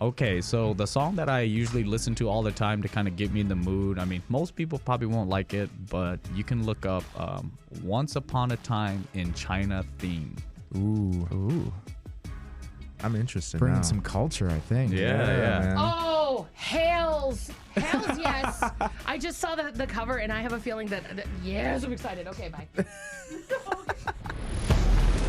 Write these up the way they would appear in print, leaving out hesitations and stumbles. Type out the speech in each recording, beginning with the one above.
Okay, so the song that I usually listen to all the time to kind of get me in the mood, I mean, most people probably won't like it, but you can look up Once Upon a Time in China theme. Ooh. I'm interested Bringing now. some culture, I think. Yeah. man. Oh, Hails, yes. I just saw the cover, and I have a feeling that yes, I'm excited. Okay, bye.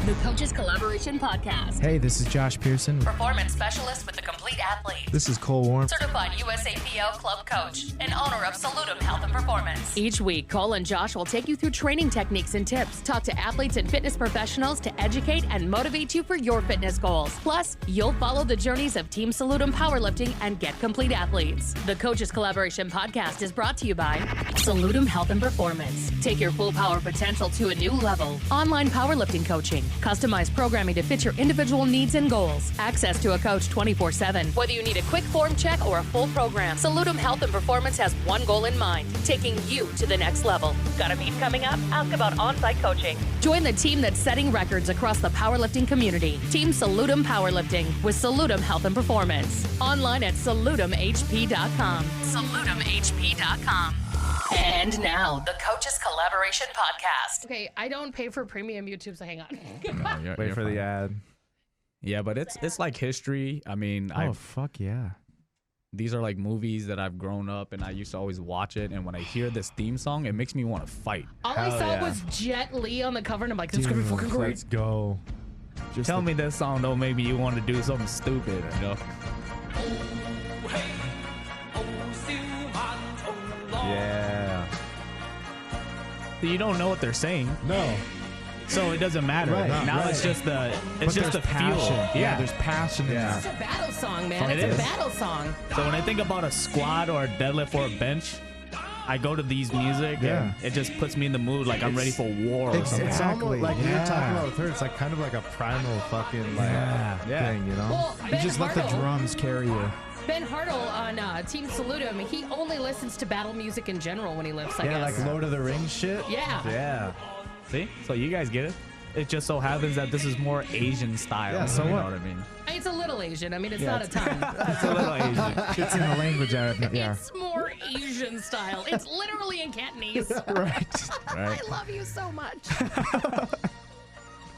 The Coaches Collaboration Podcast. Hey, this is Josh Pearson. Performance specialist with the Complete Athlete. This is Cole Warren. Certified USAPL club coach and owner of Salutum Health and Performance. Each week, Cole and Josh will take you through training techniques and tips, talk to athletes and fitness professionals to educate and motivate you for your fitness goals. Plus, you'll follow the journeys of Team Salutum Powerlifting and get complete athletes. The Coaches Collaboration Podcast is brought to you by Salutum Health and Performance. Take your full power potential to a new level. Online powerlifting coaching. Customized programming to fit your individual needs and goals. Access to a coach 24/7. Whether you need a quick form check or a full program, Salutum Health and Performance has one goal in mind, taking you to the next level. Got a meet coming up? Ask about on-site coaching. Join the team that's setting records across the powerlifting community. Team Salutum Powerlifting with Salutum Health and Performance. Online at salutumhp.com. salutumhp.com. And now, the Coaches Collaboration Podcast. Okay, I don't pay for premium YouTube, so hang on. No, Wait you're for fine. the ad. Yeah, but it's like history. I mean, Oh, fuck yeah. these are like movies that I've grown up and I used to always watch it. And when I hear this theme song, it makes me want to fight. All I Hell saw yeah. was Jet Li on the cover, and I'm like, this is gonna be fucking great. Let's go. Just Tell me this song don't make me you want to do something stupid, you know? Yeah. You don't know what they're saying, No. so it doesn't matter. Right, Now right. it's just the But it's just there's the passion. feel. Yeah, there's passion in Yeah. It's that. a battle song, man. It It's is. a battle song. So when I think about a squat or a deadlift or a bench, I go to these music Yeah. and it just puts me in the mood like I'm ready for war or something. It's almost Exactly, like we were yeah. talking about with her. It's like kind of like a primal fucking like Yeah. thing, you know? Well, You Ben just let the Hartle, drums carry you. Ben Hartle on Team Salutum, he only listens to battle music in general when he lifts, I Yeah, guess. like Lord of the Rings shit. Yeah. Yeah. See? So you guys get it? It just so happens that this is more Asian style. Yeah, so you what? know what I mean? It's a little Asian. I mean, it's not a ton. It's a little Asian. It's in the language. Yeah. It's more Asian style. It's literally in Cantonese. Right. I love you so much.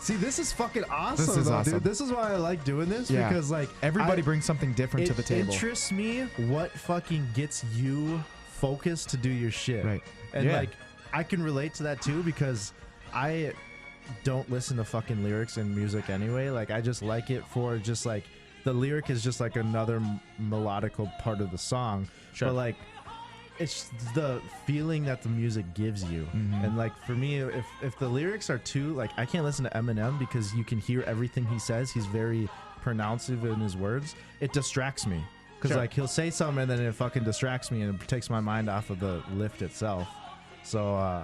See, this is fucking awesome, This is though, awesome. dude. This is why I like doing this Yeah. because, like, Everybody I- brings something different to the table. It interests me what fucking gets you focused to do your shit. Right. And, Yeah. like, I can relate to that, too, because I don't listen to fucking lyrics in music anyway. Like, I just like it for just, like, the lyric is just, like, another melodical part of the song. Sure. But, like, it's the feeling that the music gives you. And like for me, if the lyrics are too like, I can't listen to Eminem because you can hear everything he says. He's very pronounctive in his words. It distracts me because Sure. like he'll say something and then it fucking distracts me and it takes my mind off of the lift itself. So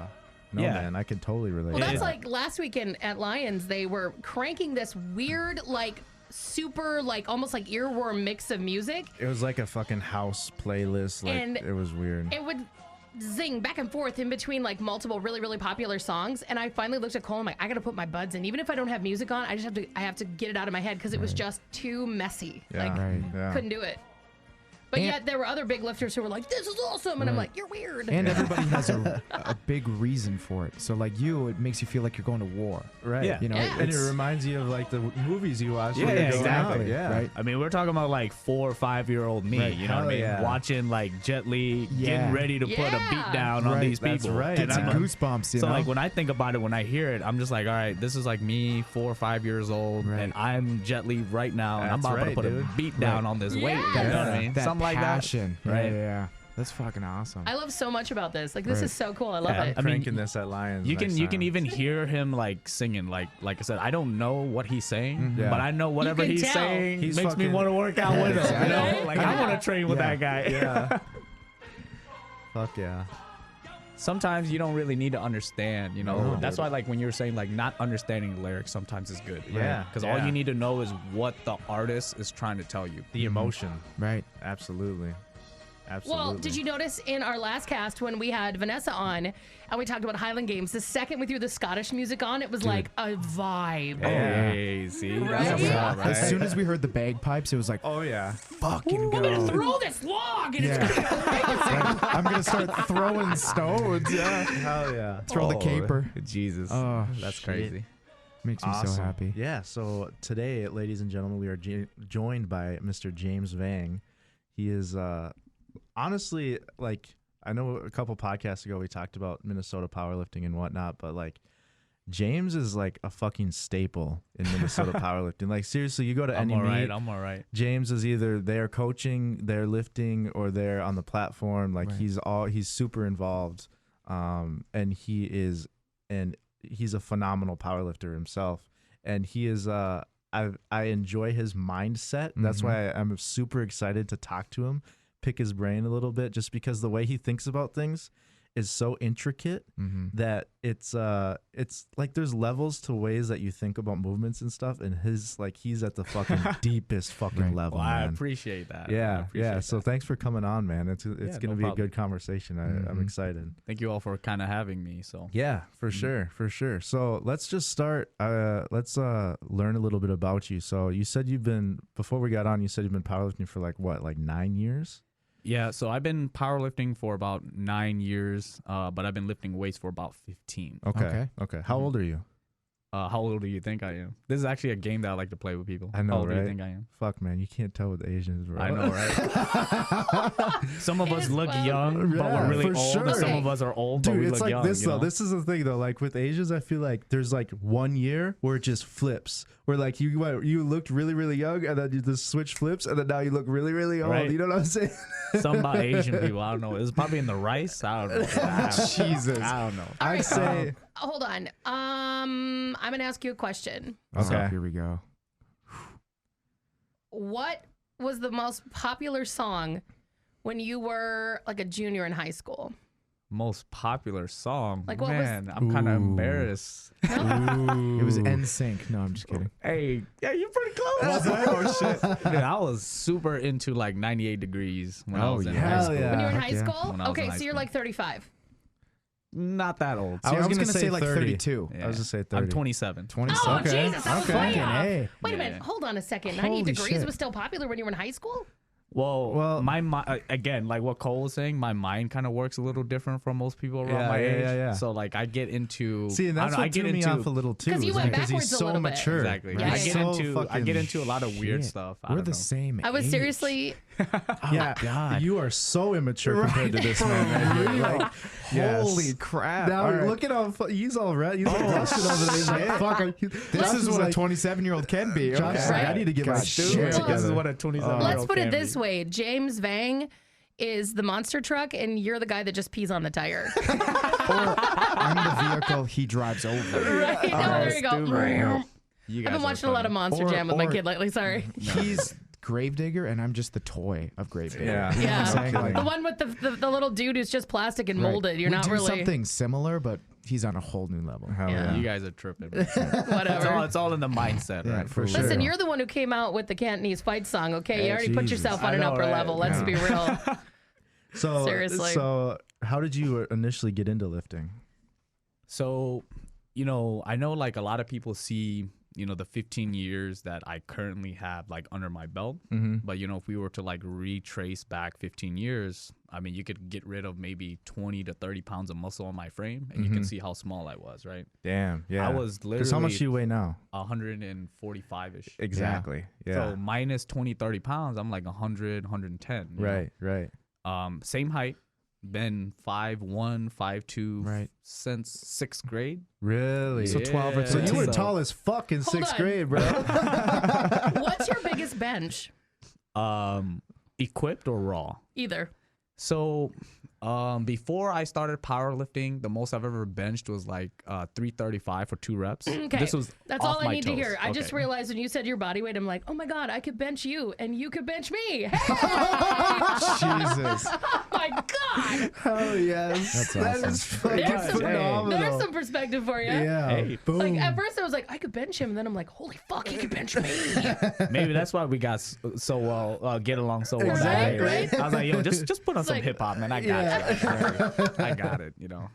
no, Yeah. man, I can totally relate. Well, to that's that. like last weekend at Lions, they were cranking this weird, like, super, like, almost like earworm mix of music. It was like a fucking house playlist. Like And it was weird. It would zing back and forth in between, like, multiple really, really popular songs. And I finally looked at Cole and I'm like, I gotta put my buds in. Even if I don't have music on, I have to get it out of my head because it was just too messy. Yeah. Like, Right. Yeah. couldn't do it. But And- yet there were other big lifters who were like, this is awesome. And I'm like, you're weird. And everybody has a big reason for it. So like you, it makes you feel like you're going to war. Right. Yeah. You know, Yeah. And it it's- reminds you of like the movies you watch. Yeah, when you're going exactly. out. Yeah. Right. I mean, we're talking about like 4 or 5-year-old me, Right, you know what I hell mean? yeah. Watching like Jet Li Yeah. getting ready to put a Yeah. beat down on Right, these that's people. right. And Get some I'm- goosebumps, you so know? like when I think about it, when I hear it, I'm just like, all right, this is like me 4 or 5 years old, Right. and I'm Jet Li right now, and I'm That's about to right, put dude. a beat down on this weight. You know what I mean? that Something like passion. that. Right. Yeah. That's fucking awesome. I love so much about this. Like, this Right. is so cool. I love Yeah. it. I mean, Cranking this at Lions. You next can time. even hear him like singing, like I said, I don't know what he's saying, Yeah. but I know whatever can he's tell. saying He's makes me fucking- want to work out with him. You know, Exactly. like I want to train with Yeah. that guy. Yeah. Fuck yeah. Sometimes you don't really need to understand, you know. No. That's why, like, when you're saying like not understanding the lyrics sometimes is good. Yeah. Because all Yeah. you need to know is what the artist is trying to tell you. The emotion. Right. Absolutely. Absolutely. Well, did you notice in our last cast when we had Vanessa on and we talked about Highland Games, the second we threw the Scottish music on, it was like a vibe. Hey, see? Right? That's what's up, right? As soon as we heard the bagpipes, it was like, Oh yeah. fucking We're gonna go. throw this log and Yeah. it's gonna be amazing. I'm gonna start throwing stones. Yeah. Hell yeah. Throw the caper. Jesus. Oh, That's shit. crazy. Makes me so happy. Yeah. So today, ladies and gentlemen, we are joined by Mr. James VANG. He is honestly, like, I know a couple podcasts ago we talked about Minnesota powerlifting and whatnot, but like James is like a fucking staple in Minnesota powerlifting. Like seriously, you go to any meet, I'm all right. James is either there coaching, there lifting, or there on the platform. Like Right. he's super involved, and he's a phenomenal powerlifter himself, and he is I enjoy his mindset. That's why I'm super excited to talk to him, pick his brain a little bit, just because the way he thinks about things is so intricate that it's like there's levels to ways that you think about movements and stuff, and he's at the fucking deepest fucking level. Well, I man. appreciate that. I Yeah, appreciate yeah. So that. thanks for coming on, man. It's Yeah, gonna no be a problem. good conversation. I'm excited. Thank you all for kind of having me. So Yeah, for sure, for sure. So let's just start. Let's learn a little bit about you. So you said before we got on, you said you've been powerlifting for like 9 years? yeah, so I've been powerlifting for about 9 years, but I've been lifting weights for about 15. Okay. How old are you? How old do you think I am? This is actually a game that I like to play with people. I know, How old do right? you think I am? Fuck, man, you can't tell with Asians, bro. I know, right? Some of It us is look fun. young, but Yeah, we're really for old, and some sure. of us are old, but Dude, we it's look like young. this you though. know? This is the thing though. Like with Asians, I feel like there's like 1 year where it just flips. Where like you looked really really young, and then you just switch flips, and then now you look really really old. Right. You know what I'm saying? Something about Asian people. I don't know. It's probably in the rice. I don't know. Jesus. I don't know. I'd right, say Hold on. I'm gonna ask you a question. So Okay. here we go. What was the most popular song when you were like a junior in high school? Most popular song. Like, what was- Man, I'm kind of Ooh. embarrassed. It was NSYNC. No, I'm just kidding. Hey, yeah, you're pretty close. Oh shit. Dude, I was super into like 98 Degrees when I Oh, was in yeah. high Hell school. yeah. When you were in heck high yeah. school? When I was in Okay, high so you're school. like 35. Not that old. I was gonna gonna say like 30. 32. Yeah. I was gonna say 30. I'm 27. 27. Oh, Okay. Jesus, I was Okay. way Fucking off. A. Wait a Yeah. minute. Hold on a second. Holy 98 Degrees shit. was still popular when you were in high school? Well, my mind, again, like what Cole was saying, my mind kind of works a little different from most people around my age. Yeah. So like I get into See, and that's what threw me off a little too. 'Cause you is went because he's backwards a so little bit. mature. Exactly. Yeah, He's yeah. I get into a lot of weird Shit. stuff. I We're don't the know. same. I was age. seriously. Yeah, God. you are so immature compared to this man. Right? You're like, yes. Holy crap. Now All right. look at how he's all red. He's like blushing over there. He's like, fuck. This is what a 27-year-old can be. Josh's Okay. like, I need to get my God, shit dude. together. This is what a 27-year-old Let's put it can this be. way: James VANG is the monster truck, and you're the guy that just pees on the tire. Or I'm the vehicle he drives over. Right? No, there you go. Stupid. You I've guys been are watching a lot of funny. Monster Or- Jam with my or- kid lately. Sorry. He's Gravedigger, and I'm just the toy of Gravedigger. Yeah. You know what I'm Yeah. saying? Like, The one with the little dude who's just plastic and right. molded. You're We not do really something similar, but he's on a whole new level. Hell Yeah. You guys are tripping. It's whatever. all in the mindset, Yeah, right? for sure. Listen, you're the one who came out with the Cantonese fight song, okay? You already put Jesus. yourself on I an know, upper right? level. Let's Yeah. be real. So Seriously. So how did you initially get into lifting? So, I know like a lot of people see, the 15 years that I currently have like under my belt. But, if we were to like retrace back 15 years, I mean, you could get rid of maybe 20 to 30 pounds of muscle on my frame and you can see how small I was, right? Damn. Yeah. I was Because how much do literally you weigh now? 145-ish. Exactly. Yeah. So minus 20, 30 pounds, I'm like 100, 110. you know? Right. Same height, been 5'1", 5'2", Right. since 6th grade. Really? So 12 or So you 13. were tall as fuck in Hold 6th on. grade, bro. What's your biggest bench? Equipped or raw? Either. So Before I started powerlifting, the most I've ever benched was like 335 for 2 reps. Okay, This was that's off all I my need to toes. hear. I just Okay. realized when you said your body weight, I'm like, oh my god, I could bench you and you could bench me. Hey! Jesus. Oh my god, Oh yes, That's that awesome. is fucking there's some, phenomenal. there's some perspective for you. Yeah, Hey. boom. Like at first I was like, I could bench him, and then I'm like, holy fuck, he could bench me. Maybe that's why we got so well, get along so well. Exactly. That way, right? I was like, yo, just put on some like- hip hop, man. I got you. I got it. You know.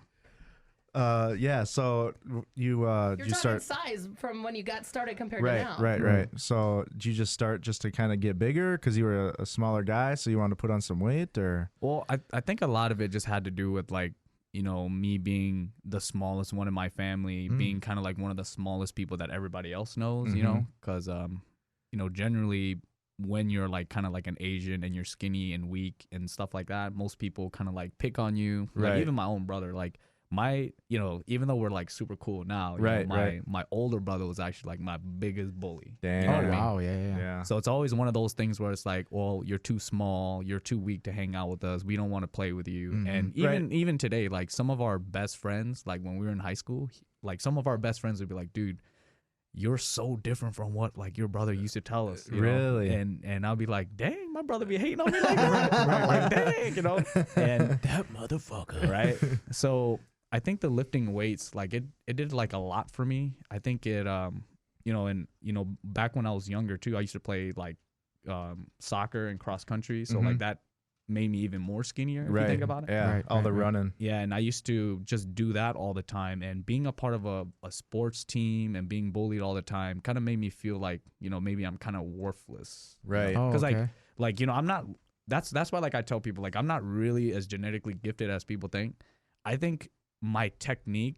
Yeah. So you You're you talking start size from when you got started compared to right, now. right. So did you just start just to kind of get bigger because you were a smaller guy, so you wanted to put on some weight, or? Well, I think a lot of it just had to do with like, you know, me being the smallest one in my family, being kind of like one of the smallest people that everybody else knows, you know, because you know, generally when you're like kind of like an Asian and you're skinny and weak and stuff like that, most people kind of like pick on you. Like Right. even my own brother, like my, you know, even though we're like super cool now, you Right, know, right. my older brother was actually like my biggest bully. Damn. You know what I Oh mean? wow, yeah. Yeah. So it's always one of those things where it's like, well, you're too small, you're too weak to hang out with us. We don't want to play with you. And even today, like some of our best friends, like when we were in high school, like some of our best friends would be like, dude, you're so different from what like your brother used to tell us. You know? Really? And I'll be like, dang, my brother be hating on me like that. Like, dang, you know. And that motherfucker, right? So I think the lifting weights, like it did like a lot for me. I think it you know, and you know, back when I was younger too, I used to play like soccer and cross country. So like that made me even more skinnier if you think about it. Yeah, Right, all the right. running. Yeah, and I used to just do that all the time. And being a part of a sports team and being bullied all the time kind of made me feel like, you know, maybe I'm kind of worthless. Right. Oh, Because okay. like, you know, I'm not, that's why like I tell people, like, I'm not really as genetically gifted as people think. I think my technique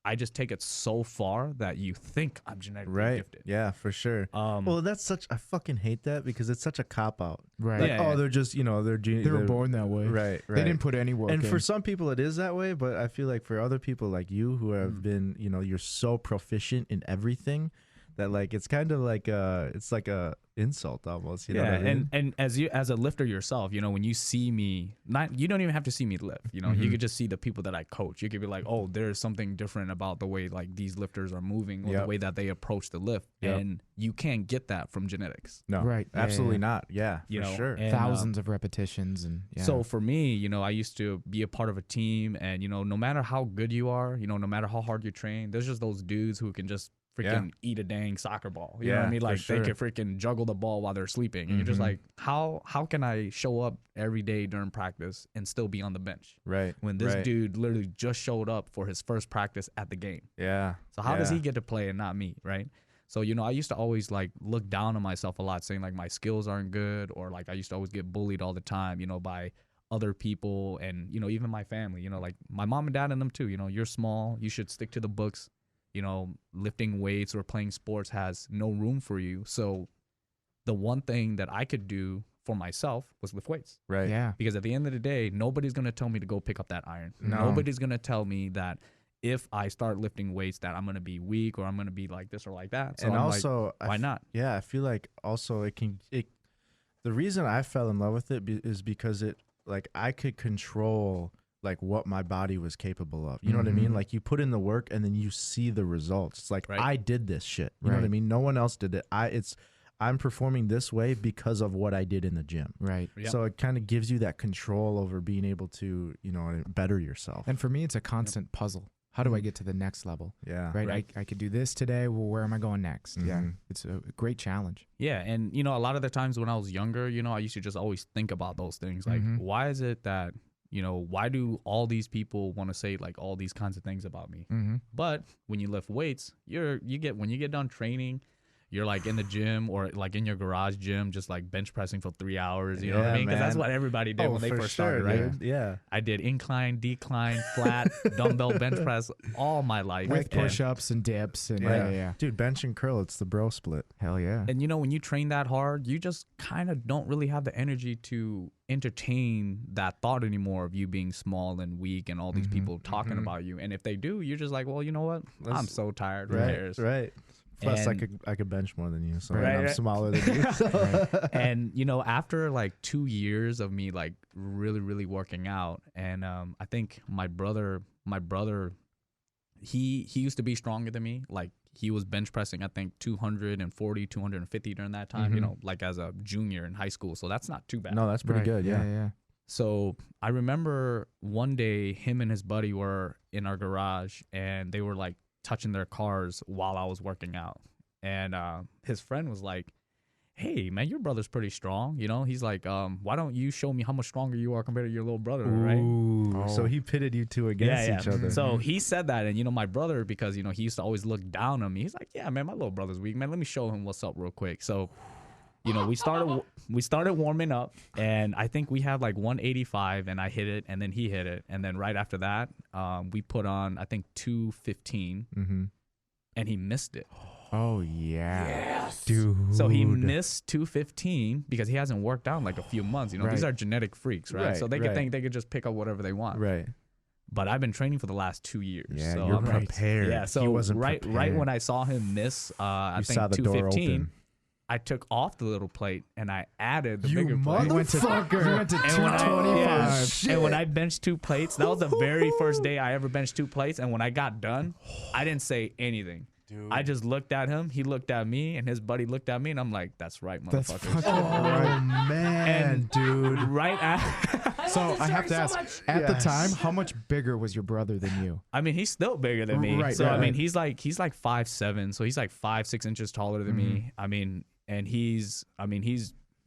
I just take it so far that you think I'm genetically Right. gifted. Yeah, for sure. Well, that's I fucking hate that because it's such a cop out. Right. Like, Yeah, oh, yeah. they're just, you know, They were born that way. Right, They right. didn't put any work And in. for some people it is that way, but I feel like for other people like you who have been, you know, you're so proficient in everything that like it's kind of like it's like a insult almost, you know what I mean? and as a lifter yourself, you know, when you see me, you don't even have to see me lift, you know, you could just see the people that I coach. You could be like, oh, there's something different about the way like these lifters are moving or the way that they approach the lift, and you can't get that from genetics. No, Right. Yeah, absolutely yeah. not. Yeah, You for know, sure. and, Thousands of repetitions and yeah. So for me, you know, I used to be a part of a team, and you know, no matter how good you are, you know, no matter how hard you train, there's just those dudes who can just freaking eat a dang soccer ball. You know what I Yeah, mean? for Like sure. they can freaking juggle the ball while they're sleeping. And you're just like, how can I show up every day during practice and still be on the bench? Right. When this right. dude literally just showed up for his first practice at the game. Yeah. So how does yeah. he get to play and not me, right? So, you know, I used to always like look down on myself a lot, saying like my skills aren't good, or like I used to always get bullied all the time, you know, by other people and, you know, even my family, you know, like my mom and dad and them too, you know, you're small, you should stick to the books, you know, lifting weights or playing sports has no room for you. So the one thing that I could do for myself was lift weights. Right. yeah. Because at the end of the day, nobody's going to tell me to go pick up that iron. No. Nobody's going to tell me that if I start lifting weights that I'm going to be weak or I'm going to be like this or like that. So And I'm also, like, why not? Yeah, I feel like also the reason I fell in love with it is because it like I could control like what my body was capable of. You know what I mean? Like you put in the work and then you see the results. It's like Right. I did this shit. You know what I Right. mean? No one else did it. I'm performing this way because of what I did in the gym. Right. Yep. So it kind of gives you that control over being able to, you know, better yourself. And for me, it's a constant puzzle. How do I get to the next level? Yeah. Right. Right. I could do this today. Well, where am I going next? Yeah. It's a great challenge. Yeah. And, you know, a lot of the times when I was younger, you know, I used to just always think about those things. Like, why is it that, you know, why do all these people want to say like all these kinds of things about me? But when you lift weights, when you get done training, you're like in the gym or like in your garage gym, just like bench pressing for 3 hours. You know what I Yeah, mean? Because that's man. what everybody did when they for first sure, started, right? dude. Yeah. I did incline, decline, flat, dumbbell bench press all my life. With And- push-ups and dips and yeah. Dude, bench and curl, it's the bro split. Hell yeah. And you know, when you train that hard, you just kind of don't really have the energy to entertain that thought anymore of you being small and weak and all these people talking about you. And if they do, you're just like, well, you know what? I'm so tired. Who cares? Right. Plus, And, I could bench more than you, so Right, I'm right. smaller than you. So. and after like 2 years of me like really working out, and I think my brother, he used to be stronger than me. Like he was bench pressing, I think 240, 250 during that time. Like as a junior in high school. So that's not too bad. No, that's pretty good. Yeah. So I remember one day him and his buddy were in our garage, and they were like touching their cars while I was working out. And his friend was like, "Hey man, your brother's pretty strong. He's like, why don't you show me how much stronger you are compared to your little brother?" Right? Ooh, so he pitted you two against each other. So he said that, and my brother, because he used to always look down on me. He's like, "Yeah, man, my little brother's weak, man. Let me show him what's up real quick." So, we started warming up, and I think we had like 185, and I hit it, and then he hit it, and then right after that, we put on I think 215, and he missed it. Oh yeah. Yes. Dude. So he missed 215 because he hasn't worked out in like a few months. Right. These are genetic freaks, right? So they could think they could just pick up whatever they want. Right. But I've been training for the last 2 years. Yeah, so you're I'm prepared. Yeah, so he wasn't right prepared. when I saw him miss, I You think saw the door 215, open. I took off the little plate and I added the You bigger plate. motherfucker. You went to And when I- 225. And when I benched 2 plates, that was the very first day I ever benched 2 plates. And when I got done, I didn't say anything. Dude. I just looked at him. He looked at me, and his buddy looked at me, and I'm like, "That's right, That's motherfuckers." fucking right. Man, dude. Right after, So I have to ask, at the time, how much bigger was your brother than you? I mean, he's still bigger than me. Right, So right, I mean, right. he's like 5'7", so he's like 5-6 inches taller than me. I mean, and he's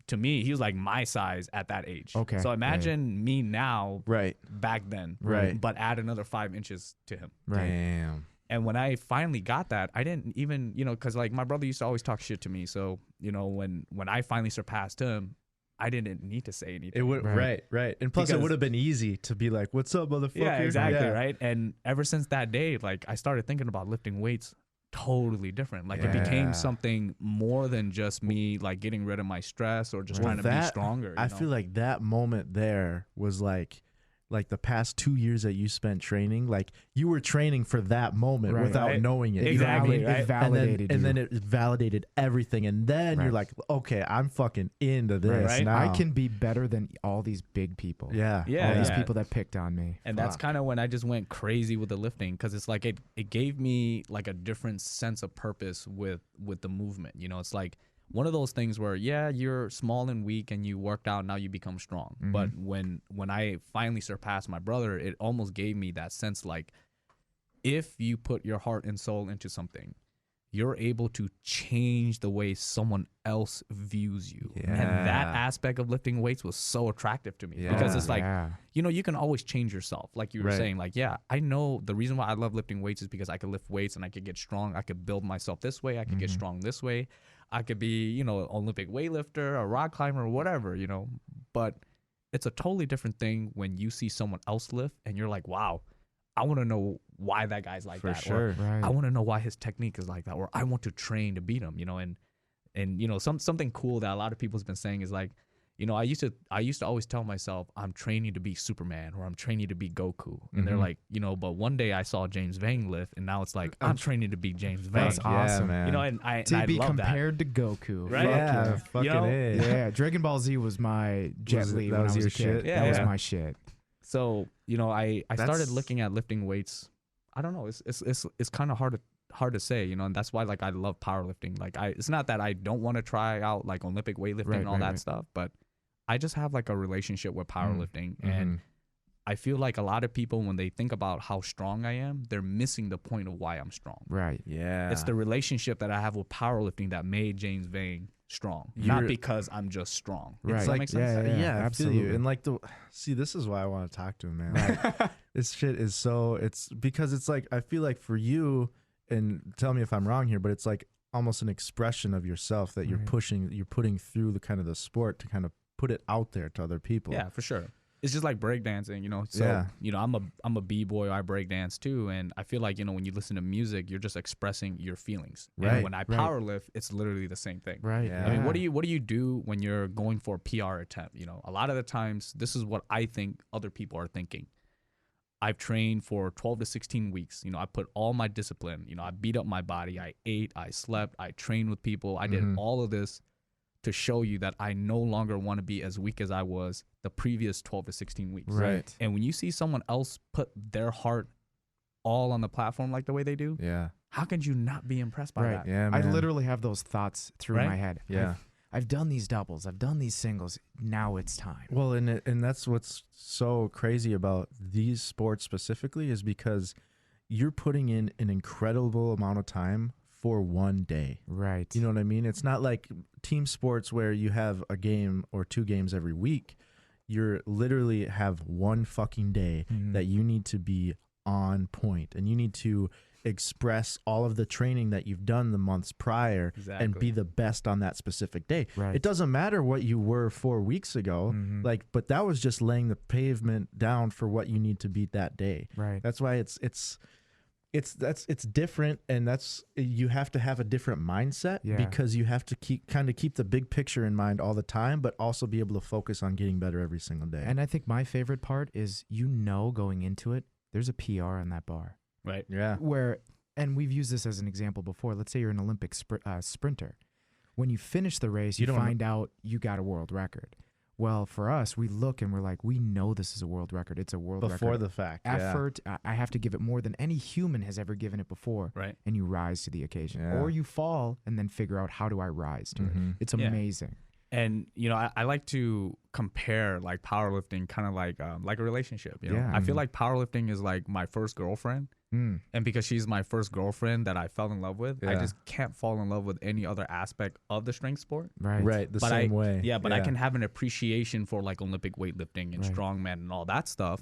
to me, he was like my size at that age. Okay, So imagine me now, Right. back then, Right. But add another 5 inches to him. Right. Damn. And when I finally got that, I didn't even, because like my brother used to always talk shit to me. So, when I finally surpassed him, I didn't need to say anything. It would right. And plus, it Because- would have been easy to be like, "What's up, motherfucker?" Yeah, exactly, Yeah. right? And ever since that day, like I started thinking about lifting weights totally different. Like it Yeah. became something more than just me like getting rid of my stress or just trying to be stronger. I feel like that moment there was like the past 2 years that you spent training, like you were training for that moment Right. without Right. knowing it. Exactly, You know what I mean? right? It validated and you. then it validated everything. And then Right. you're like, okay, I'm fucking into this Right. now. I can be better than all these big people. Yeah. Yeah, All these yeah. people that picked on me. And that's Fuck. kind of when I just went crazy with the lifting, because it's like it gave me like a different sense of purpose with the movement. It's like one of those things where, yeah, you're small and weak and you worked out, now you become strong. But when I finally surpassed my brother, it almost gave me that sense like, if you put your heart and soul into something, you're able to change the way someone else views you. And that Yeah. aspect of lifting weights was so attractive to me, Yeah. because it's like, Yeah. you can always change yourself. Like you were Right. saying, like, yeah, I know the reason why I love lifting weights is because I could lift weights and I could get strong. I could build myself this way. I could get strong this way. I could be, Olympic weightlifter, a rock climber, whatever, but it's a totally different thing when you see someone else lift and you're like, wow, I want to know why that guy's like For that. sure. Or Right. I want to know why his technique is like that. Or I want to train to beat him, and something cool that a lot of people's been saying is like, I used to always tell myself I'm training to be Superman or I'm training to be Goku. And they're like, but one day I saw James VANG lift and now it's like I'm training to be James VANG. That's awesome. man. And I To be love that. compared to Goku. Right? Yeah, Fuck fucking You know? A. Yeah, Dragon Ball Z was my Jet Was it- Li that when was I was your a kid. shit? Yeah, that was yeah. my shit. So, I started That's- looking at lifting weights. I don't know. It's kind of hard to say, and that's why like I love powerlifting. Like it's not that I don't want to try out like Olympic weightlifting Right, and all right, that right. stuff, but I just have like a relationship with powerlifting, and I feel like a lot of people, when they think about how strong I am, they're missing the point of why I'm strong. Right. Yeah. It's the relationship that I have with powerlifting that made James VANG strong, not You're- because I'm just strong. Right. Does that like, make sense? yeah, I feel you. absolutely. And like this is why I want to talk to him, man. Like, this shit is it's because it's like, I feel like for you, and tell me if I'm wrong here, but it's like almost an expression of yourself that you're putting through the kind of the sport to kind of put it out there to other people. Yeah, for sure. It's just like breakdancing, So, Yeah. I'm a b-boy. I breakdance too, and I feel like when you listen to music, you're just expressing your feelings. Right, And when I powerlift, it's literally the same thing. Right. Yeah. I mean, what do you do when you're going for a PR attempt? A lot of the times, this is what I think other people are thinking. I've trained for 12 to 16 weeks. You know, I put all my discipline, you know, I beat up my body. I ate, I slept, I trained with people. I did all of this to show you that I no longer want to be as weak as I was the previous 12 to 16 weeks. Right. And when you see someone else put their heart all on the platform like the way they do, how can you not be impressed by that? Yeah, I man. literally have those thoughts through my head. Yeah. I've done these doubles. I've done these singles. Now it's time. Well, and that's what's so crazy about these sports specifically is because you're putting in an incredible amount of time for one day. Right. You know what I mean? It's not like team sports where you have a game or 2 games every week. You're literally have one fucking day that you need to be on point, and you need to express all of the training that you've done the months prior and be the best on that specific day. Right. It doesn't matter what you were 4 weeks ago, like, but that was just laying the pavement down for what you need to beat that day. Right. That's why it's different, and that's, you have to have a different mindset because you have to keep the big picture in mind all the time, but also be able to focus on getting better every single day. And I think my favorite part is, going into it, there's a PR on that bar. Right. Yeah. And we've used this as an example before. Let's say you're an Olympic sprinter. When you finish the race, you find out you got a world record. Well, for us, we look and we're like, we know this is a world record. It's a world record. Before the fact. Effort, I have to give it more than any human has ever given it before. Right. And you rise to the occasion. Yeah. Or you fall and then figure out, how do I rise to it? It's amazing. And, you know, I like to compare like powerlifting kind of like a relationship. You know? Yeah. I feel like powerlifting is like my first girlfriend. And because she's my first girlfriend that I fell in love with, I just can't fall in love with any other aspect of the strength sport. Right. The same way. Yeah, but I can have an appreciation for like Olympic weightlifting and strongman and all that stuff.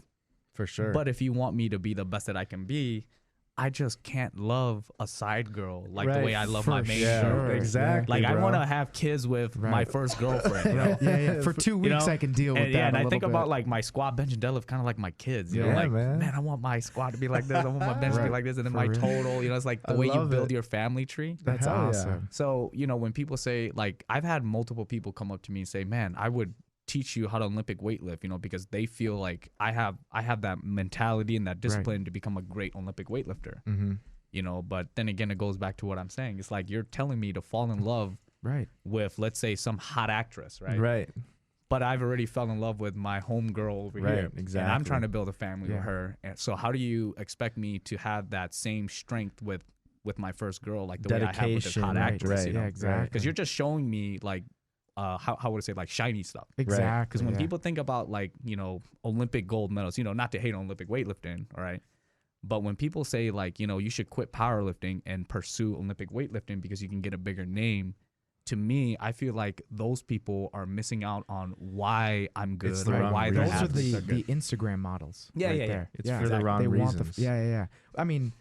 For sure. But if you want me to be the best that I can be, I just can't love a side girl like the way I love my main girl. Exactly. Like, I want to have kids with my first girlfriend. You know? For 2 weeks, I can deal with that. Yeah, and I think bit. about like my squat, bench, and deadlift kind of like my kids. You know, like, man, I want my squat to be like this. I want my bench to be like this. And then my total, you know, it's like the way you build your family tree. That's awesome. So, you know, when people say, like, I've had multiple people come up to me and say, man, I would teach you how to Olympic weightlift, you know, because they feel like I have that mentality and that discipline to become a great Olympic weightlifter. You know, but then again, it goes back to what I'm saying. It's like you're telling me to fall in love with, let's say, some hot actress, right? Right. But I've already fell in love with my homegirl over here. Exactly. And I'm trying to build a family with her. And so how do you expect me to have that same strength with my first girl, like the way I have with this hot actress? You know? Yeah, exactly. Because you're just showing me, like, how would I say, like, shiny stuff. Exactly. Because when people think about, like, you know, Olympic gold medals, you know, not to hate on Olympic weightlifting, all right? But when people say, like, you know, you should quit powerlifting and pursue Olympic weightlifting because you can get a bigger name, to me, I feel like those people are missing out on why I'm good or why they're Those are happy. the Instagram models. Yeah. It's for the wrong reasons. Yeah. I mean,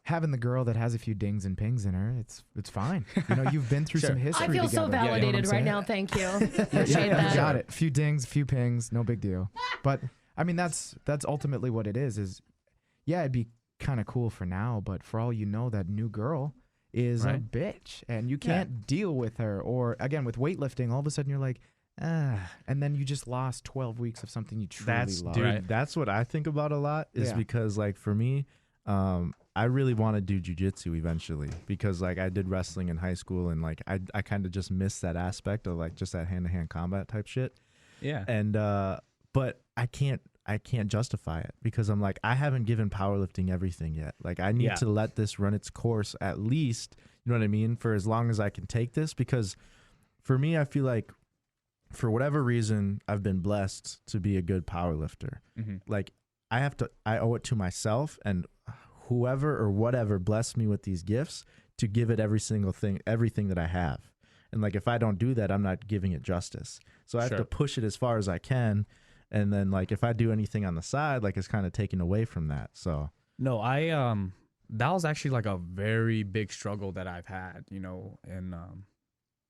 having the girl that has a few dings and pings in her, it's fine. You know, you've been through some history I feel so together. validated right now. Thank you. Appreciate that. You got it. Few dings, few pings, no big deal. But I mean, that's ultimately what it is. Yeah, it'd be kind of cool for now, but for all you know, that new girl is a bitch, and you can't deal with her. Or again, with weightlifting, all of a sudden you're like, and then you just lost 12 weeks of something you truly love. Dude, that's what I think about a lot, is because, like, for me, I really want to do jiu-jitsu eventually, because, like, I did wrestling in high school, and, like, I kind of just missed that aspect of, like, just that hand-to-hand combat type shit. Yeah. And but I can't justify it, because I'm like, I haven't given powerlifting everything yet. Like, I need to let this run its course, at least, you know what I mean, for as long as I can take this. Because for me, I feel like, for whatever reason, I've been blessed to be a good powerlifter. Like, I owe it to myself and whoever or whatever blessed me with these gifts to give it everything that I have. And, like, if I don't do that, I'm not giving it justice. So I have to push it as far as I can. And then, like, if I do anything on the side, like, it's kind of taken away from that. So no, that was actually like a very big struggle that I've had, you know, and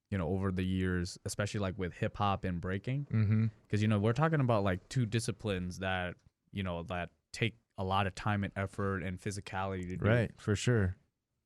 you know, over the years, especially like with hip hop and breaking, because you know, we're talking about like two disciplines that, you know, that take a lot of time and effort and physicality to do. Right, for sure.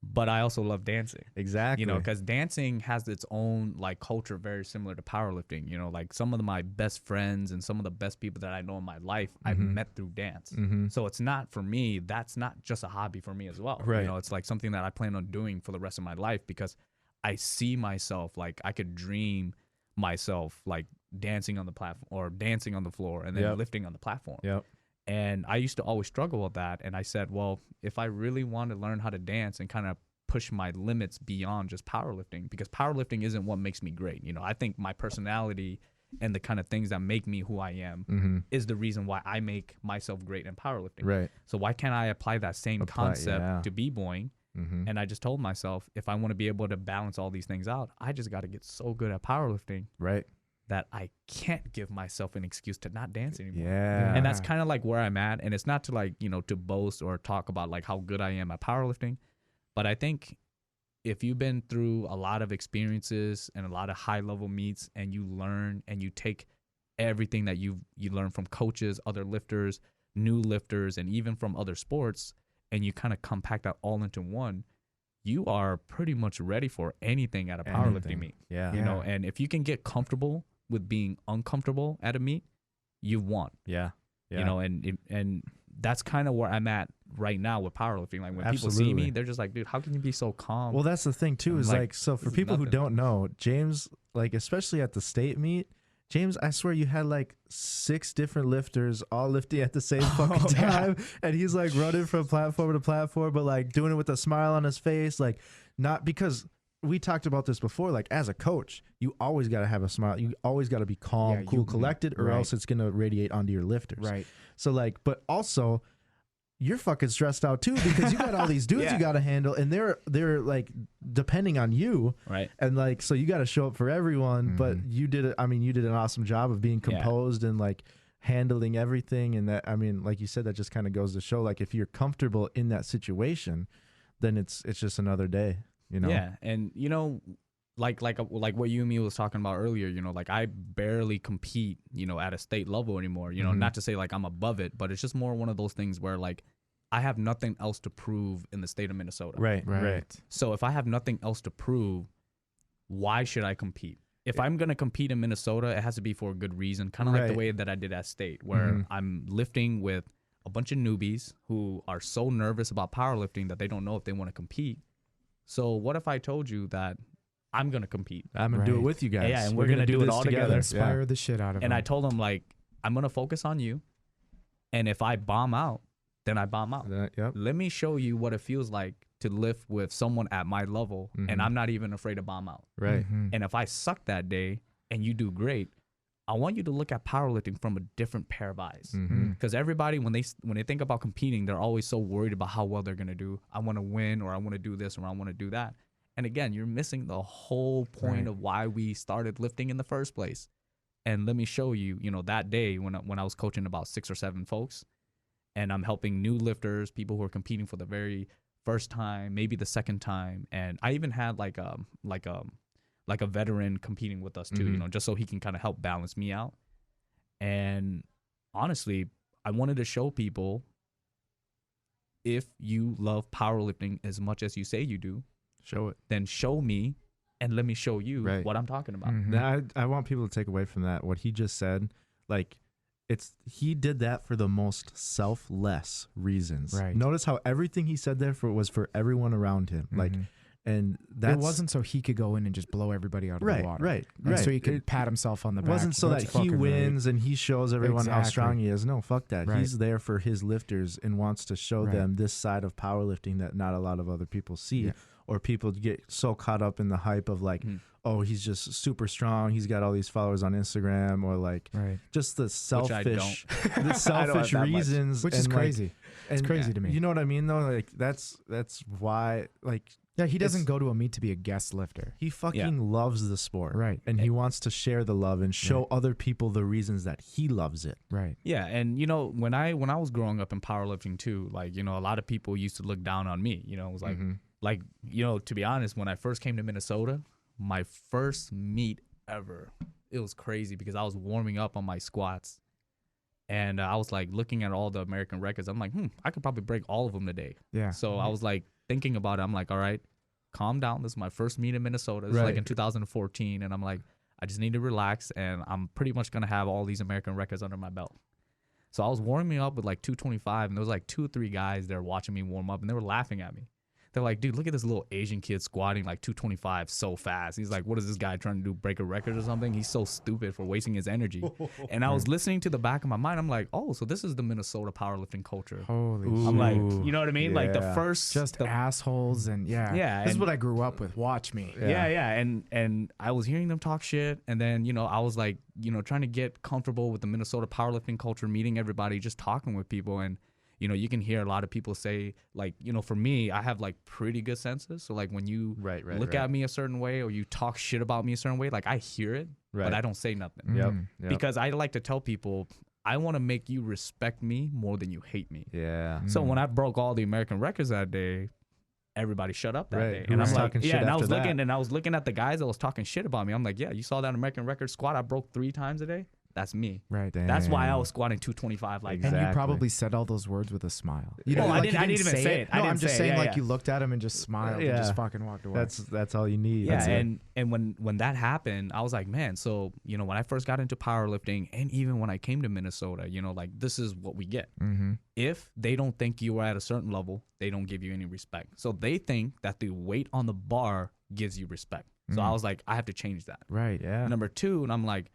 but I also love dancing. Exactly. You know, because dancing has its own like culture very similar to powerlifting. You know, like some of my best friends and some of the best people that I know in my life I've met through dance. So it's not, for me, that's not just a hobby for me as well. Right. You know, it's like something that I plan on doing for the rest of my life, because I see myself, like I could dream myself like dancing on the platform or dancing on the floor and then lifting on the platform. Yep. And I used to always struggle with that. And I said, well, if I really want to learn how to dance and kind of push my limits beyond just powerlifting, because powerlifting isn't what makes me great. You know, I think my personality and the kind of things that make me who I am is the reason why I make myself great in powerlifting. Right. So why can't I apply that same concept to b-boying? And I just told myself, if I want to be able to balance all these things out, I just got to get so good at powerlifting. Right. That I can't give myself an excuse to not dance anymore. Yeah. And that's kind of like where I'm at. And it's not to like, you know, to boast or talk about like how good I am at powerlifting. But I think if you've been through a lot of experiences and a lot of high level meets, and you learn and you take everything that you learn from coaches, other lifters, new lifters, and even from other sports, and you kind of compact that all into one, you are pretty much ready for anything at a powerlifting meet. Yeah. You know, and if you can get comfortable with being uncomfortable at a meet, you've won. Yeah. You know, and that's kind of where I'm at right now with powerlifting. Like when people see me, they're just like, dude, how can you be so calm? Well, that's the thing too, is like, so for people who don't know, James, like especially at the state meet, James, I swear you had like 6 different lifters all lifting at the same fucking time. And he's like running from platform to platform, but like doing it with a smile on his face. Like, not because we talked about this before, like as a coach, you always got to have a smile. You always got to be calm, cool, collected, or else it's going to radiate onto your lifters. Right. So like, but also you're fucking stressed out too, because you got all these dudes you got to handle, and they're like depending on you. Right. And like, so you got to show up for everyone, but you did it. I mean, you did an awesome job of being composed and like handling everything. And that, I mean, like you said, that just kind of goes to show, like, if you're comfortable in that situation, then it's just another day. You know? Yeah, and you know, like what you and me was talking about earlier, you know, like I barely compete, you know, at a state level anymore. You know, not to say like I'm above it, but it's just more one of those things where like I have nothing else to prove in the state of Minnesota. Right. So if I have nothing else to prove, why should I compete? If I'm gonna compete in Minnesota, it has to be for a good reason, kind of like the way that I did at state, where I'm lifting with a bunch of newbies who are so nervous about powerlifting that they don't know if they want to compete. So what if I told you that I'm going to compete? I'm going to do it with you guys. Yeah, and we're going to do it all together. Inspire the shit out of them. And I told them, like, I'm going to focus on you. And if I bomb out, then I bomb out. Let me show you what it feels like to lift with someone at my level, and I'm not even afraid to bomb out. Right. And if I suck that day and you do great, I want you to look at powerlifting from a different pair of eyes. Because everybody, when they think about competing, they're always so worried about how well they're going to do. I want to win, or I want to do this, or I want to do that. And again, you're missing the whole point of why we started lifting in the first place. And let me show you, you know, that day when I was coaching about 6 or 7 folks, and I'm helping new lifters, people who are competing for the very first time, maybe the second time. And I even had like a veteran competing with us too, you know, just so he can kind of help balance me out. And honestly, I wanted to show people, if you love powerlifting as much as you say you do, show it. Then show me, and let me show you what I'm talking about. Now, I want people to take away from that what he just said. Like, he did that for the most selfless reasons. Right. Notice how everything he said there was for everyone around him. Like, and that wasn't so he could go in and just blow everybody out of the water. Right. So he could pat himself on the back. It wasn't so that he wins and he shows everyone how strong he is. No, fuck that. He's there for his lifters and wants to show them this side of powerlifting that not a lot of other people see. Yeah. Or people get so caught up in the hype of like, oh, he's just super strong. He's got all these followers on Instagram, or like just the selfish, reasons, which is crazy. Like, it's crazy to me. You know what I mean, though? Like that's why, like, yeah, he doesn't go to a meet to be a guest lifter. He fucking loves the sport, and he wants to share the love and show other people the reasons that he loves it. Right. Yeah, and you know, when I was growing up in powerlifting too, like, you know, a lot of people used to look down on me. You know, it was like. Like, you know, to be honest, when I first came to Minnesota, my first meet ever, it was crazy because I was warming up on my squats. And I was like looking at all the American records. I'm like, I could probably break all of them today. Yeah. So I was like thinking about it. I'm like, all right, calm down. This is my first meet in Minnesota. It's like in 2014. And I'm like, I just need to relax. And I'm pretty much going to have all these American records under my belt. So I was warming up with like 225. And there was like 2 or 3 guys there watching me warm up. And they were laughing at me. They're like, dude, look at this little Asian kid squatting like 225 so fast. He's like, what is this guy trying to do, break a record or something? He's so stupid for wasting his energy. And I was listening to the back of my mind. I'm like, oh, so this is the Minnesota powerlifting culture. Holy shit. I'm like, you know what I mean? Like the first. Just assholes and Yeah. This is what I grew up with. Watch me. Yeah. And I was hearing them talk shit. And then, you know, I was like, you know, trying to get comfortable with the Minnesota powerlifting culture, meeting everybody, just talking with people. And you know, you can hear a lot of people say, like, you know, for me, I have like pretty good senses. So like when you look at me a certain way or you talk shit about me a certain way, like I hear it, but I don't say nothing. Yep. Because I like to tell people, I want to make you respect me more than you hate me. Yeah. So when I broke all the American records that day, everybody shut up that day. Who And was I'm like, talking shit and I was after looking that? and I was looking at the guys that was talking shit about me. I'm like, yeah, you saw that American record squat I broke 3 times a day? That's me. Right. That's why I was squatting 225 like And that. you probably said all those words with a smile. You Well, know, I like didn't- you I didn't even say it. I No, didn't I'm just say it. saying, Yeah, like yeah. you looked at him and just smiled and just fucking walked away. That's all you need. Yeah, That's it. and when that happened, I was like, man, so, you know, when I first got into powerlifting and even when I came to Minnesota, you know, like this is what we get. Mm-hmm. If they don't think you are at a certain level, they don't give you any respect. So they think that the weight on the bar gives you respect. So I was like, I have to change that. Right. Yeah. Number 2, and I'm like,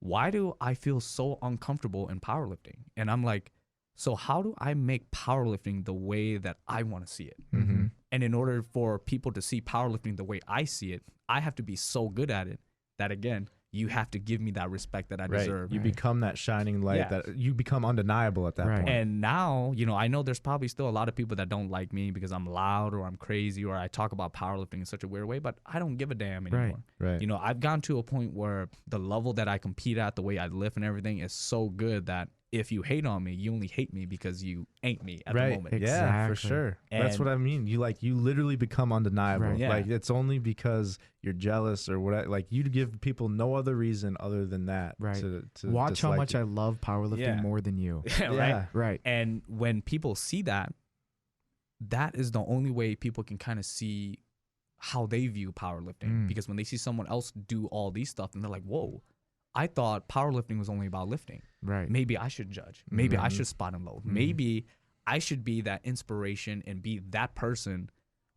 why do I feel so uncomfortable in powerlifting? And I'm like, so how do I make powerlifting the way that I want to see it? Mm-hmm. And in order for people to see powerlifting the way I see it, I have to be so good at it that, again, you have to give me that respect that I deserve. You become that shining light, Yeah. that you become undeniable at that point. And now, you know, I know there's probably still a lot of people that don't like me because I'm loud or I'm crazy or I talk about powerlifting in such a weird way, but I don't give a damn anymore. Right. You know, I've gotten to a point where the level that I compete at, the way I lift and everything is so good that if you hate on me, you only hate me because you ain't me at the moment. Yeah, for Exactly. sure. That's what I mean. You literally become undeniable. Right. Yeah. Like it's only because you're jealous or what. Like you give people no other reason other than that. Right. To Watch how dislike much you. I love powerlifting Yeah. more than you. Right? Yeah. Right. And when people see that, that is the only way people can kind of see how they view powerlifting. Because when they see someone else do all these stuff and they're like, whoa, I thought powerlifting was only about lifting. Right. Maybe I should judge. Maybe I should spot and load. Maybe I should be that inspiration and be that person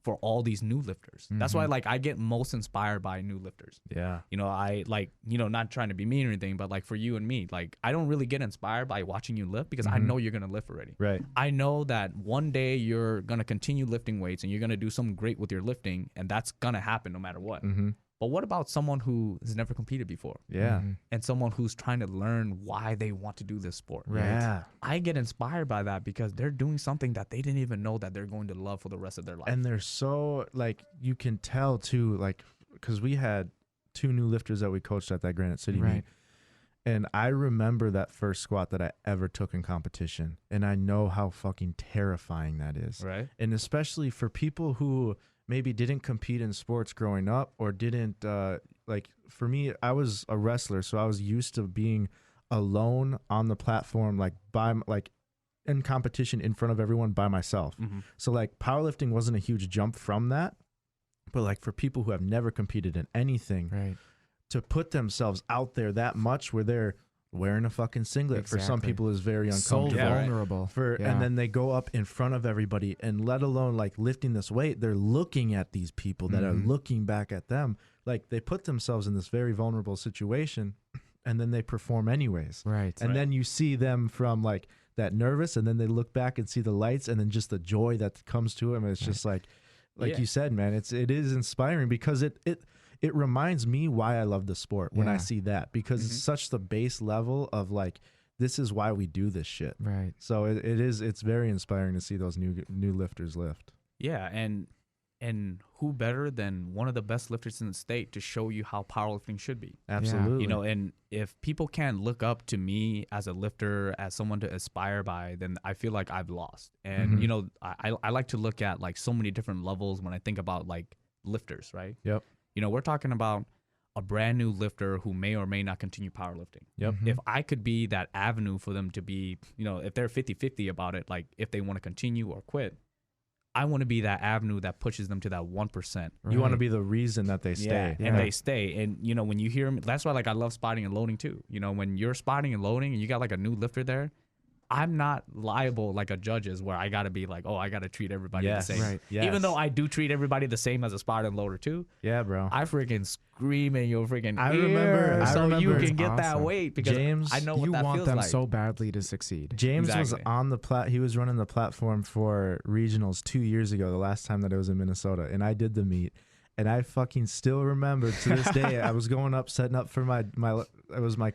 for all these new lifters. That's why, like, I get most inspired by new lifters. Yeah. You know, I like, you know, not trying to be mean or anything, but like for you and me, like, I don't really get inspired by watching you lift because I know you're going to lift already. Right. I know that one day you're going to continue lifting weights and you're going to do something great with your lifting, and that's going to happen no matter what. But what about someone who has never competed before? Yeah. And someone who's trying to learn why they want to do this sport? Right. Yeah. I get inspired by that because they're doing something that they didn't even know that they're going to love for the rest of their life. And they're so like you can tell too, like because we had 2 new lifters that we coached at that Granite City Right. meet. And I remember that first squat that I ever took in competition. And I know how fucking terrifying that is. Right. And especially for people who maybe didn't compete in sports growing up or didn't, like for me, I was a wrestler. So I was used to being alone on the platform, like in competition in front of everyone by myself. So like powerlifting wasn't a huge jump from that. But like for people who have never competed in anything, Right. to put themselves out there that much where they're wearing a fucking singlet for some Exactly. people is very So uncomfortable. vulnerable. And then they go up in front of everybody, and let alone like lifting this weight, they're looking at these people that are looking back at them. Like they put themselves in this very vulnerable situation, and then they perform anyways. Right. And then you see them from like that nervous, and then they look back and see the lights, and then just the joy that comes to them. And it's just like Yeah. you said, man, it is inspiring because it reminds me why I love the sport when I Yeah. see that, because it's such the base level of like, this is why we do this shit. Right. So it's very inspiring to see those new lifters lift. Yeah, and who better than one of the best lifters in the state to show you how powerlifting should be? Absolutely. You know, and if people can't look up to me as a lifter, as someone to aspire by, then I feel like I've lost. And, you know, I like to look at like so many different levels when I think about like lifters, right? Yep. You know, we're talking about a brand new lifter who may or may not continue powerlifting. Yep. If I could be that avenue for them to be, you know, if they're 50-50 about it, like if they want to continue or quit, I want to be that avenue that pushes them to that 1%. You want to be the reason that they stay. And they stay. And, you know, when you hear them, that's why, like, I love spotting and loading too. You know, when you're spotting and loading and you got like a new lifter there, I'm not liable like a judge is, where I got to be like, oh, I got to treat everybody the same. Right. Even though I do treat everybody the same as a spotter and loader too. Yeah, bro. I freaking scream in your freaking I ear remember you it's can get that awesome. weight, because James, I know what You that want feels them like. so badly to succeed. James was Exactly. on the he was running the platform for regionals 2 years ago, the last time that I was in Minnesota, and I did the meet. And I fucking still remember to this day, I was going up, setting up for my it was my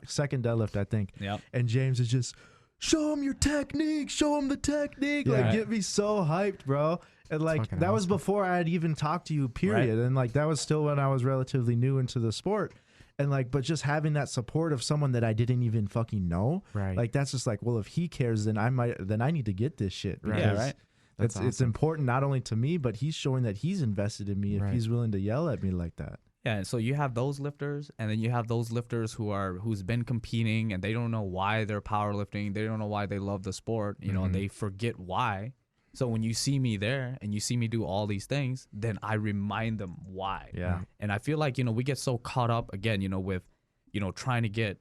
second deadlift, I think. Yep. And James is just, show him your technique, show him the technique. Yeah. Like, get me so hyped, bro. And like, fucking that was awesome. before I had even talked to you, period. And like, that was still when I was relatively new into the sport. And like, but just having that support of someone that I didn't even fucking know. Right. Like, that's just like, well, if he cares, then I need to get this shit. Right. Yeah, because right. That's It's awesome. important not only to me, but he's showing that he's invested in me if Right. he's willing to yell at me like that. Yeah, so you have those lifters, and then you have those lifters who's been competing, and they don't know why they're powerlifting. They don't know why they love the sport, you know, and they forget why. So when you see me there and you see me do all these things, then I remind them why. Yeah. And I feel like, you know, we get so caught up again, you know, with, you know, trying to get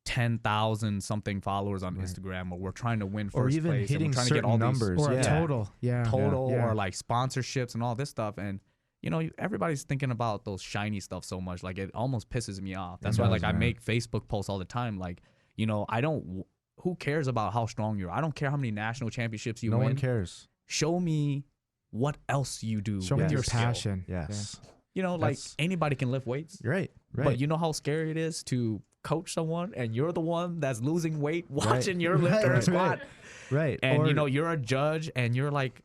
10,000 something followers on Instagram, or we're trying to win first Or even place, and hitting we're trying to get certain all numbers. Or a Yeah. total. Yeah. total Yeah. or like sponsorships and all this stuff. And you know, everybody's thinking about those shiny stuff so much, like it almost pisses me off. That's why, like, I make Facebook posts all the time, like, you know, who cares about how strong you are? I don't care how many national championships you No win. one cares. Show me what else you do. Show with me your skill. passion. Yes. You know, like, That's- anybody can lift weights. Right. Right. But you know how scary it is to coach someone and you're the one that's losing weight watching your Right, lifter right, squat. right. And Or- you know, you're a judge and you're like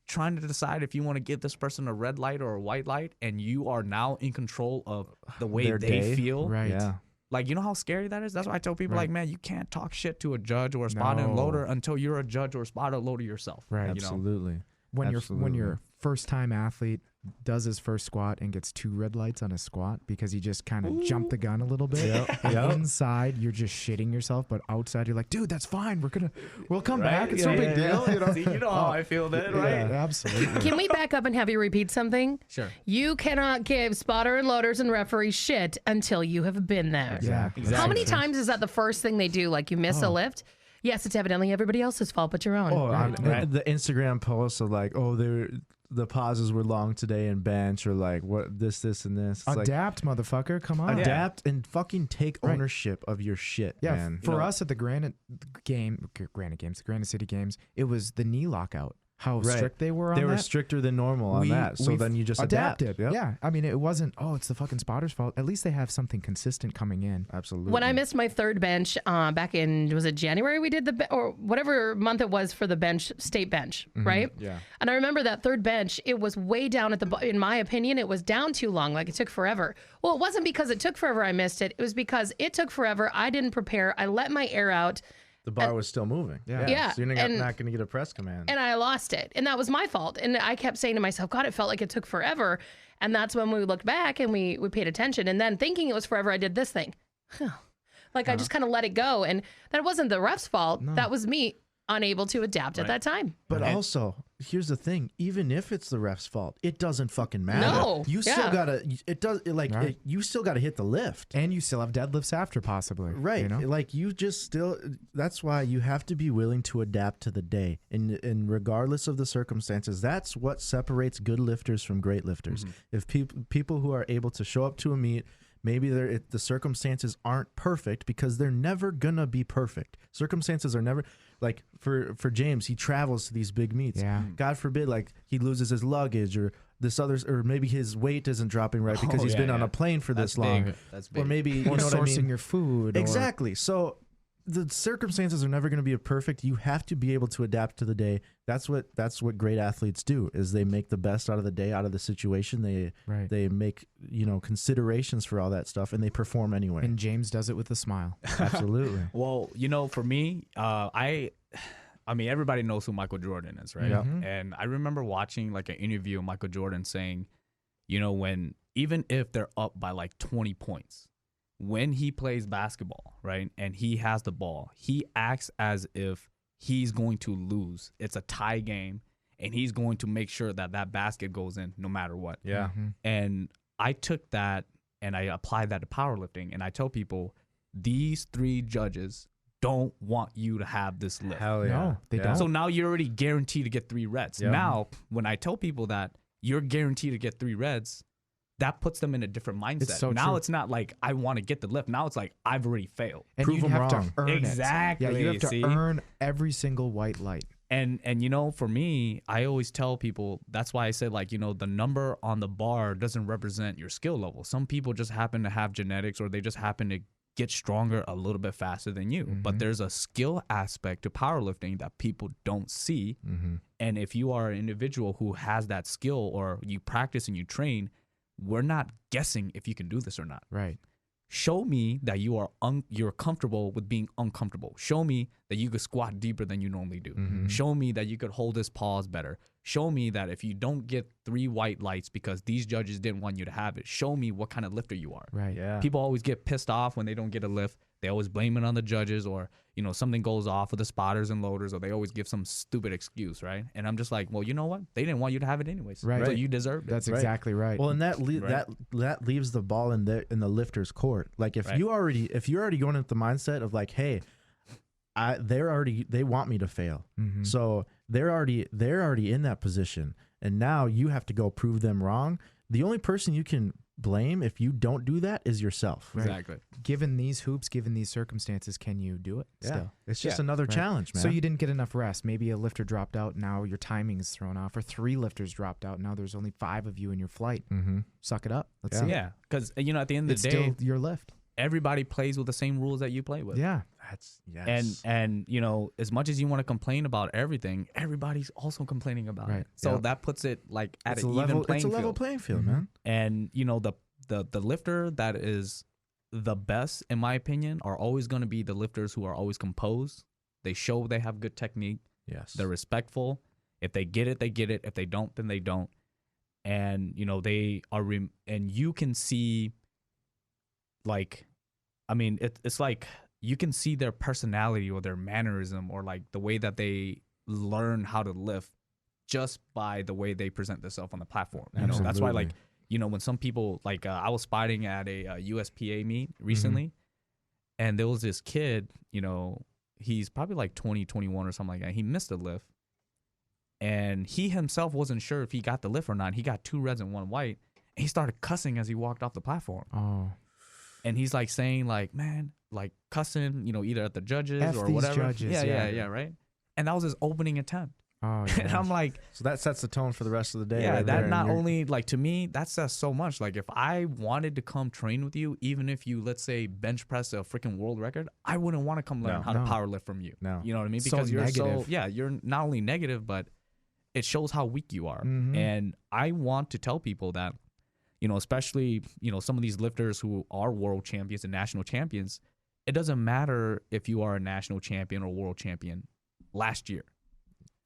trying to decide if you want to give this person a red light or a white light, and you are now in control of the way Their they day. feel. Right. Yeah. Like, you know how scary that is? That's why I tell people, Right. like, man, you can't talk shit to a judge or a spotter and No. loader until you're a judge or a spotter and loader yourself. Right. You know? Absolutely. When Absolutely. your first time athlete does his first squat and gets 2 red lights on his squat because he just kind of jumped the gun a little bit. And inside you're just shitting yourself, but outside you're like, dude, that's fine. We'll come back. It's no big deal. You know? See, you know how I feel then, right? Yeah, absolutely. Can we back up and have you repeat something? Sure. You cannot give spotter and loaders and referees shit until you have been there. Exactly. How many times is that the first thing they do? Like, you miss a lift? Yes, it's evidently everybody else's fault, but your own. Oh, on Right. the Instagram posts of like, oh, the pauses were long today in bench, or like what this and this. It's like, Adapt, motherfucker. Come on. adapt and fucking take Right. ownership of your shit, Yeah, man. for us at the Granite City Games, it was the knee lockout. How Right. strict they were on They were that. stricter than normal on that. So we've then you just adapt. adapted. Yep. Yeah, I mean, it wasn't. Oh, it's the fucking spotter's fault. At least they have something consistent coming in. Absolutely. When I missed my third bench back in, was it January we did or whatever month it was for the bench, state bench, right? Yeah. And I remember that third bench, it was way down at in my opinion, it was down too long. Like, it took forever. Well, it wasn't because it took forever I missed it. It was because it took forever. I didn't prepare. I let my air out. The bar was still moving. Yeah, So you're and- not going to get a press command. And I lost it. And that was my fault. And I kept saying to myself, God, it felt like it took forever. And that's when we looked back and we paid attention. And then thinking it was forever, I did this thing. Like, I just kind of let it go. And that wasn't the ref's fault. That was me unable to adapt at that time. But also, here's the thing: even if it's the ref's fault, it doesn't fucking matter. No, you still yeah. gotta. It does like Right. you still gotta hit the lift. And you still have deadlifts after, possibly. Right. You know? Like, you just still, that's why you have to be willing to adapt to the day. And regardless of the circumstances, that's what separates good lifters from great lifters. If people who are able to show up to a meet, maybe the circumstances aren't perfect, because they're never gonna be perfect. Circumstances are never, like for James, he travels to these big meets. Yeah. God forbid, like, he loses his luggage, or or maybe his weight isn't dropping right because he's been on a plane for this long. That's big. Or maybe, you Or know what I sourcing mean? your food. or- Exactly. So the circumstances are never going to be perfect. You have to be able to adapt to the day. That's what great athletes do, is they make the best out of the day, out of the situation. They make, considerations for all that stuff, and they perform anyway. And James does it with a smile. Absolutely. Well, for me, I mean, everybody knows who Michael Jordan is, right? Yeah. And I remember watching like an interview of Michael Jordan saying, when even if they're up by like 20 points, when he plays basketball, right, and he has the ball, he acts as if he's going to lose. It's a tie game, and he's going to make sure that that basket goes in no matter what. Yeah. And I took that and I applied that to powerlifting, and I tell people these 3 judges don't want you to have this lift. Hell yeah. No, they don't. So now you're already guaranteed to get 3 reds. Yep. Now, when I tell people that you're guaranteed to get 3 reds, that puts them in a different mindset. It's so now true. it's not like I want to get the lift. Now it's like I've already failed. And Prove you 'em have wrong. to earn Exactly, it. Yeah, you have to see? earn every single white light. And you know, for me, I always tell people, that's why I say, like, you know, the number on the bar doesn't represent your skill level. Some people just happen to have genetics, or they just happen to get stronger a little bit faster than you. But there's a skill aspect to powerlifting that people don't see. And if you are an individual who has that skill, or you practice and you train, we're not guessing if you can do this or not. Right. Show me that you are you're comfortable with being uncomfortable. Show me that you could squat deeper than you normally do. Show me that you could hold this pause better. Show me that if you don't get 3 white lights because these judges didn't want you to have it, show me what kind of lifter you are. Right. Yeah. People always get pissed off when they don't get a lift. They always blame it on the judges, or, you know, something goes off with the spotters and loaders, or they always give some stupid excuse, right? And I'm just like, well, you know what? They didn't want you to have it anyways. Right. So you deserved it. That's exactly right. Well, and that Right. that leaves the ball in the lifter's court. Like if Right. you're already going into the mindset of like, hey, they want me to fail, so they're already in that position, and now you have to go prove them wrong. The only person you can blame if you don't do that is yourself. Right. Exactly. Given these hoops, given these circumstances, can you do it still? It's just Yeah. another Right. challenge, man. So you didn't get enough rest. Maybe a lifter dropped out. Now your timing is thrown off. Or 3 lifters dropped out. Now there's only 5 of you in your flight. Suck it up. Let's see. it. Yeah. Because, you know, at the end of It's the day, still your lift. everybody plays with the same rules that you play with. Yeah. That's yes. And you know, as much as you want to complain about everything, everybody's also complaining about Right. it. So Yep. that puts it like at it's an a level. even playing It's a level field. playing field, man. And you know, the lifter that is the best, in my opinion, are always going to be the lifters who are always composed. They show they have good technique. Yes. They're respectful. If they get it, they get it. If they don't, then they don't. And you know, they are. And you can see, like, I mean, it's like you can see their personality or their mannerism, or like the way that they learn how to lift just by the way they present themselves on the platform. You know, that's why, like, you know, when some people, like, I was spotting at a USPA meet recently, and there was this kid, you know, he's probably like 20, 21 or something like that. He missed a lift, and he himself wasn't sure if he got the lift or not. He got 2 reds and 1 white, and he started cussing as he walked off the platform. Oh. And he's like saying, like, man, like cussing, you know, either at the judges F or these whatever. judges, Yeah, right. And that was his opening attempt. Oh, And yeah. I'm like, So that sets the tone for the rest of the day. yeah, right that there, and not you're- only, like, to me, that says so much. Like, if I wanted to come train with you, even if you, let's say, bench press a freaking world record, I wouldn't want to come learn how to power lift from you. No. You know what I mean? So Because you're negative. you're not only negative, but it shows how weak you are. Mhm. And I want to tell people that, you know, especially, you know, some of these lifters who are world champions and national champions, it doesn't matter if you are a national champion or world champion last year.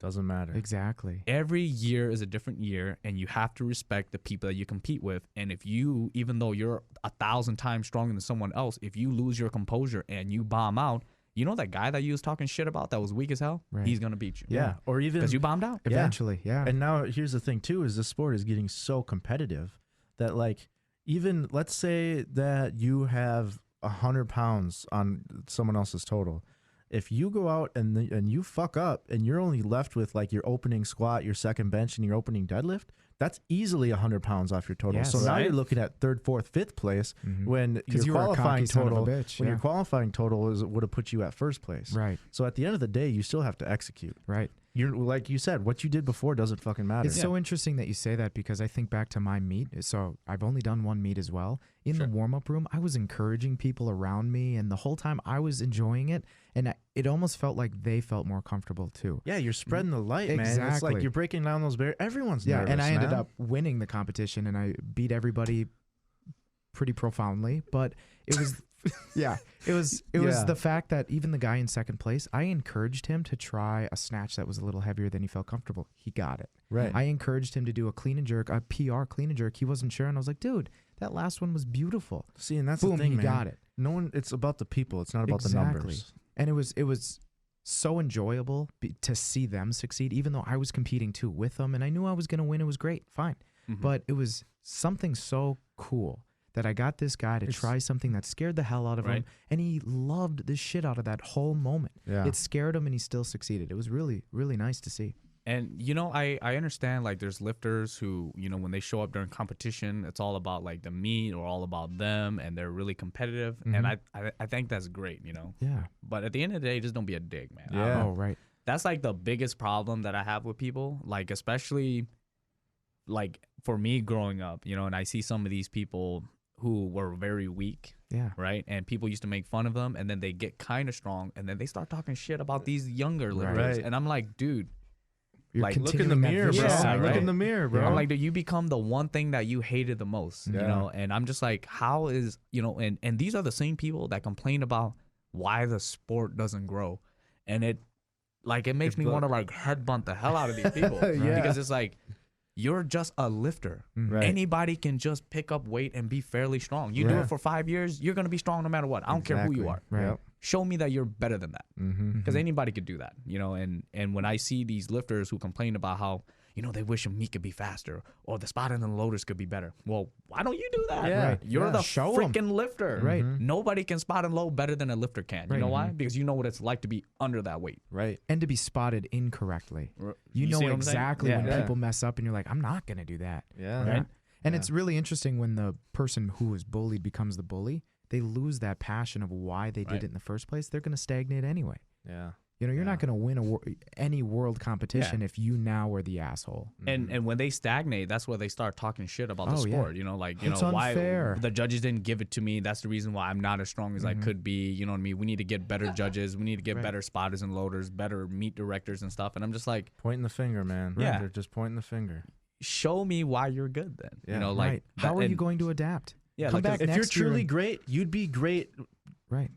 Doesn't matter. Exactly. Every year is a different year, and you have to respect the people that you compete with. And if you, even though you're 1,000 times stronger than someone else, if you lose your composure and you bomb out, you know that guy that you was talking shit about that was weak as hell? Right. He's going to beat you. Yeah. Or even Because you bombed out. Eventually, yeah. And now here's the thing too, is this sport is getting so competitive that, like, even let's say that you have 100 pounds on someone else's total. If you go out and you fuck up and you're only left with like your opening squat, your second bench, and your opening deadlift, that's easily 100 pounds off your total. Yes. So now Right. you're looking at 3rd, 4th, 5th place when 'Cause your you were a qualifying cocky son of a total, bitch, when yeah. your qualifying total would have put you at 1st place. Right. So at the end of the day, you still have to execute. Right. You're like you said, what you did before doesn't fucking matter. It's so interesting that you say that, because I think back to my meet. So I've only done 1 meet as well. In the warm-up room, I was encouraging people around me, and the whole time I was enjoying it, and it almost felt like they felt more comfortable too. Yeah, you're spreading the light, man. It's like Exactly. you're breaking down those barriers. Everyone's nervous, and I ended man. up winning the competition, and I beat everybody pretty profoundly. But it was, it was Yeah. the fact that even the guy in 2nd place, I encouraged him to try a snatch that was a little heavier than he felt comfortable. He got it. Right. I encouraged him to do a clean and jerk, a PR clean and jerk. He wasn't sure, and I was like, dude, that last one was beautiful. See, and that's Boom, the thing, he man. got it. No one. It's about the people. It's not about Exactly. the numbers. And it was so enjoyable to see them succeed, even though I was competing too with them and I knew I was going to win. It was great. Fine. But it was something so cool that I got this guy to try something that scared the hell out of him. And he loved the shit out of that whole moment. Yeah. It scared him and he still succeeded. It was really, really nice to see. And, you know, I understand, like, there's lifters who, you know, when they show up during competition, it's all about, like, the meet or all about them, and they're really competitive. And I think that's great, you know? Yeah. But at the end of the day, just don't be a dick, man. Yeah. Oh, right. That's, like, the biggest problem that I have with people. Like, especially, like, for me growing up, you know, and I see some of these people who were very weak. Yeah. Right. And people used to make fun of them, and then they get kind of strong, and then they start talking shit about these younger lifters. And I'm like, dude. Like, look in the mirror, bro. Yeah, Look in the mirror, bro. I'm like, dude, you become the one thing that you hated the most, you know? And I'm just like, how is, you know, and these are the same people that complain about why the sport doesn't grow. And it makes me want to, like, headbutt the hell out of these people. Because it's like, you're just a lifter. Anybody can just pick up weight and be fairly strong. You do it for 5 years, you're going to be strong no matter what. I don't care who you are. Show me that you're better than that. Because anybody could do that, you know? And when I see these lifters who complain about how, you know, they wish a meet could be faster or the spotting and the loaders could be better. Well, why don't you do that? You're the freaking lifter. Nobody can spot and load better than a lifter can. You know why? Because you know what it's like to be under that weight. And to be spotted incorrectly. You know exactly when people mess up and you're like, I'm not going to do that. And it's really interesting when the person who was bullied becomes the bully. They lose that passion of why they did it in the first place. They're going to stagnate anyway. You know, you're not going to win any world competition if you now are the asshole. And when they stagnate, that's where they start talking shit about the sport. You know, like, you it's know, unfair. Why the judges didn't give it to me. That's the reason why I'm not as strong as I could be. You know what I mean? We need to get better judges. We need to get better spotters and loaders, better meet directors and stuff. And I'm just like, pointing the finger, man. They're just pointing the finger. Show me why you're good then. You know, like, how are you going to adapt? Come like back if you're truly great, you'd be great.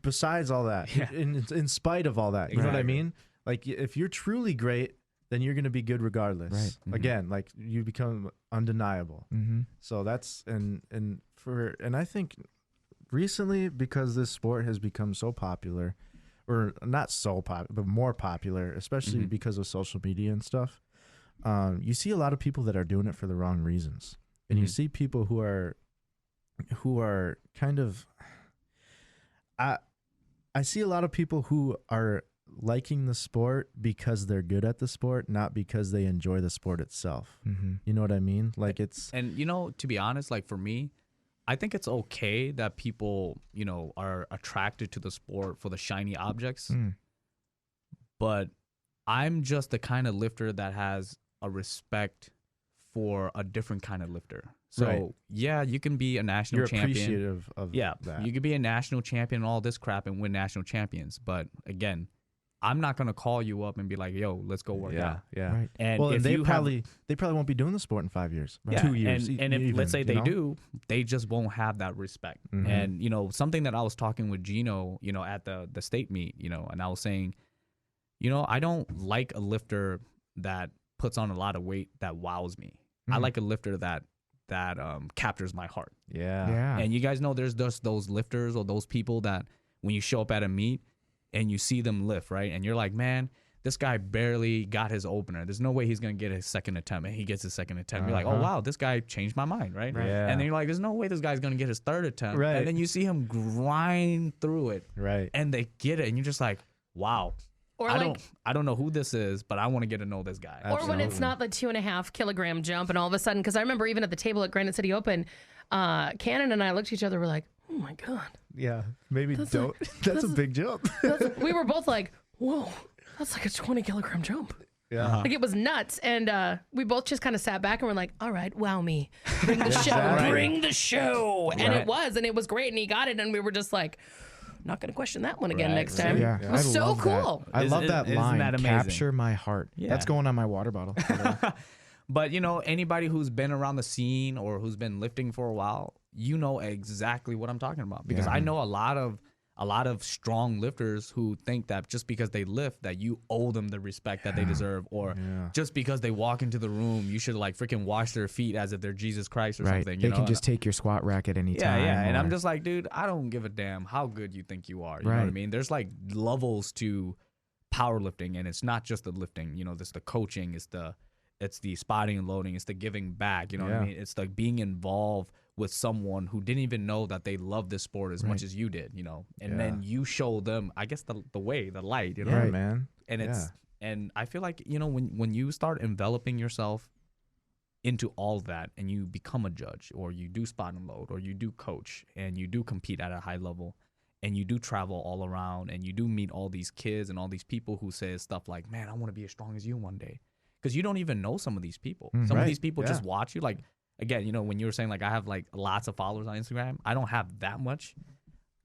Besides all that, in spite of all that, you know what I mean? Like, if you're truly great, then you're going to be good regardless. Again, like, you become undeniable. So that's and I think recently, because this sport has become so popular, or not so popular, but more popular, especially because of social media and stuff. You see a lot of people that are doing it for the wrong reasons, and you see people who are kind of, I see a lot of people who are liking the sport because they're good at the sport, not because they enjoy the sport itself. You know what I mean? Like, it's, and you know, to be honest, like, for me, I think it's okay that people, you know, are attracted to the sport for the shiny objects, but I'm just the kind of lifter that has a respect for a different kind of lifter. So yeah, you can be a national champion. You're appreciative of that. You could be a national champion and all this crap and win national champions. But again, I'm not gonna call you up and be like, "Yo, let's go work out." And well, they probably won't be doing the sport in 5 years, 2 years. And if, let's say they do, they just won't have that respect. And you know, something that I was talking with Gino, you know, at the state meet, you know, and I was saying, you know, I don't like a lifter that puts on a lot of weight that wows me. I like a lifter that captures my heart. And you guys know there's just those lifters or those people that when you show up at a meet and you see them lift, right? And you're like, man, this guy barely got his opener. There's no way he's going to get his second attempt. And he gets his second attempt. You're like, oh, wow, this guy changed my mind, right? And then you're like, there's no way this guy's going to get his third attempt. And then you see him grind through it. And they get it. And you're just like, wow. Or I don't know who this is, but I want to get to know this guy. Or when it's not the 2.5 kilogram jump, and all of a sudden, because I remember even at the table at Granite City Open, Cannon and I looked at each other. We're like, oh my god. Yeah, maybe that's a big jump. We were both like, whoa, that's like a 20 kilogram jump. Like, it was nuts, and we both just kind of sat back and were like, all right, wow me, bring the show, bring the show, and it was great, and he got it, and we were just like, not going to question that one again next time. It was so cool. I love that line. That capture my heart. That's going on my water bottle. But you know, anybody who's been around the scene or who's been lifting for a while, you know exactly what I'm talking about, because I know a lot of strong lifters who think that just because they lift that you owe them the respect that they deserve, or just because they walk into the room you should like freaking wash their feet as if they're Jesus Christ or something. They can just take your squat rack at any time. And I'm just like, dude, I don't give a damn how good you think you are. You know what I mean? There's like levels to powerlifting, and it's not just the lifting, you know, it's the coaching, it's the spotting and loading, it's the giving back, you know what I mean? It's like being involved with someone who didn't even know that they love this sport as much as you did, you know, and then you show them, I guess, the way, the light, you know? Yeah, man. And it's, and I feel like, you know, when you start enveloping yourself into all that and you become a judge, or you do spot and load, or you do coach, and you do compete at a high level, and you do travel all around, and you do meet all these kids and all these people who say stuff like, man, I want to be as strong as you one day. Because you don't even know some of these people. Some of these people just watch you. Like, again, you know, when you were saying, like, I have, like, lots of followers on Instagram. I don't have that much.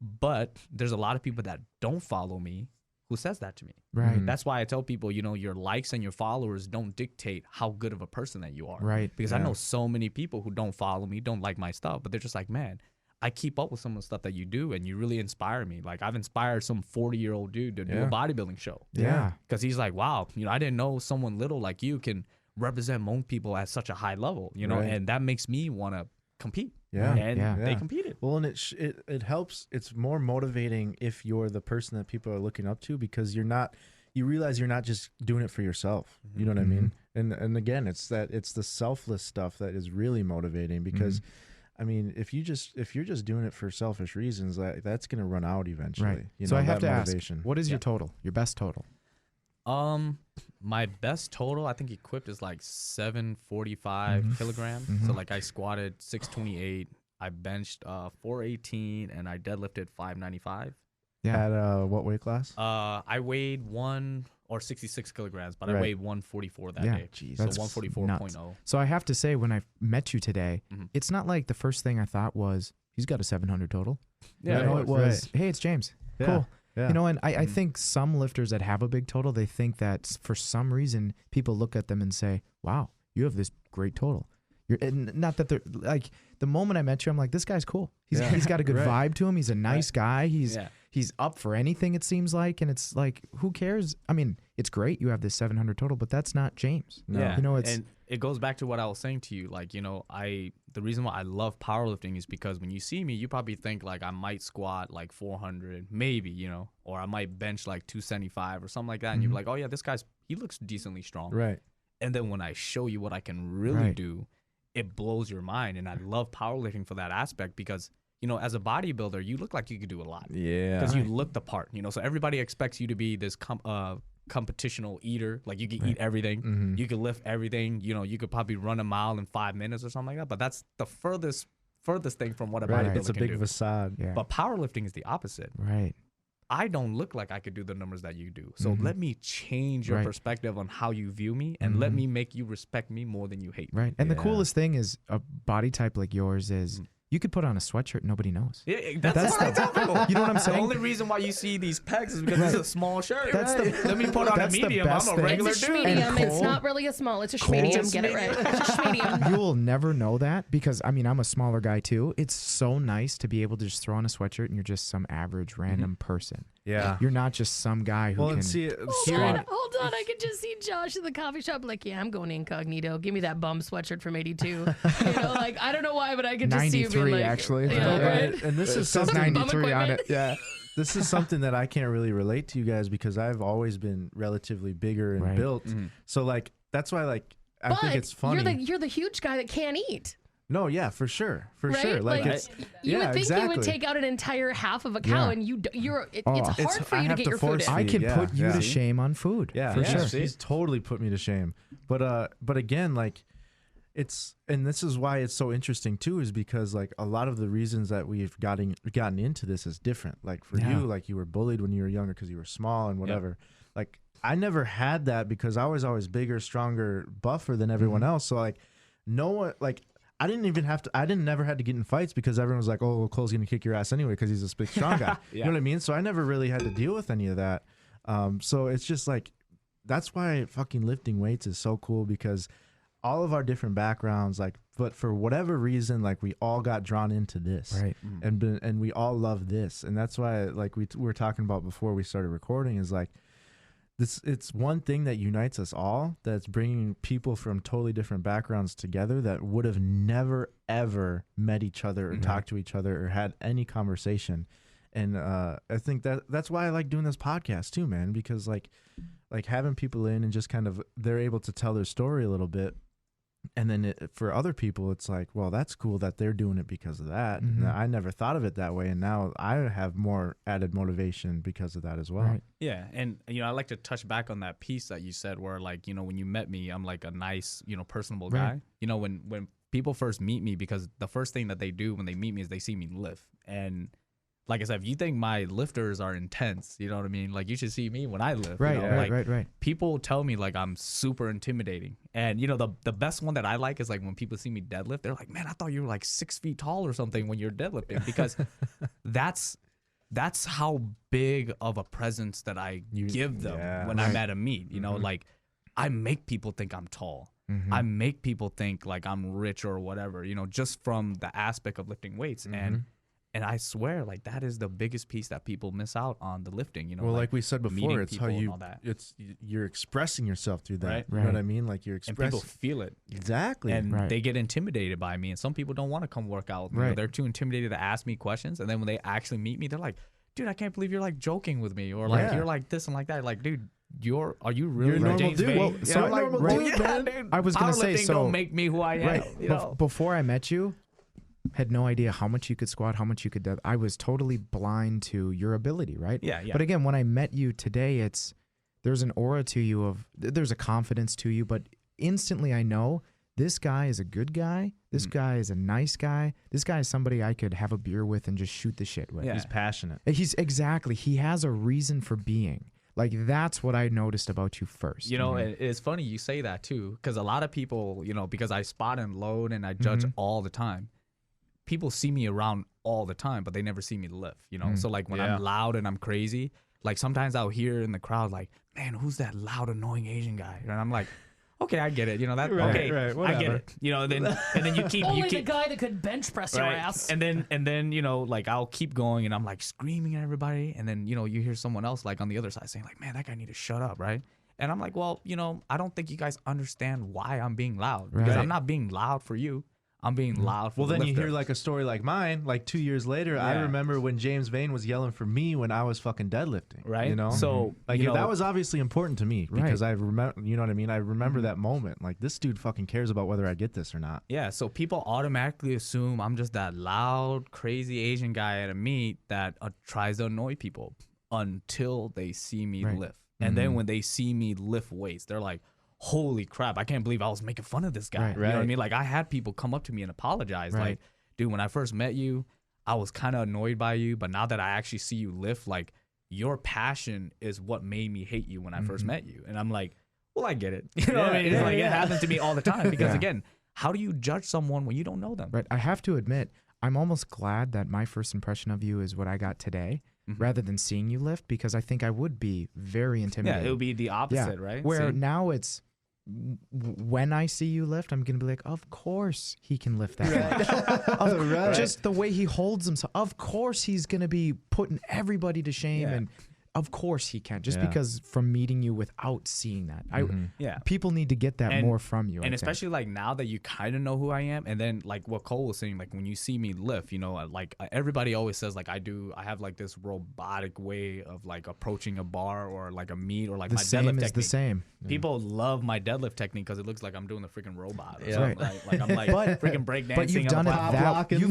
But there's a lot of people that don't follow me who says that to me. Right. That's why I tell people, you know, your likes and your followers don't dictate how good of a person that you are. Right. Because I know so many people who don't follow me, don't like my stuff, but they're just like, man, I keep up with some of the stuff that you do, and you really inspire me. Like, I've inspired some 40-year-old dude to do a bodybuilding show. Yeah. Because he's like, wow, you know, I didn't know someone little like you can represent Hmong people at such a high level, you know, and that makes me want to compete. Yeah. And they competed. Well, and it helps. It's more motivating if you're the person that people are looking up to, because you realize you're not just doing it for yourself. You know what I mean? And again, it's the selfless stuff that is really motivating, because I mean, if you're just doing it for selfish reasons, that's going to run out eventually. Right. You So know, I have to motivation. ask, what is your total? Your best total? My best total, I think equipped, is like 745 kilograms. So like I squatted 628, I benched 418, and I deadlifted 595. Yeah. At what weight class? I weighed 66 kilograms, but I weighed 144 that day. Jeez. So That's 144.0. So I have to say, when I met you today, it's not like the first thing I thought was, he's got a 700 total. Yeah, you know, it was, hey, it's James. Yeah. Cool. Yeah. You know, and I think some lifters that have a big total, they think that for some reason people look at them and say, wow, you have this great total. And not that they're like, the moment I met you, I'm like, this guy's cool. He's got a good vibe to him. He's a nice guy. He's up for anything, it seems like. And it's like, who cares? I mean, it's great you have this 700 total, but that's not James. No. Yeah. You know, and it goes back to what I was saying to you. Like, you know, the reason why I love powerlifting is because when you see me, you probably think like I might squat like 400, maybe, you know, or I might bench like 275 or something like that. And you're like, oh yeah, he looks decently strong. Right. And then when I show you what I can really do, it blows your mind. And I love powerlifting for that aspect, because, you know, as a bodybuilder, you look like you could do a lot. Yeah. Because you look the part, you know, so everybody expects you to be this competitional eater. Like, you can eat everything, you can lift everything, you know, you could probably run a mile in 5 minutes or something like that. But that's the furthest thing from what a bodybuilder It's a can big do. facade. Yeah. But powerlifting is the opposite. Right. I don't look like I could do the numbers that you do. So let me change your perspective on how you view me, and let me make you respect me more than you hate me. Right. And the coolest thing is, a body type like yours is, you could put on a sweatshirt, nobody knows. Yeah, that's what I tell people. You know what I'm saying? The only reason why you see these pecs is because it's a small shirt. That's Let me put on a medium. I'm a regular It's a dude. schmedium. It's Cole- not really a small. It's a schmedium. Get it right. It's a schmedium. You will never know that, because I mean, I'm a smaller guy too. It's so nice to be able to just throw on a sweatshirt and you're just some average random person. Yeah. You're not just some guy who Well, can and see, Hold on. I could just see Josh in the coffee shop like, yeah, I'm going incognito. Give me that bum sweatshirt from 82. You know, like, I don't know why, but I could just see you being 93 like, actually. Yeah, right. and this is says something 93 on it. Yeah. this is something that I can't really relate to you guys, because I've always been relatively bigger and built. So like, that's why, like, I think it's funny. You're the huge guy that can't eat. No, yeah, for sure, Right? Like, it's you would think exactly. you would take out an entire half of a cow, and it's hard for I you to have get to your food force in. I can Yeah, put you yeah. to shame on food. Yeah, for yeah, sure. He's totally put me to shame. But again, like, and this is why it's so interesting too, is because like a lot of the reasons that we've gotten into this is different. Like for you, like you were bullied when you were younger because you were small and whatever. Like I never had that, because I was always bigger, stronger, buffer than everyone else. So like no one, like I never had to get in fights, because everyone was like, oh, well, Cole's gonna kick your ass anyway because he's this big strong guy. You know what I mean? So I never really had to deal with any of that. So it's just like, that's why fucking lifting weights is so cool, because all of our different backgrounds, like, but for whatever reason, like we all got drawn into this, Right. And we all love this, and that's why, like we were talking about before we started recording, is like this. It's one thing that unites us all. That's bringing people from totally different backgrounds together that would have never ever met each other or talked to each other or had any conversation, And I think that's why I like doing this podcast too, man, because like having people in and just kind of they're able to tell their story a little bit. And then for other people, it's like, well, that's cool that they're doing it because of that. And I never thought of it that way. And now I have more added motivation because of that as well. Right. Yeah. And, I like to touch back on that piece that you said where, like, when you met me, I'm like a nice, personable guy. When people first meet me, because the first thing that they do when they meet me is they see me lift. And like I said, if you think my lifters are intense, you know what I mean? Like, you should see me when I lift. Right, right. People tell me, like, I'm super intimidating. And, the best one that I like is, like, when people see me deadlift, they're like, man, I thought you were, like, 6 feet tall or something when you're deadlifting. Because that's how big of a presence that I give them when I'm at a meet. Like, I make people think I'm tall. I make people think, like, I'm rich or whatever, just from the aspect of lifting weights. And I swear, like, that is the biggest piece that people miss out on the lifting. Well, like we said before, it's how you're expressing yourself through that. Right. You know what I mean? Like, you're expressing. And people feel it. Exactly. And they get intimidated by me. And some people don't want to come work out. They're too intimidated to ask me questions. And then when they actually meet me, they're like, dude, I can't believe you're, like, joking with me. Or, like, you're like this and like that. Like, dude, are you really normal James dude? Vang? Well, so like, dude. I was gonna say, so don't make me who I am. Right. Before I met you, had no idea how much you could squat, how much you could deadlift. I was totally blind to your ability, right? Yeah. But again, when I met you today, there's an aura to you there's a confidence to you, but instantly I know this guy is a good guy. This guy is a nice guy. This guy is somebody I could have a beer with and just shoot the shit with. Yeah. He's passionate. He has a reason for being. Like, that's what I noticed about you first. It's funny you say that too, because a lot of people, because I spot and load and I judge all the time. People see me around all the time, but they never see me lift, So, like, when I'm loud and I'm crazy, like, sometimes I'll hear in the crowd, like, man, who's that loud, annoying Asian guy? And I'm like, okay, I get it. Okay, I get it. And then you keep the guy that could bench press your ass. And then like, I'll keep going and I'm like screaming at everybody. And then, you hear someone else like on the other side saying like, man, that guy need to shut up, right? And I'm like, well, I don't think you guys understand why I'm being loud. Because I'm not being loud for you. I'm being loud for Well, the then lifter. you hear like a story like mine, like 2 years later, I remember when James Vang was yelling for me when I was fucking deadlifting. Right. So like that was obviously important to me because I remember, you know what I mean? I remember that moment. Like, this dude fucking cares about whether I get this or not. Yeah. So people automatically assume I'm just that loud, crazy Asian guy at a meet that tries to annoy people until they see me lift. And then when they see me lift weights, they're like, holy crap, I can't believe I was making fun of this guy. You know what I mean? Like, I had people come up to me and apologize. Like, dude, when I first met you, I was kind of annoyed by you. But now that I actually see you lift, like, your passion is what made me hate you when I first met you. And I'm like, well, I get it. You know what I mean? It's like, it happens to me all the time. Because, again, how do you judge someone when you don't know them? Right. I have to admit, I'm almost glad that my first impression of you is what I got today. Rather than seeing you lift, because I think I would be very intimidated. Yeah, it would be the opposite, right? Where now it's, when I see you lift, I'm going to be like, of course he can lift that much. Just the way he holds himself. Of course he's going to be putting everybody to shame. And of course he can. Just because from meeting you without seeing that. People need to get that more from you. And especially like now that you kind of know who I am. And then like what Cole was saying, like when you see me lift, like everybody always says like I have like this robotic way of like approaching a bar or like a meet or like my deadlift technique. The same. People love my deadlift technique because it looks like I'm doing the freaking robot. Or something. Like I'm like freaking breakdancing. But you've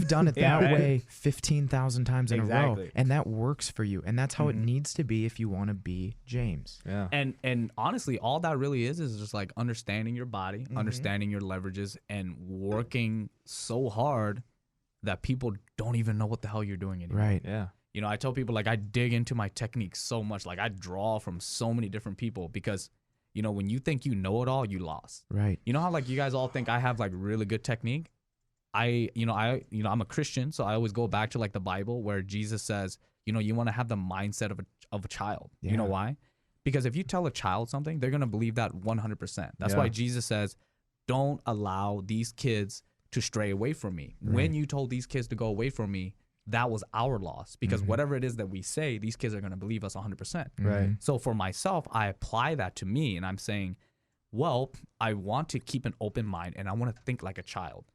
done it that way 15,000 times in a row. And that works for you. And that's how it needs to be if you want to be James. Yeah. And honestly, all that really is just like understanding your body, understanding your leverages, and working so hard that people don't even know what the hell you're doing anymore. Right. Yeah. I tell people like I dig into my technique so much. Like I draw from so many different people because when you think you know it all, you lost. Right. You know how like you guys all think I have like really good technique? I'm a Christian, so I always go back to like the Bible where Jesus says, you want to have the mindset of a child. Yeah. You know why? Because if you tell a child something, they're going to believe that 100%. That's why Jesus says, don't allow these kids to stray away from me. Right. When you told these kids to go away from me, that was our loss because whatever it is that we say, these kids are going to believe us 100%. Right. So for myself, I apply that to me and I'm saying, well, I want to keep an open mind and I want to think like a child.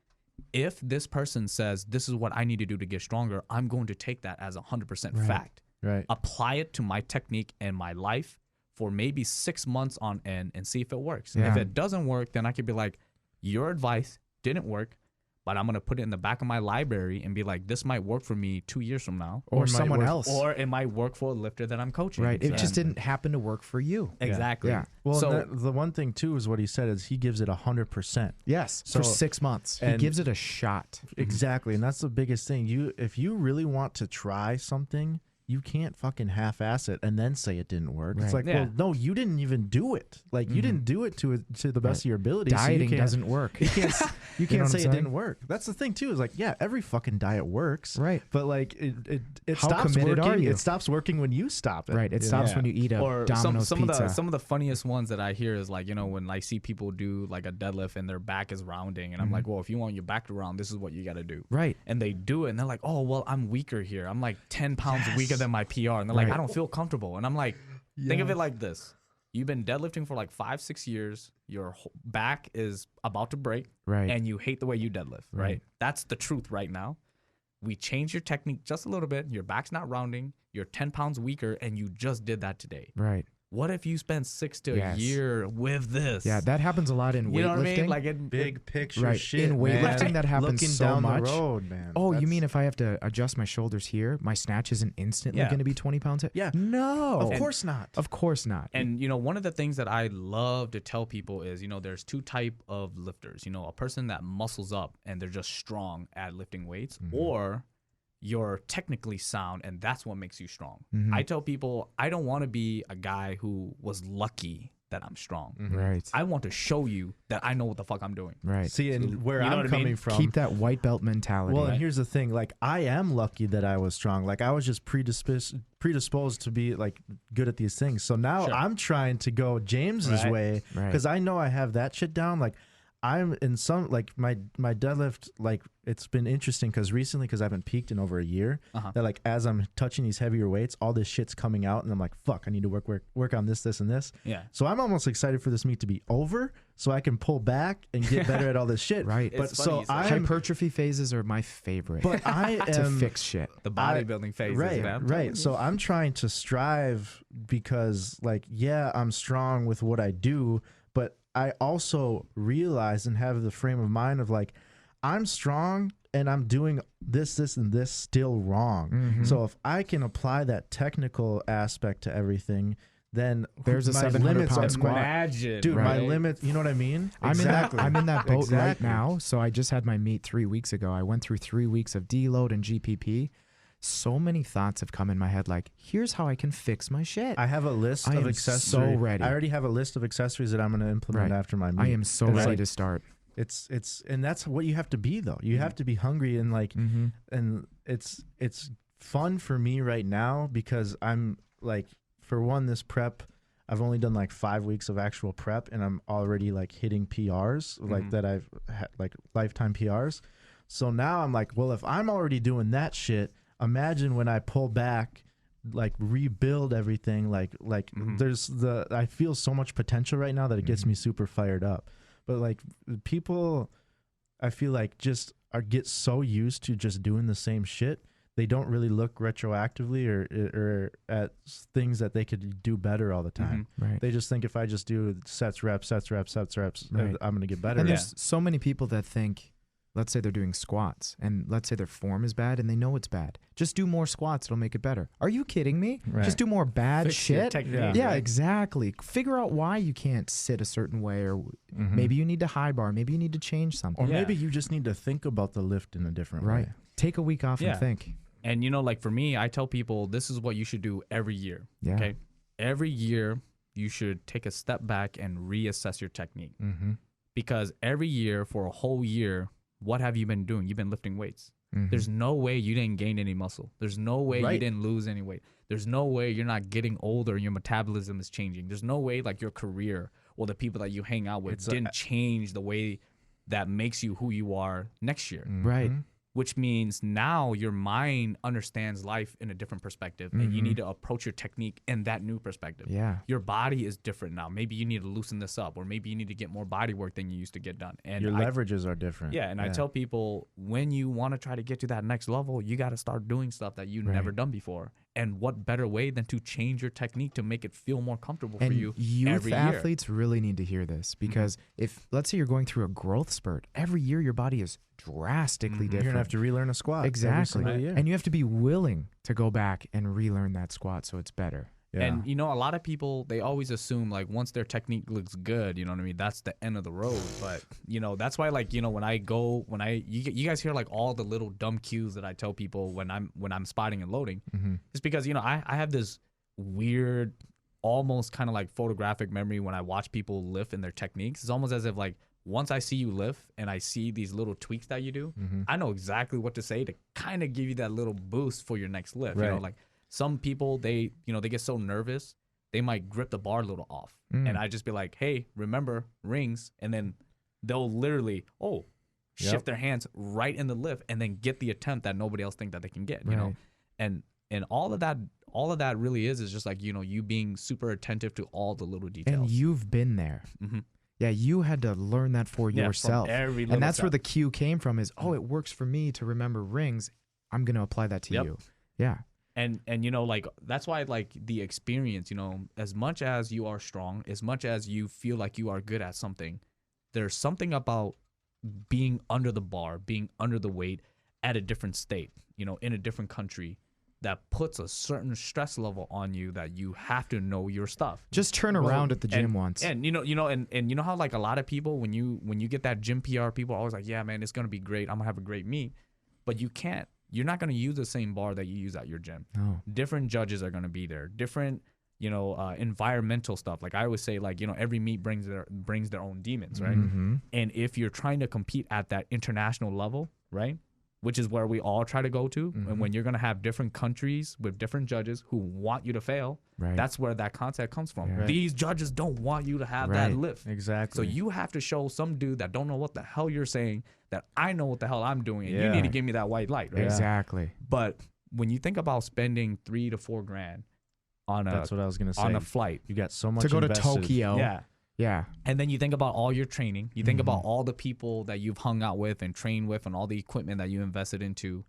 if this person says this is what I need to do to get stronger, I'm going to take that as 100% fact. Right. Apply it to my technique and my life for maybe 6 months on end and see if it works. Yeah. If it doesn't work, then I could be like, your advice didn't work, but I'm going to put it in the back of my library and be like, this might work for me 2 years from now. Or someone else. Or it might work for a lifter that I'm coaching. Right. It just didn't happen to work for you. Exactly. Yeah. Well, so the one thing too is what he said is he gives it 100%. Yes. So- for 6 months. He and- gives it a shot. Exactly, and that's the biggest thing. If you really want to try something, you can't fucking half-ass it and then say it didn't work. It's Right. like, well, no, you didn't even do it. Like you didn't do it to the best of your ability. Dieting so you doesn't work. You can't You know what I'm say it saying? didn't work. That's the thing too. Is like, yeah, every fucking diet works. Right. But like it How stops committed working. are you? It stops working when you stop it. Right. It you stops know? when you eat a or Domino's some pizza. of the funniest ones that I hear is like, you know, when I see people do like a deadlift and their back is rounding, and I'm like, well, if you want your back to round, this is what you got to do. Right. And they do it, and they're like, oh, well, I'm weaker here. I'm like 10 pounds weaker than my PR, and they're like, Right. I don't feel comfortable. And I'm like, think of it like this: you've been deadlifting for like 5-6 years. Your back is about to break, Right. and you hate the way you deadlift. Right. That's the truth right now. We changed your technique just a little bit. Your back's not rounding. You're 10 pounds weaker, and you just did that today. Right. What if you spend 6 to Yes. a year with this? Yeah, that happens a lot in weightlifting. You know what I mean? Like it, Big picture Right. shit. In weightlifting, man. that happens Looking so down much. the road, man. Oh, you That's- mean if I have to adjust my shoulders here, my snatch isn't instantly Yeah. going to be 20 pounds? Yeah. No. Of course not. Of course not. And you know, one of the things that I love to tell people is, you know, there's two type of lifters. You know, a person that muscles up and they're just strong at lifting weights, or you're technically sound and that's what makes you strong. I tell people I don't want to be a guy who was lucky that I'm strong. Right. I want to show you that I know what the fuck I'm doing. Right. See, and where You know I'm what I mean? coming from. Keep that white belt mentality. Well, and here's the thing. Like, I am lucky that I was strong. Like, I was just predisposed to be like good at these things. So now Sure. I'm trying to go James's Right. way Right. because I know I have that shit down. Like, I'm in some like my deadlift. Like, it's been interesting because recently, because I haven't peaked in over a year, that like as I'm touching these heavier weights, all this shit's coming out, and I'm like, fuck, I need to work on this, and this. Yeah. So I'm almost excited for this meet to be over, so I can pull back and get better at all this shit. Right. But It's funny so you say I'm. hypertrophy phases are my favorite. But I to am fix shit. The bodybuilding phase, right, man. right. So I'm trying to strive because, like, yeah, I'm strong with what I do, but I also realize and have the frame of mind of like, I'm strong and I'm doing this, and this still wrong. So if I can apply that technical aspect to everything, then There's a my 700 pound are- squat. Imagine, Dude, my right? limit, you know what I mean? I'm in that boat right Exactly. now. So I just had my meet 3 weeks ago. I went through 3 weeks of deload and GPP. So many thoughts have come in my head like, here's how I can fix my shit. I have a list I of am accessories. so ready. I already have a list of accessories that I'm going to implement Right. after my meet. I am so And it's ready like, to start. It's and that's what you have to be though. You have to be hungry and like and it's fun for me right now because I'm like, for one, this prep, I've only done like 5 weeks of actual prep and I'm already like hitting PRs like that I've had like lifetime PRs. So now I'm like, well, if I'm already doing that shit, imagine when I pull back, like rebuild everything, like I feel so much potential right now that it gets me super fired up. But like people, I feel like just get so used to just doing the same shit, they don't really look retroactively or at things that they could do better all the time. Right. They just think if I just do sets, reps, Right. I'm gonna get better. And there's so many people that think, let's say they're doing squats and let's say their form is bad and they know it's bad. Just do more squats, it'll make it better. Are you kidding me? Right. Just do more bad Fix your shit. technique, Yeah, right? exactly. Figure out why you can't sit a certain way, or maybe you need to high bar, maybe you need to change something. Or Yeah. maybe you just need to think about the lift in a different Right. way. Take a week off Yeah. and think. And you know, like for me, I tell people this is what you should do every year. Yeah. Okay. Every year you should take a step back and reassess your technique. Because every year for a whole year, what have you been doing? You've been lifting weights. There's no way you didn't gain any muscle. There's no way you Right. didn't lose any weight. There's no way you're not getting older and your metabolism is changing. There's no way like your career or the people that you hang out with didn't change the way that makes you who you are next year. Right. which means now your mind understands life in a different perspective, and you need to approach your technique in that new perspective. Yeah. Your body is different now. Maybe you need to loosen this up, or maybe you need to get more body work than you used to get done. And your leverages are different. Yeah, and I tell people, when you want to try to get to that next level, you got to start doing stuff that you've never done before. And what better way than to change your technique to make it feel more comfortable for you every year? Athletes really need to hear this, because if, let's say you're going through a growth spurt, every year your body is drastically different. You're going to have to relearn a squat. Exactly. Every single year. And you have to be willing to go back and relearn that squat so it's better. Yeah. And, you know, a lot of people, they always assume, like, once their technique looks good, you know what I mean, that's the end of the road. But, you know, that's why, like, you know, you guys hear, like, all the little dumb cues that I tell people when I'm spotting and loading. It's because, you know, I have this weird, almost kind of like photographic memory when I watch people lift in their techniques. It's almost as if, like, once I see you lift and I see these little tweaks that you do, I know exactly what to say to kind of give you that little boost for your next lift. You know, like, some people, they get so nervous, they might grip the bar a little off. And I just be like, hey, remember, rings. And then they'll literally, shift their hands right in the lift and then get the attempt that nobody else think that they can get, you know? And all of that really is just like, you know, you being super attentive to all the little details. And you've been there. Yeah, you had to learn that for yourself. And that's where the cue came from is, it works for me to remember rings. I'm going to apply that to you. Yeah. And you know, like, that's why, like, the experience, you know, as much as you are strong, as much as you feel like you are good at something, there's something about being under the bar, being under the weight at a different state, you know, in a different country, that puts a certain stress level on you that you have to know your stuff. Just turn around at the gym once. And you know how, like, a lot of people, when you get that gym PR, people are always like, yeah, man, it's gonna be great. I'm gonna have a great meet. But you're not going to use the same bar that you use at your gym. No. Different judges are going to be there. Different, you know, environmental stuff. Like I always say, like, you know, every meet brings their own demons, right? And if you're trying to compete at that international level, right, which is where we all try to go to, and when you're going to have different countries with different judges who want you to fail, that's where that concept comes from. These judges don't want you to have that lift. Exactly. So you have to show some dude that don't know what the hell you're saying that I know what the hell I'm doing, and you need to give me that white light, right? Exactly. But when you think about spending $3,000 to $4,000 on that's what I was gonna say. on a flight, you got so much to go invested. to Tokyo. Yeah. And then you think about all your training. You think about all the people that you've hung out with and trained with and all the equipment that you invested into.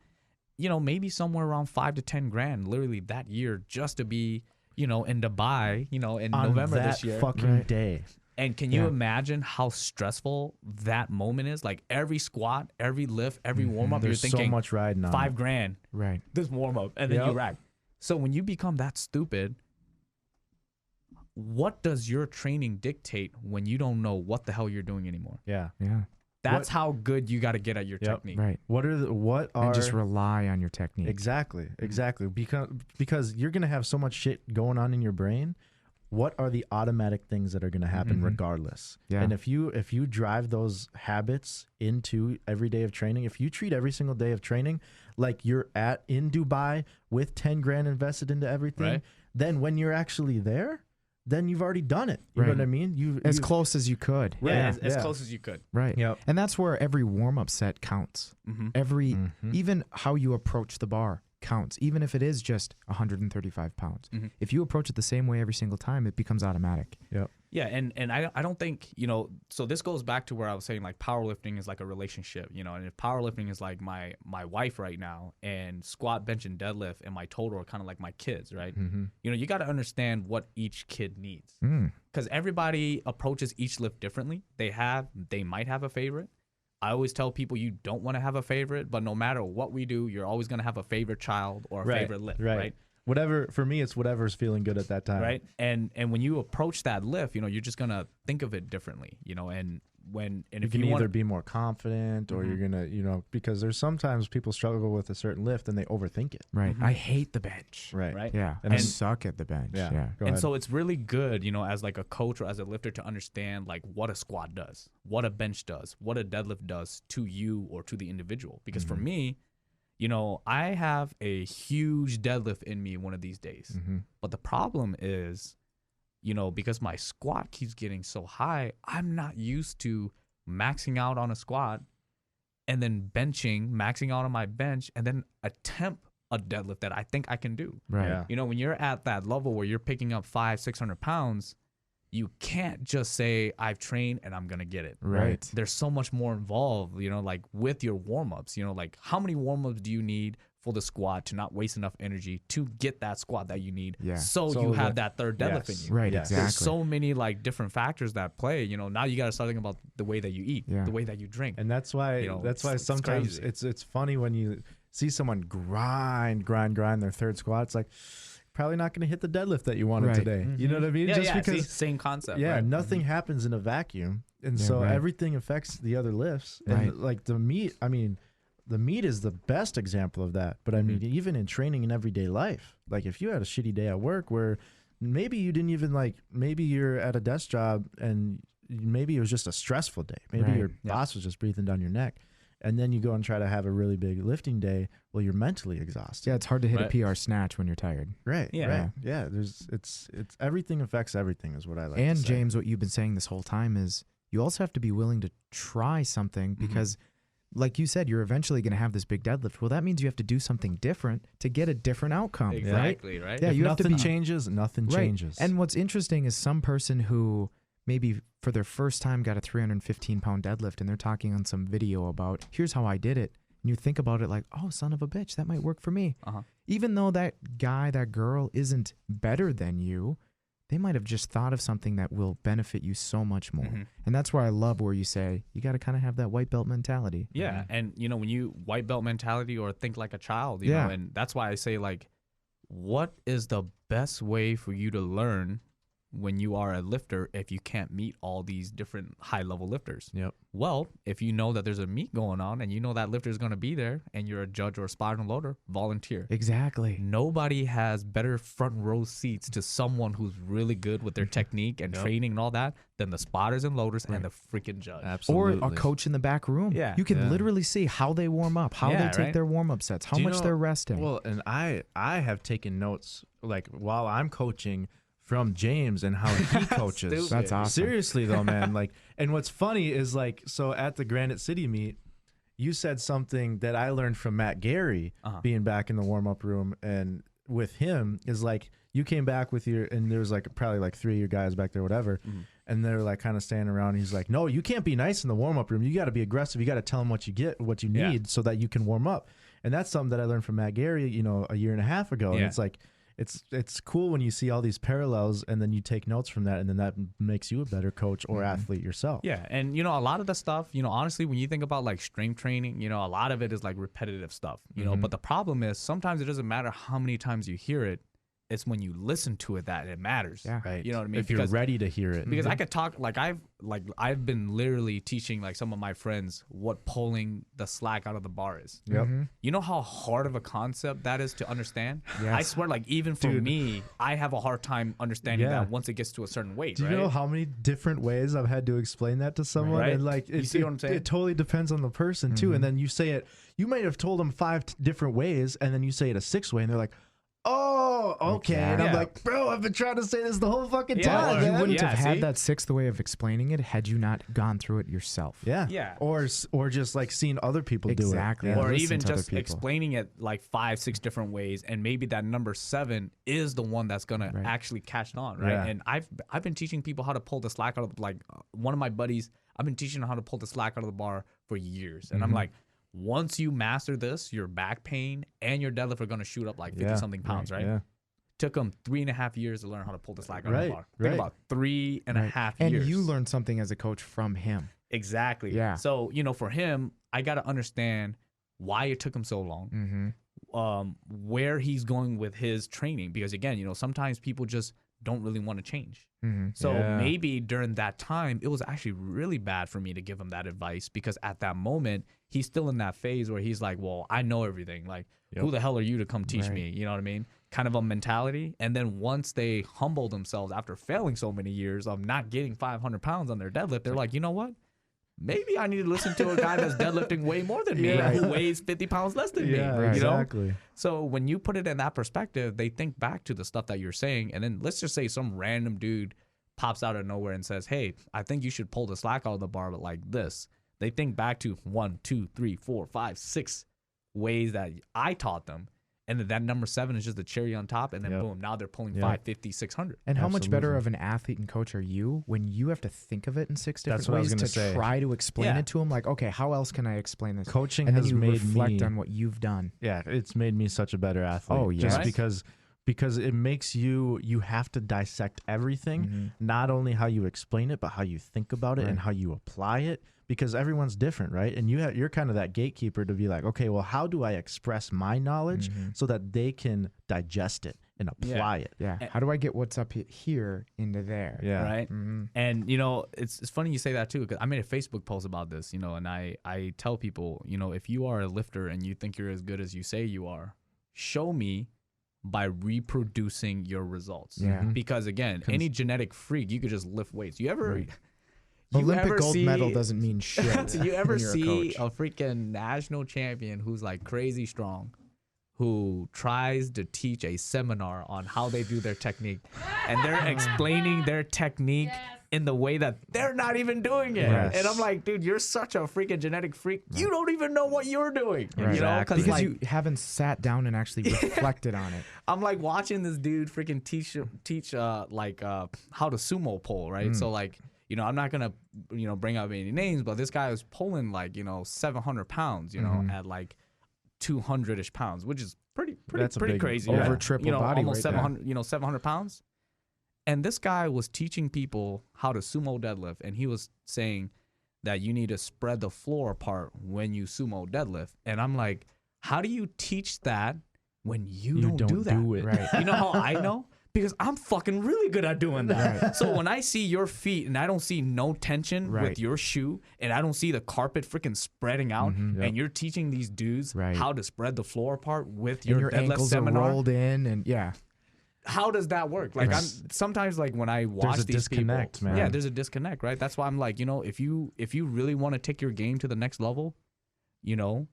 You know, maybe somewhere around $5,000 to $10,000 literally that year just to be, you know, in Dubai, you know, in November this year. Fucking day. And can you imagine how stressful that moment is? Like every squat, every lift, every warm up, you're thinking so much riding on $5,000. Right. This warm up, and then you rack. So when you become that stupid, what does your training dictate when you don't know what the hell you're doing anymore? Yeah. That's how good you got to get at your technique. Right. And just rely on your technique. Exactly. Because you're gonna have so much shit going on in your brain. What are the automatic things that are going to happen regardless? Yeah. And if you drive those habits into every day of training, if you treat every single day of training like you're in Dubai with $10,000 invested into everything, then when you're actually there, then you've already done it. You know what I mean? As close as you could. As close as you could. Right. Yep. And that's where every warm-up set counts. Even how you approach the bar counts, even if it is just 135 pounds. If you approach it the same way every single time, it becomes automatic. Yeah, and I don't think, you know, so this goes back to where I was saying, like, powerlifting is like a relationship, you know, and if powerlifting is like my wife right now, and squat, bench, and deadlift and my total are kind of like my kids, right? You know, you got to understand what each kid needs, because everybody approaches each lift differently. They might have a favorite. I always tell people you don't want to have a favorite, but no matter what we do, you're always going to have a favorite child or a favorite lift, right? Whatever, for me, it's whatever's feeling good at that time. Right. And when you approach that lift, you know, you're just going to think of it differently, you know, and if you can either be more confident or you're going to, you know, because there's sometimes people struggle with a certain lift and they overthink it. Right. I hate the bench. Right. Yeah. And I suck at the bench. Yeah. And so it's really good, you know, as like a coach or as a lifter to understand like what a squat does, what a bench does, what a deadlift does to you or to the individual. Because for me, you know, I have a huge deadlift in me one of these days. But the problem is, you know, because my squat keeps getting so high, I'm not used to maxing out on a squat and then benching, maxing out on my bench, and then attempt a deadlift that I think I can do. Right. Yeah. You know, when you're at that level where you're picking up 500-600 pounds, you can't just say I've trained and I'm gonna get it. Right. There's so much more involved, you know, like with your warm-ups, you know, like how many warm-ups do you need for the squat to not waste enough energy to get that squat that you need, Yeah. so So you have that- that third deadlift in you. Right. Yes. Exactly. There's so many like different factors that play. You know, now you got to start thinking about the way that you eat, Yeah. the way that you drink. And that's why You know, that's why it's sometimes crazy. it's funny when you see someone grind their third squat. It's like probably not going to hit the deadlift that you wanted Right. today. You know what I mean? Yeah, Just yeah, see, because same concept. yeah, right? nothing happens in a vacuum, and Yeah, so right. everything affects the other lifts. And Right. like the meat, I mean, the meat is the best example of that. But I mean, even in training in everyday life, like if you had a shitty day at work where maybe you didn't even like, maybe you're at a desk job and maybe it was just a stressful day. Maybe Right. your boss was just breathing down your neck. And then you go and try to have a really big lifting day. Well, you're mentally exhausted. Yeah, it's hard to hit Right. a PR snatch when you're tired. Right. Yeah. Right. Yeah. It's everything affects everything is what I like. And to say. James, what you've been saying this whole time is you also have to be willing to try something because, like you said, you're eventually going to have this big deadlift. Well, that means you have to do something different to get a different outcome, right? Exactly, right? Yeah, if you have to nothing be changes, nothing right. changes. And what's interesting is some person who maybe for their first time got a 315-pound deadlift and they're talking on some video about, here's how I did it. And you think about it like, oh, son of a bitch, that might work for me. Uh-huh. Even though that guy, that girl isn't better than you, they might have just thought of something that will benefit you so much more. Mhm. And that's where I love where you say, you got to kind of have that white belt mentality. Yeah, and you know, when you white belt mentality or think like a child, you Yeah. know, and that's why I say like, what is the best way for you to learn when you are a lifter if you can't meet all these different high level lifters? Yep. Well, if you know that there's a meet going on and you know that lifter is going to be there and you're a judge or a spotter and loader, volunteer. Exactly. Nobody has better front row seats to someone who's really good with their technique and training and all that than the spotters and loaders and the freaking judge. Absolutely. Or a coach in the back room. Yeah. You can Yeah. literally see how they warm up, how Yeah, they take right? their warm up sets, how Do you much know- they're resting. Well, and I have taken notes like while I'm coaching from James and how he coaches. Stupid. That's awesome. Seriously though, man. Like, and what's funny is like, so at the Granite City meet, you said something that I learned from Matt Gary being back in the warm up room, and with him is like you came back with your, and there was like probably like 3 of your guys back there, whatever, and they're like kind of standing around. And he's like, no, you can't be nice in the warm up room. You got to be aggressive. You got to tell them what you get, what you Yeah. need, so that you can warm up. And that's something that I learned from Matt Gary, you know, a year and a half ago. And Yeah. it's like, it's cool when you see all these parallels and then you take notes from that, and then that makes you a better coach or athlete yourself. Yeah, and you know, a lot of the stuff, you know, honestly, when you think about like strength training, you know, a lot of it is like repetitive stuff, you know, but the problem is sometimes it doesn't matter how many times you hear it. It's when you listen to it that it matters. Yeah. Right. You know what I mean? If you're ready to hear it. Because I could talk I've been literally teaching like some of my friends what pulling the slack out of the bar is. Yep. You know how hard of a concept that is to understand? Yes. I swear, like even for Dude. me, I have a hard time understanding Yeah. that once it gets to a certain weight. Do you right? know how many different ways I've had to explain that to someone? Right. And like, You see what I'm saying? It totally depends on the person too. And then you say it, you might have told them 5 different ways, and then you say it a 6th way, and they're like, oh, okay. And I'm Yeah. like, bro, I've been trying to say this the whole fucking Yeah, time. well, you man." wouldn't Yeah, have had see? that 6th way of explaining it had you not gone through it yourself. Yeah. Yeah. Or just like seeing other people Exactly. do it. Yeah. Or listen even to other just people. explaining it like 5-6 different ways, and maybe that number 7 is the one that's gonna Right. actually catch on, right? Yeah. And I've been teaching people how to pull the slack out of one of my buddies. I've been teaching him how to pull the slack out of the bar for years, and I'm like, once you master this, your back pain and your deadlift are gonna shoot up like 50 something pounds, right? Yeah. Took him 3.5 years to learn how to pull the slack out of Right, the bar. right. Think about 3.5 years. And you learned something as a coach from him. Exactly. Yeah. So, you know, for him, I got to understand why it took him so long, where he's going with his training. Because again, you know, sometimes people just don't really want to change. So Yeah. maybe during that time, it was actually really bad for me to give him that advice, because at that moment, he's still in that phase where he's like, well, I know everything. Like, who the hell are you to come teach me? You know what I mean? Kind of a mentality. And then once they humble themselves after failing so many years of not getting 500 pounds on their deadlift, they're like, you know what? Maybe I need to listen to a guy that's deadlifting way more than me, Yeah. who weighs 50 pounds less than me. Yeah, You know? exactly. So when you put it in that perspective, they think back to the stuff that you're saying. And then let's just say some random dude pops out of nowhere and says, hey, I think you should pull the slack out of the bar, but like this. They think back to 1, 2, 3, 4, 5, 6 ways that I taught them. And then that number 7 is just the cherry on top. And then boom, now they're pulling 550, 600. And how much better of an athlete and coach are you when you have to think of it in 6 different ways to try to explain it to them? Like, okay, how else can I explain this? Coaching and has then you made reflect me, on what you've done. Yeah, it's made me such a better athlete. Oh, yeah. Just because it makes you have to dissect everything, not only how you explain it, but how you think about it and how you apply it, because everyone's different, right? And you're kind of that gatekeeper to be like, okay, well, how do I express my knowledge so that they can digest it and apply it? Yeah. How do I get what's up here into there? Yeah. Right. And, you know, it's funny you say that too, because I made a Facebook post about this, you know, and I tell people, you know, if you are a lifter and you think you're as good as you say you are, show me by reproducing your results. Yeah. Because again, any genetic freak, you could just lift weights. You ever Olympic gold medal doesn't mean shit. You ever see a a freaking national champion who's like crazy strong, who tries to teach a seminar on how they do their technique, and they're explaining their technique in the way that they're not even doing it? Yes. And I'm like, dude, you're such a freaking genetic freak. You don't even know what you're doing. Right. You know, because like, you haven't sat down and actually reflected on it. I'm like watching this dude freaking teach how to sumo pull, right? So like, you know, I'm not gonna, you know, bring up any names, but this guy was pulling like, you know, 700 pounds, you know, at like 200-ish pounds, which is pretty crazy. Over triple you know, body almost weight, 700, you know, 700 pounds. And this guy was teaching people how to sumo deadlift, and he was saying that you need to spread the floor apart when you sumo deadlift. And I'm like, how do you teach that when you don't do that? Right. You know how I know? Because I'm fucking really good at doing that. Right. So when I see your feet and I don't see no tension with your shoe, and I don't see the carpet freaking spreading out, and you're teaching these dudes how to spread the floor apart with your deadlift ankles seminar, are rolled in, and how does that work? Like, I'm sometimes like when I watch there's a these disconnect, people, man. there's a disconnect, right? That's why I'm like, you know, if you really want to take your game to the next level, you know,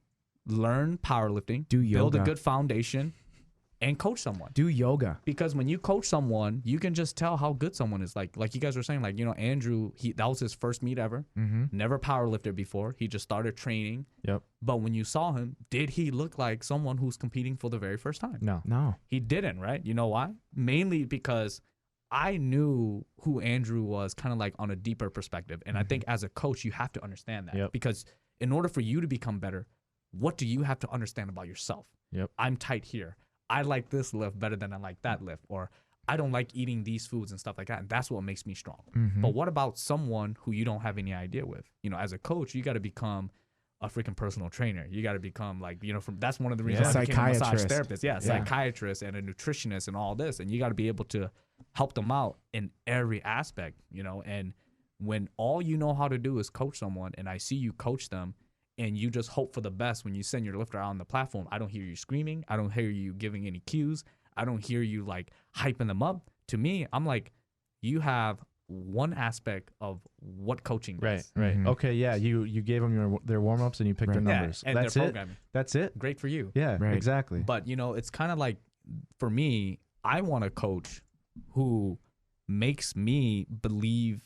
learn powerlifting, build a good foundation, and coach someone. Do yoga. Because when you coach someone, you can just tell how good someone is. Like you guys were saying, like, you know, Andrew, that was his first meet ever. Never powerlifted before. He just started training. Yep. But when you saw him, did he look like someone who's competing for the very first time? No. He didn't, right? You know why? Mainly because I knew who Andrew was kind of like on a deeper perspective. And I think as a coach, you have to understand that. Because in order for you to become better, what do you have to understand about yourself? I'm tight here. I like this lift better than I like that lift, or I don't like eating these foods and stuff like that, and that's what makes me strong. But what about someone who you don't have any idea with? You know, as a coach, you got to become a freaking personal trainer. You got to become like, you know, that's one of the reasons I became a massage therapist. Psychiatrist and a nutritionist and all this, and you got to be able to help them out in every aspect, you know. And when all you know how to do is coach someone, and I see you coach them, and you just hope for the best when you send your lifter out on the platform. I don't hear you screaming. I don't hear you giving any cues. I don't hear you like hyping them up. To me, I'm like, you have one aspect of what coaching is. Right. Okay, yeah, you gave them their warm-ups and you picked their numbers. And that's their programming. That's it. Great for you. Yeah, exactly. But, you know, it's kind of like, for me, I want a coach who makes me believe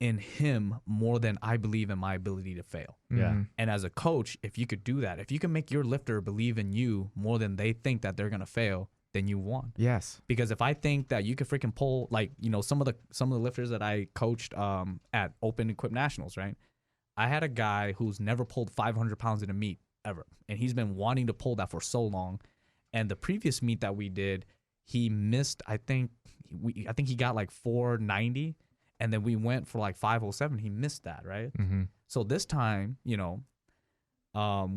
in him more than I believe in my ability to fail. And as a coach, if you could do that, if you can make your lifter believe in you more than they think that they're gonna fail, then you won. Yes. Because if I think that you could freaking pull, like, you know, some of the lifters that I coached at Open Equip Nationals, right? I had a guy who's never pulled 500 pounds in a meet ever, and he's been wanting to pull that for so long. And the previous meet that we did, he missed. I think he got like 490. And then we went for like 507. He missed that, right? So this time, you know,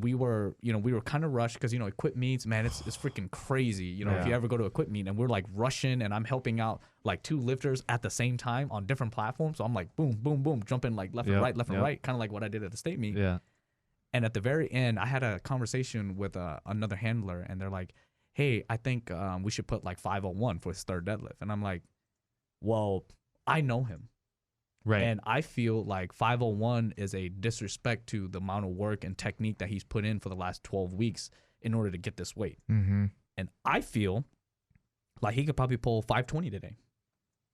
we were kind of rushed because, you know, equip meets, man, it's freaking crazy. You know, if you ever go to equip meet, and we're like rushing, and I'm helping out like 2 lifters at the same time on different platforms. So I'm like, boom, boom, boom, jumping like left and right, kind of like what I did at the state meet. And at the very end, I had a conversation with another handler, and they're like, hey, I think we should put like 501 for his third deadlift. And I'm like, well, I know him. Right. And I feel like 501 is a disrespect to the amount of work and technique that he's put in for the last 12 weeks in order to get this weight. And I feel like he could probably pull 520 today.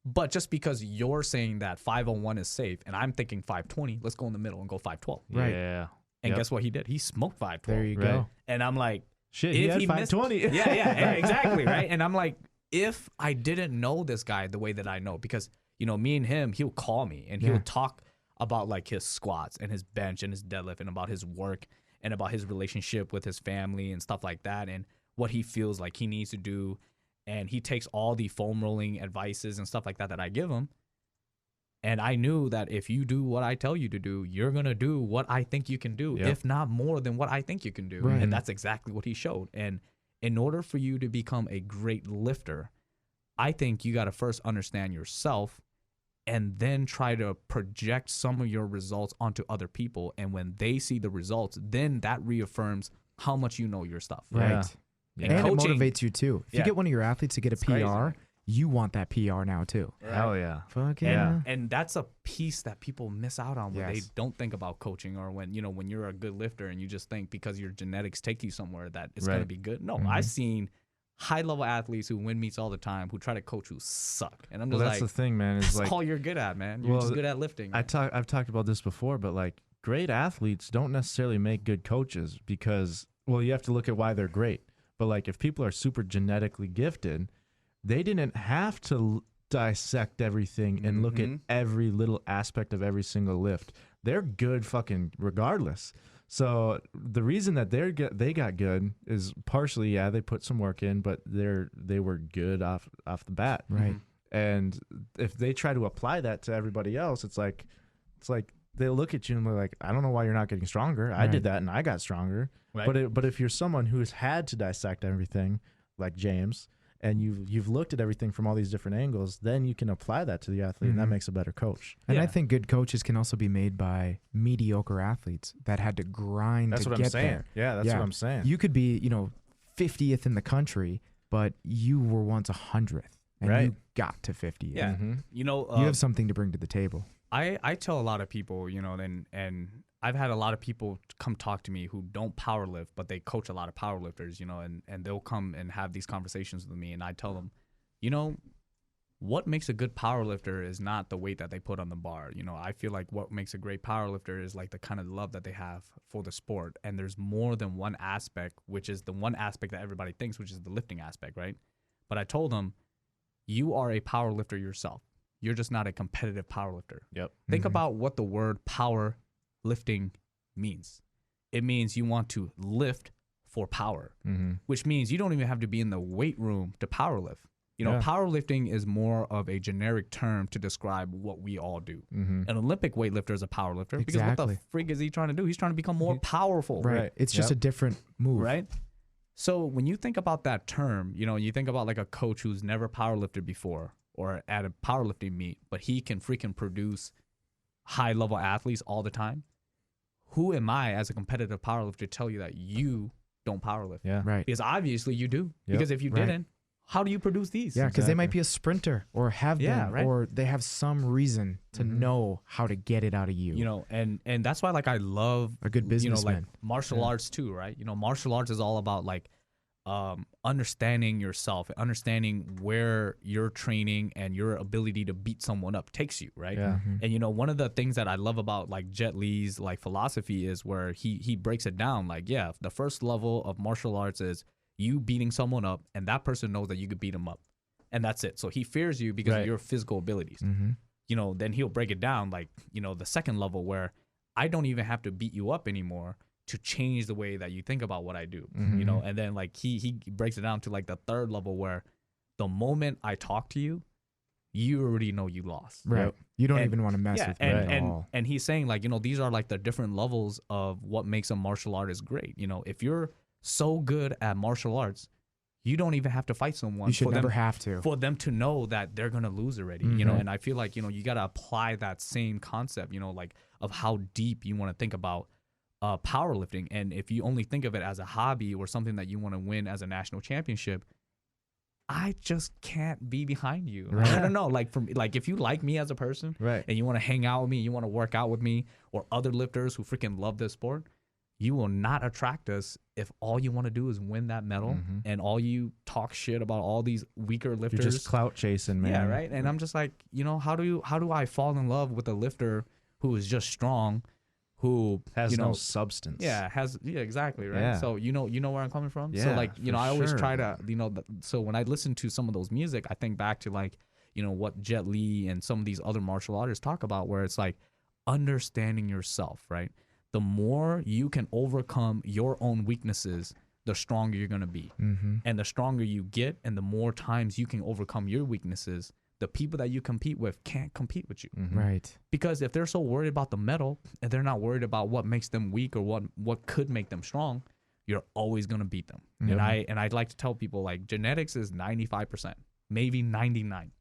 But just because you're saying that 501 is safe and I'm thinking 520, let's go in the middle and go 512. Right. Yeah. And guess what he did? He smoked 512. There you Right. go. And I'm like, Shit, he if had he missed- 520. yeah, exactly, right? And I'm like, if I didn't know this guy the way that I know, because, you know, me and him, he'll call me and he'll talk about like his squats and his bench and his deadlift and about his work and about his relationship with his family and stuff like that and what he feels like he needs to do. And he takes all the foam rolling advices and stuff like that I give him. And I knew that if you do what I tell you to do, you're going to do what I think you can do, if not more than what I think you can do. Right. And that's exactly what he showed. And in order for you to become a great lifter, I think you got to first understand yourself and then try to project some of your results onto other people. And when they see the results, then that reaffirms how much you know your stuff. Right. Yeah. And coaching, it motivates you too. If you get one of your athletes to get a PR, crazy. you want that PR now too. Hell yeah. Fuck Yeah. yeah. And that's a piece that people miss out on when they Yes. don't think about coaching, or when, you know, when you're a good lifter and you just think because your genetics take you somewhere that it's going to Right. be good. No, I've seen high level athletes who win meets all the time who try to coach who suck. And I'm just Well, that's like, the thing, man. Is that's like all you're good at, man. You're Well, just good at lifting. I've talked about this before, but like great athletes don't necessarily make good coaches because, well, you have to look at why they're great. But like if people are super genetically gifted, they didn't have to dissect everything and look at every little aspect of every single lift. They're good fucking regardless. So the reason that they got good is partially, they put some work in, but they were good off the bat. Right. And if they try to apply that to everybody else, it's like they look at you and they're like, I don't know why you're not getting stronger. I did that and I got stronger. Right. But if you're someone who's had to dissect everything, like James, and you've looked at everything from all these different angles, then you can apply that to the athlete, and that makes a better coach. And I Yeah. think good coaches can also be made by mediocre athletes that had to grind That's to what get I'm saying. there. Yeah, that's what I'm saying. You could be, 50th in the country, but you were once 100th, and Right. you got to 50th. Yeah. Mm-hmm. You know, You have something to bring to the table. I tell a lot of people, you know, and I've had a lot of people come talk to me who don't power lift, but they coach a lot of power lifters, you know, and they'll come and have these conversations with me. And I tell them, you know, what makes a good power lifter is not the weight that they put on the bar. You know, I feel like what makes a great power lifter is like the kind of love that they have for the sport. And there's more than one aspect, which is the one aspect that everybody thinks, which is the lifting aspect, right? But I told them, you are a power lifter yourself. You're just not a competitive power lifter. Yep. Think about what the word power lifting means. It means you want to lift for power, which means you don't even have to be in the weight room to power lift. You know, powerlifting is more of a generic term to describe what we all do. An Olympic weightlifter is a powerlifter because what the frig is he trying to do? He's trying to become more powerful. Right. It's just a different move. Right. So when you think about that term, you know, you think about like a coach who's never powerlifted before or at a powerlifting meet, but he can freaking produce high level athletes all the time. Who am I as a competitive powerlifter to tell you that you don't powerlift? Yeah. Right. Because obviously you do. Yep. Because if you didn't, how do you produce these? Yeah, because they might be a sprinter or have been, right. or they have some reason to know how to get it out of you. You know, and that's why like I love A good you know, like businessman. martial arts too, right? You know, martial arts is all about like understanding yourself, understanding where your training and your ability to beat someone up takes you, right? Yeah. And you know, one of the things that I love about like Jet Li's like philosophy is where he breaks it down like, yeah, the first level of martial arts is you beating someone up and that person knows that you could beat him up. And that's it. So he fears you because of your physical abilities. You know, then he'll break it down like, you know, the second level where I don't even have to beat you up anymore to change the way that you think about what I do, you know? And then like he breaks it down to like the third level where the moment I talk to you, you already know you lost. Right. You don't even want to mess with me at all. And he's saying like, you know, these are like the different levels of what makes a martial artist great. You know, if you're so good at martial arts, you don't even have to fight someone. You should never have to. For them to know that they're going to lose already, you know? And I feel like, you know, you got to apply that same concept, you know, like of how deep you want to think about powerlifting. And if you only think of it as a hobby or something that you want to win as a national championship, I just can't be behind you. Right. I don't know. Like if you like me as a person, Right. and you want to hang out with me, you want to work out with me, or other lifters who freaking love this sport, you will not attract us if all you want to do is win that medal and all you talk shit about all these weaker lifters. You're just clout chasing, man. Yeah, right. And I'm just like, you know, how do I fall in love with a lifter who is just strong, who has no substance? Yeah, exactly, right. Yeah. So you know where I'm coming from. Yeah, so like, you know, I always try to, man. you know, so when I listen to some of those music, I think back to like, you know, what Jet Li and some of these other martial artists talk about, where it's like understanding yourself, right? The more you can overcome your own weaknesses, the stronger you're going to be. And the stronger you get and the more times you can overcome your weaknesses, the people that you compete with can't compete with you. Right. Because if they're so worried about the medal and they're not worried about what makes them weak or what could make them strong, you're always going to beat them. And I'd like to tell people, like, genetics is 95%, maybe 99.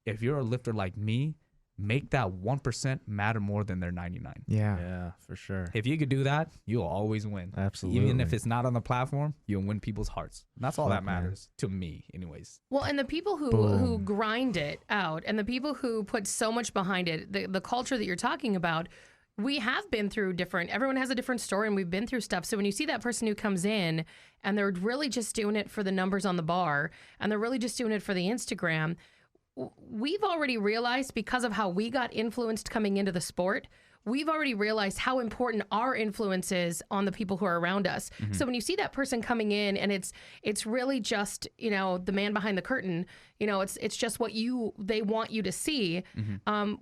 If you're a lifter like me, make that 1% matter more than their 99. Yeah, for sure. If you could do that, you'll always win. Absolutely. Even if it's not on the platform, you'll win people's hearts. And that's all Fuck, that matters to me, anyways. Well, and the people who grind it out and the people who put so much behind it, the culture that you're talking about, we have been through everyone has a different story and we've been through stuff. So when you see that person who comes in and they're really just doing it for the numbers on the bar and they're really just doing it for the Instagram, we've already realized, because of how we got influenced coming into the sport, we've already realized how important our influence is on the people who are around us. So when you see that person coming in and it's really just, you know, the man behind the curtain, you know, it's just what they want you to see.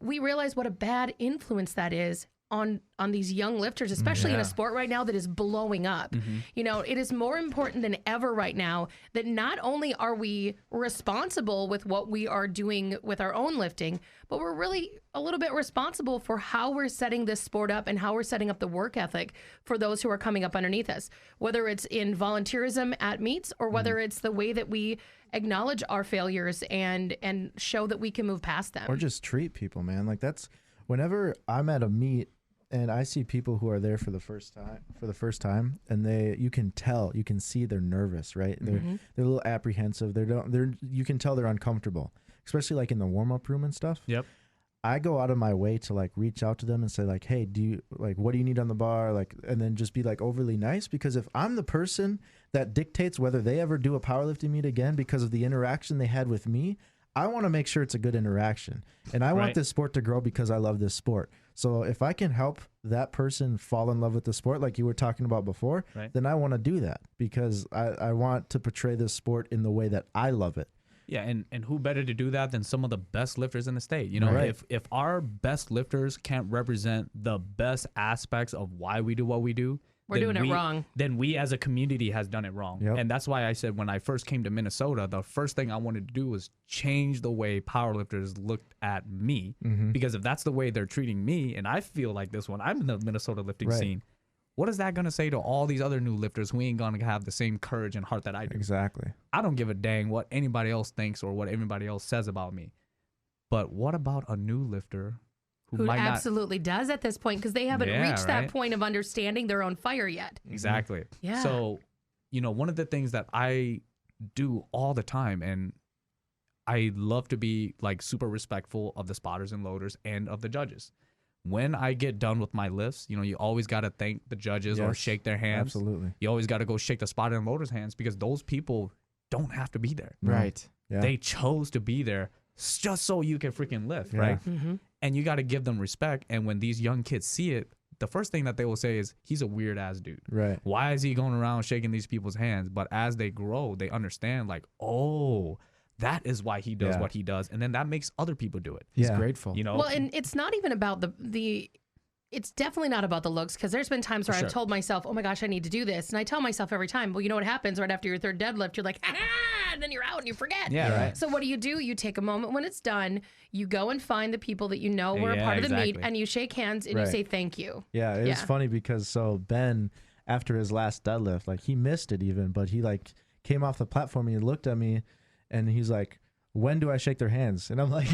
We realize what a bad influence that is on these young lifters, especially in a sport right now that is blowing up. You know, it is more important than ever right now that not only are we responsible with what we are doing with our own lifting, but we're really a little bit responsible for how we're setting this sport up and how we're setting up the work ethic for those who are coming up underneath us, whether it's in volunteerism at meets or whether it's the way that we acknowledge our failures and show that we can move past them. Or just treat people, man. Like, that's whenever I'm at a meet and I see people who are there for the first time, and you can see they're nervous, right? They're a little apprehensive. You can tell they're uncomfortable, especially like in the warm-up room and stuff. Yep. I go out of my way to like reach out to them and say like, hey, what do you need on the bar? Like, and then just be like overly nice, because if I'm the person that dictates whether they ever do a powerlifting meet again because of the interaction they had with me, I want to make sure it's a good interaction, and I want this sport to grow because I love this sport. So if I can help that person fall in love with the sport, like you were talking about before, then I want to do that, because I want to portray this sport in the way that I love it. Yeah, and who better to do that than some of the best lifters in the state? You know, if our best lifters can't represent the best aspects of why we do what we do, we're doing it wrong. Then we as a community has done it wrong. And that's why I said when I first came to Minnesota, the first thing I wanted to do was change the way powerlifters looked at me. Because if that's the way they're treating me, and I feel like this one, I'm in the Minnesota lifting scene, what is that going to say to all these other new lifters who ain't going to have the same courage and heart that I do? Exactly. I don't give a dang what anybody else thinks or what everybody else says about me. But what about a new lifter who might absolutely does at this point, because they haven't reached that point of understanding their own fire yet. Exactly. Yeah. So, you know, one of the things that I do all the time, and I love to be like super respectful of the spotters and loaders and of the judges. When I get done with my lifts, you know, you always got to thank the judges or shake their hands. Absolutely. You always got to go shake the spotter and loaders' hands, because those people don't have to be there. Right. Yeah. They chose to be there just so you can freaking lift, right? And you got to give them respect. And when these young kids see it, the first thing that they will say is, he's a weird ass dude. Right. Why is he going around shaking these people's hands? But as they grow, they understand like, oh, that is why he does what he does. And then that makes other people do it. He's grateful. You know? Well, and it's not even about it's definitely not about the looks, because there's been times where I've told myself, oh my gosh, I need to do this. And I tell myself every time, well, you know what happens right after your third deadlift? You're like, ah, and then you're out and you forget. Yeah, right. So what do? You take a moment when it's done, you go and find the people that you know were a part of the meet, and you shake hands and you say thank you. Yeah, it was funny because so Ben, after his last deadlift, like he missed it even, but he like came off the platform and he looked at me and he's like, when do I shake their hands? And I'm like,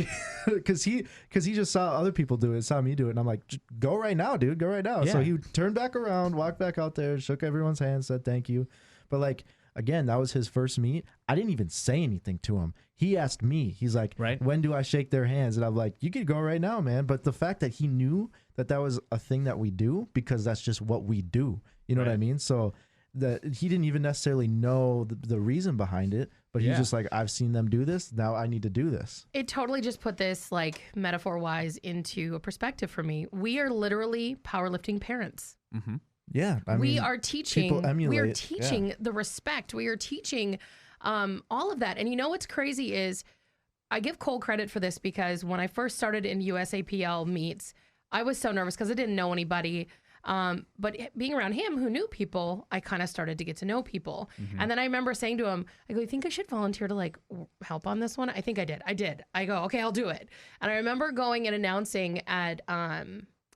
because he just saw other people do it, saw me do it, and I'm like, go right now, dude, go right now. So he turned back around, walked back out there, shook everyone's hand, said thank you. But like, again, that was his first meet. I didn't even say anything to him. He asked me, he's like, when do I shake their hands? And I'm like, you could go right now, man. But the fact that he knew that that was a thing that we do, because that's just what we do. You know what I mean? So he didn't even necessarily know the reason behind it, but he's just like, I've seen them do this. Now I need to do this. It totally just put this like metaphor wise into a perspective for me. We are literally powerlifting parents. Mm-hmm. Yeah. I mean, we are teaching emulate, the respect. We are teaching all of that. And you know what's crazy is I give Cole credit for this because when I first started in USAPL meets, I was so nervous because I didn't know anybody. But being around him who knew people, I kind of started to get to know people. Mm-hmm. And then I remember saying to him, I go, you think I should volunteer to like help on this one? I think I did. I go, okay, I'll do it. And I remember going and announcing at,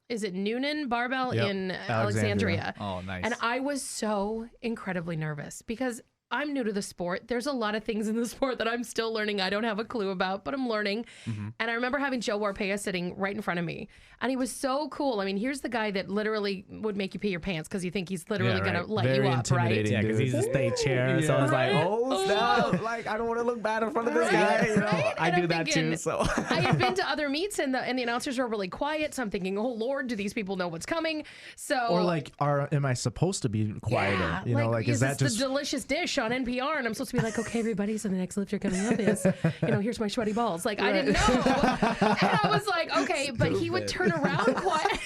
is it Noonan Barbell in Alexandria? Oh, nice. And I was so incredibly nervous because I'm new to the sport. There's a lot of things in the sport that I'm still learning. I don't have a clue about, but I'm learning. Mm-hmm. And I remember having Joe Warpea sitting right in front of me. And he was so cool. I mean, here's the guy that literally would make you pee your pants because you think he's literally going to let you up, right? Yeah, because he's the state chair. So I was like, oh, snap. Like, I don't want to look bad in front of this guy. You know? Right? I do that too. So I had been to other meets and the announcers were really quiet. So I'm thinking, oh, Lord, do these people know what's coming? So, or like, am I supposed to be quieter? Yeah, you know, like is that just the delicious dish on NPR? And I'm supposed to be like, okay, everybody, so the next lifter coming up is, here's my sweaty balls. Like, I didn't know. And I was like, okay, but he would turn around quiet.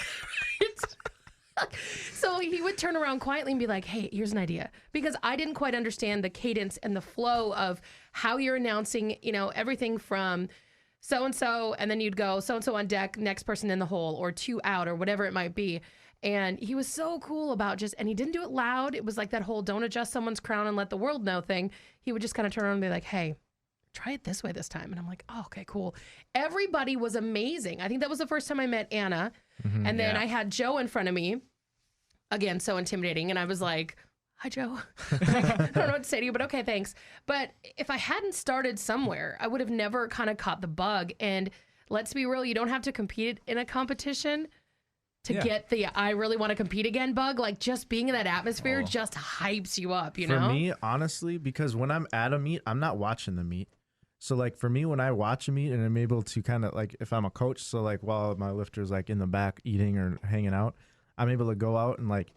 So he would turn around quietly and be like, hey, here's an idea. Because I didn't quite understand the cadence and the flow of how you're announcing, everything from so-and-so, and then you'd go so-and-so on deck, next person in the hole, or 2 out, or whatever it might be. And he was so cool about and he didn't do it loud. It was like that whole don't adjust someone's crown and let the world know thing. He would just kind of turn around and be like, hey, try it this way this time. And I'm like, oh, okay, cool. Everybody was amazing. I think that was the first time I met Anna. Mm-hmm, and then I had Joe in front of me. Again, so intimidating. And I was like, hi, Joe. I don't know what to say to you, but okay, thanks. But if I hadn't started somewhere, I would have never kind of caught the bug. And let's be real, you don't have to compete in a competition to get the I really want to compete again bug. Like just being in that atmosphere just hypes you up, you know? For me, honestly, because when I'm at a meet, I'm not watching the meet. So like for me, when I watch a meet and I'm able to kind of like, if I'm a coach, so like while my lifter's like in the back eating or hanging out, I'm able to go out and like,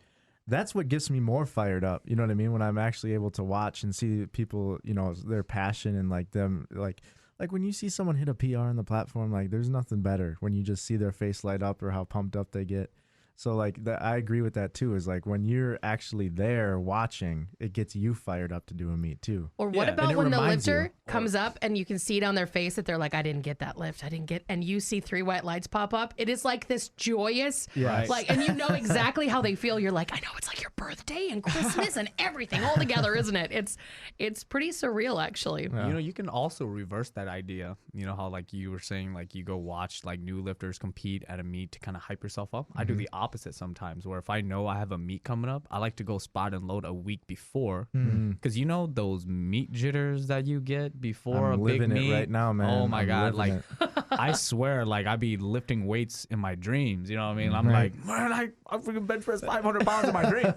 that's what gets me more fired up. You know what I mean? When I'm actually able to watch and see people, their passion and like them, like when you see someone hit a PR on the platform, like there's nothing better when you just see their face light up or how pumped up they get. So like I agree with that too, is like when you're actually there watching, it gets you fired up to do a meet too. Or what about when the lifter comes up and you can see it on their face that they're like, I didn't get that lift. And you see 3 white lights pop up. It is like this joyous, and you know exactly how they feel. You're like, I know, it's like your birthday and Christmas and everything all together, isn't it? It's pretty surreal actually. Yeah. You can also reverse that idea. You know how like you were saying, like you go watch like new lifters compete at a meet to kind of hype yourself up. Mm-hmm. I do the opposite sometimes, where if I know I have a meet coming up, I like to go spot and load a week before, because those meet jitters that you get before I'm a big living meet it right now, man. Oh my God, like it. I swear, like I be lifting weights in my dreams, you know what I mean? I'm like, man, I freaking bench press 500 pounds in my dream.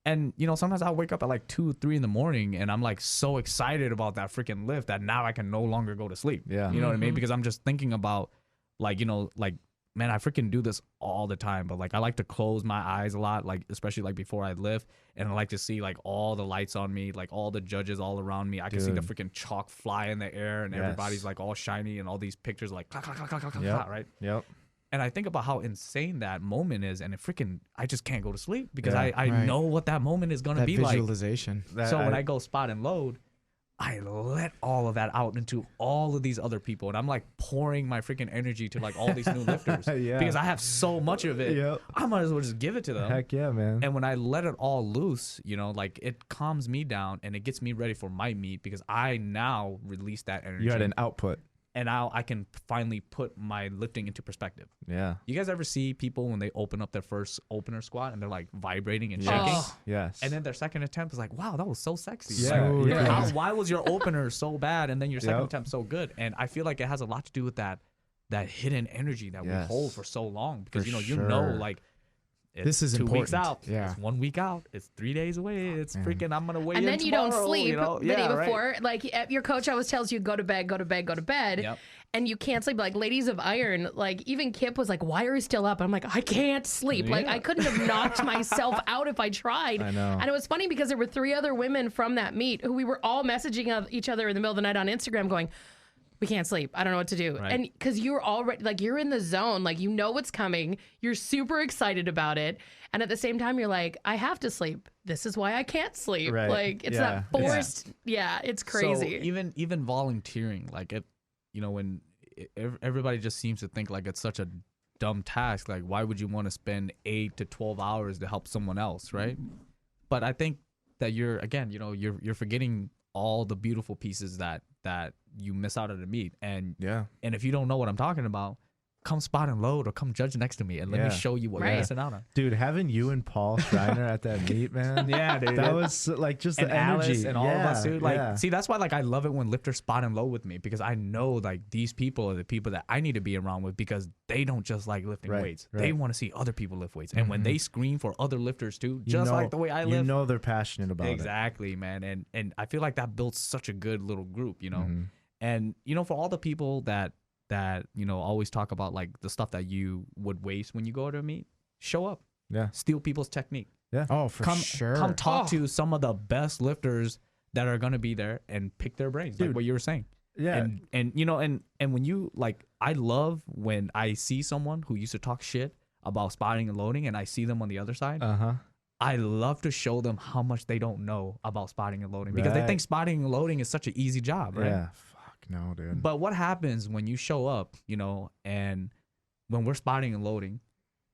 And sometimes I'll wake up at like 2, 3 in the morning and I'm like so excited about that freaking lift that now I can no longer go to sleep. Yeah, you know what I mean? Because I'm just thinking about like man, I freaking do this all the time, but like I like to close my eyes a lot, like especially like before I lift, and I like to see like all the lights on me, like all the judges all around me. I can see the freaking chalk fly in the air, and everybody's like all shiny, and all these pictures like clack, clack, clack, clack, clack, clack, right? Yep. And I think about how insane that moment is, and I just can't go to sleep because I know what that moment is gonna be like. Visualization. So when I go spot and load, I let all of that out into all of these other people, and I'm like pouring my freaking energy to like all these new lifters because I have so much of it. Yep. I might as well just give it to them. Heck yeah, man. And when I let it all loose, like it calms me down and it gets me ready for my meet because I now release that energy. You had an output. And now I can finally put my lifting into perspective. Yeah. You guys ever see people when they open up their first opener squat and they're like vibrating and shaking? Yes. And then their second attempt is like, wow, that was so sexy. Yeah. Like, why was your opener so bad and then your second attempt so good? And I feel like it has a lot to do with that hidden energy that we hold for so long. Because, like, This is 2 weeks important. out. Yeah. It's 1 week out. It's 3 days away. It's freaking, I'm going to wait. And then you don't sleep the day before. Right. Like your coach always tells you, go to bed, go to bed, go to bed. Yep. And you can't sleep. Like Ladies of Iron, like even Kip was like, why are you still up? I'm like, I can't sleep. Like I couldn't have knocked myself out if I tried. I know. And it was funny because there were 3 other women from that meet who we were all messaging each other in the middle of the night on Instagram going, we can't sleep. I don't know what to do. Right. And because you're already, like, you're in the zone, like, you know what's coming. You're super excited about it. And at the same time, you're like, I have to sleep. This is why I can't sleep. Right. Like, it's that forced. Yeah, it's crazy. So even volunteering, like, it, you know, when everybody just seems to think like it's such a dumb task. Like, why would you want to spend 8 to 12 hours to help someone else, right? But I think that you're forgetting all the beautiful pieces that you miss out at a meet. And if you don't know what I'm talking about, come spot and load or come judge next to me and let me show you what you're missing out on. Dude, having you and Paul Schreiner at that meet, man. Yeah, dude. That was like just and the energy. Alice and all of us, dude. Like, see, that's why like I love it when lifters spot and load with me, because I know like these people are the people that I need to be around with, because they don't just like lifting weights. They want to see other people lift weights. And when they screen for other lifters too, just like the way I lift. You know they're passionate about it. Exactly, man. And I feel like that builds such a good little group, you know. And, you know, for all the people that, you know, always talk about like the stuff that you would waste when you go to a meet, show up. Yeah. Steal people's technique. Yeah. Oh, for sure. Come talk to some of the best lifters that are going to be there and pick their brains, dude, like what you were saying. Yeah. And you know, and when you, like, I love when I see someone who used to talk shit about spotting and loading and I see them on the other side. I love to show them how much they don't know about spotting and loading, because they think spotting and loading is such an easy job, right? Yeah. No, dude. But what happens when you show up, you know, and when we're spotting and loading,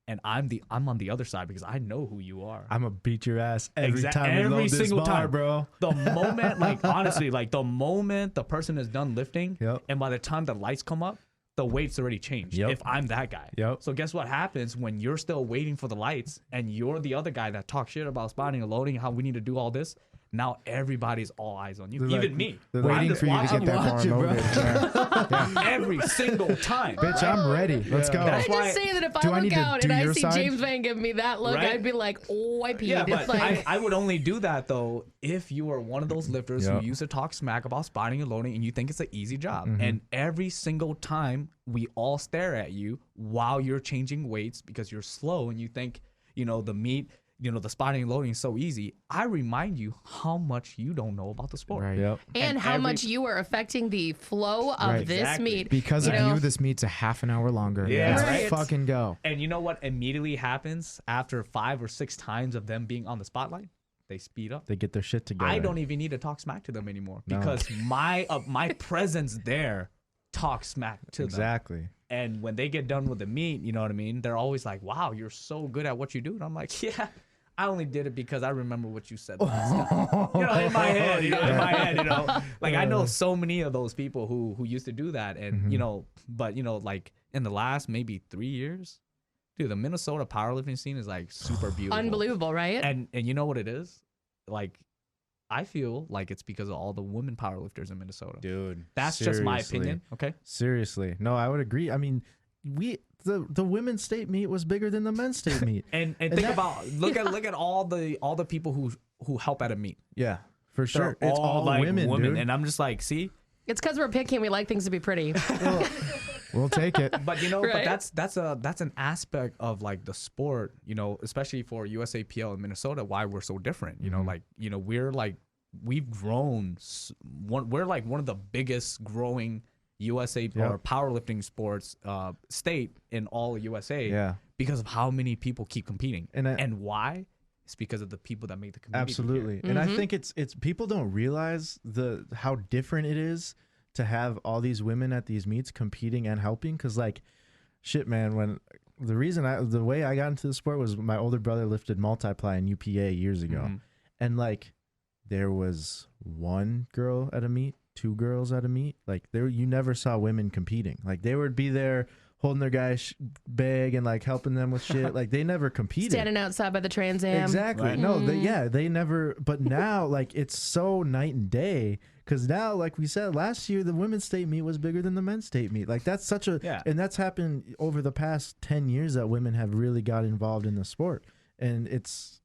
and I'm on the other side, because I know who you are. I'm gonna beat your ass every time we load this single bar, time, bro. The moment, like, honestly, like the moment the person is done lifting, and by the time the lights come up, the weight's already changed. If I'm that guy. So guess what happens when you're still waiting for the lights and you're the other guy that talks shit about spotting and loading, how we need to do all this? Now everybody's all eyes on you, even me. They're waiting for you to get that bar loaded. Every single time. Bitch, I'm ready. Let's go. I just say that if I look out and I see James Vang give me that look, I'd be like, oh, I peed. Yeah, but like... I would only do that, though, if you are one of those lifters who used to talk smack about spotting and loading and you think it's an easy job. And every single time we all stare at you while you're changing weights because you're slow and you think, you know, the meet, you know, the spotting and loading is so easy. I remind you how much you don't know about the sport. Right. And how much you are affecting the flow of this meet. Because of you, this meet's a half an hour longer. Yeah. Let's fucking go. And you know what immediately happens after 5 or 6 times of them being on the spotlight? They speed up. They get their shit together. I don't even need to talk smack to them anymore, because my presence there talks smack to them. Exactly. And when they get done with the meet, you know what I mean? They're always like, wow, you're so good at what you do. And I'm like, yeah, I only did it because I remember what you said. You know, in my head, you know, like I know so many of those people who used to do that. And, you know, but, you know, like in the last maybe 3 years, dude, the Minnesota powerlifting scene is like super beautiful. Unbelievable, right? And you know what it is? Like, I feel like it's because of all the women powerlifters in Minnesota. Dude, that's just my opinion. Okay. Seriously. No, I would agree. I mean, the women's state meet was bigger than the men's state meet. and think about look at all the people who help at a meet. Yeah, for sure. They're it's all like women, dude. And I'm just like, see? It's because we're picky and we like things to be pretty. We'll take it. But you know, but that's an aspect of like the sport, you know, especially for USAPL in Minnesota, why we're so different. You know, like, you know, we've grown. We're like one of the biggest growing USA or powerlifting sports state in all USA. Yeah. Because of how many people keep competing. And why? It's because of the people that make the community. Absolutely. And I think it's people don't realize how different it is to have all these women at these meets competing and helping. Cause like, shit, man, when the way I got into the sport was my older brother lifted multiply in UPA years ago. And like, there was 1 girl at a meet, 2 girls at a meet. Like you never saw women competing. Like they would be there holding their guy's bag and like helping them with shit. Like they never competed. Standing outside by the Trans Am. Exactly. Right. No, they never. But now, like, it's so night and day. Because now, like we said, last year the women's state meet was bigger than the men's state meet. Like that's such a, and that's happened over the past 10 years that women have really got involved in the sport. And it's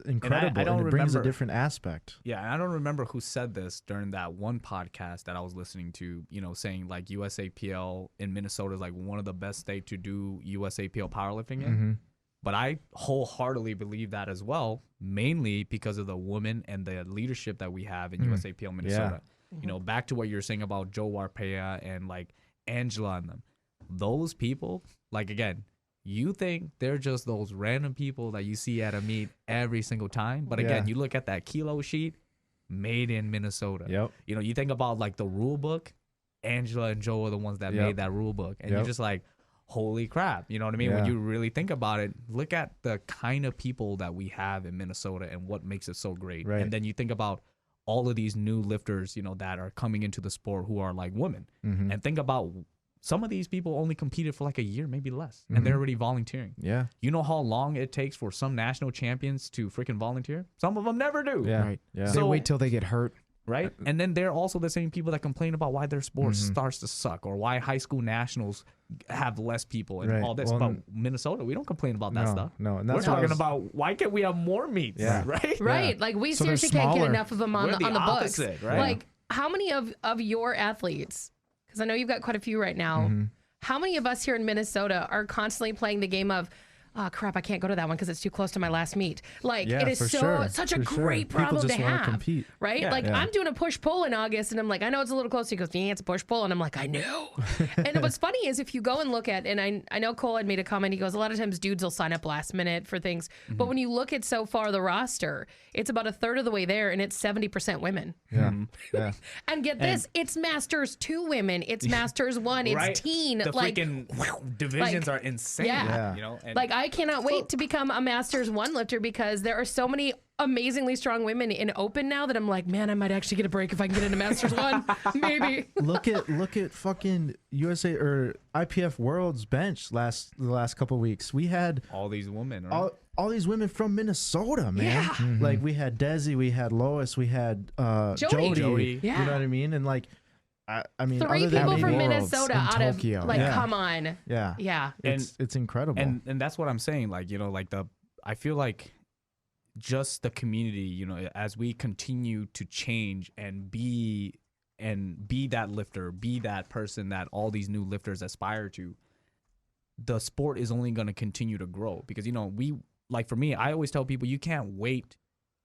incredible. I don't and it brings a remember- different aspect. Yeah, and I don't remember who said this during that one podcast that I was listening to, you know, saying like USAPL in Minnesota is like one of the best states to do USAPL powerlifting in. But I wholeheartedly believe that as well, mainly because of the women and the leadership that we have in USAPL Minnesota. You know, back to what you were saying about Joe Warpea and like Angela and them. Those people, like again, you think they're just those random people that you see at a meet every single time. But again, you look at that kilo sheet, made in Minnesota. Yep. You know, you think about like the rule book, Angela and Joe are the ones that made that rule book. And you're just like, holy crap. You know what I mean? When you really think about it, look at the kind of people that we have in Minnesota and what makes it so great. Right. And then you think about all of these new lifters, you know, that are coming into the sport who are like women. And think about some of these people only competed for like a year, maybe less, and they're already volunteering. Yeah. You know how long it takes for some national champions to freaking volunteer? Some of them never do. Yeah. Right. Yeah. They So- wait till they get hurt. Right? And then they're also the same people that complain about why their sport starts to suck or why high school nationals have less people and Right. all this. Well, but Minnesota, we don't complain about that stuff. No, and We're that's what I talking was- about why can't we have more meets? Yeah. Right? Right. Like we So they're seriously can't get smaller. enough of them on We're the the books. opposite, right? Like how many of your athletes, because I know you've got quite a few right now, how many of us here in Minnesota are constantly playing the game of, oh crap, I can't go to that one because it's too close to my last meet. Like Yeah, it is for such sure, a for great sure. People problem just to wanna have. compete. Right? Yeah. Like Yeah. I'm doing a push-pull in August and I'm like, I know it's a little close. He goes, yeah, it's a push-pull. And I'm like, I know. And what's funny is if you go and look at, and I know Cole had made a comment, he goes, a lot of times dudes will sign up last minute for things. But when you look at so far the roster, it's about a third of the way there and it's 70% women. Yeah. Yeah. And get this, it's Masters 2 women, it's Masters 1, it's Right? teen. The like, freaking divisions like, are insane. yeah. You know? And like I cannot wait to become a Masters 1 lifter because there are so many amazingly strong women in open now that I'm like, man, I might actually get a break if I can get into Masters 1. Maybe. look at fucking USA or IPF World's bench the last couple weeks. We had all these women, right? all these women from Minnesota, man. Yeah. Like we had Desi, we had Lois, we had Jody. Yeah. You know what I mean? And like I mean, 3 other than people maybe from Worlds Minnesota in out Tokyo. of, like, Yeah. come on. yeah, Yeah. it's incredible. And that's what I'm saying. Like, you know, like I feel like just the community, you know, as we continue to change and be that lifter, be that person that all these new lifters aspire to, the sport is only going to continue to grow because, you know, like for me, I always tell people you can't wait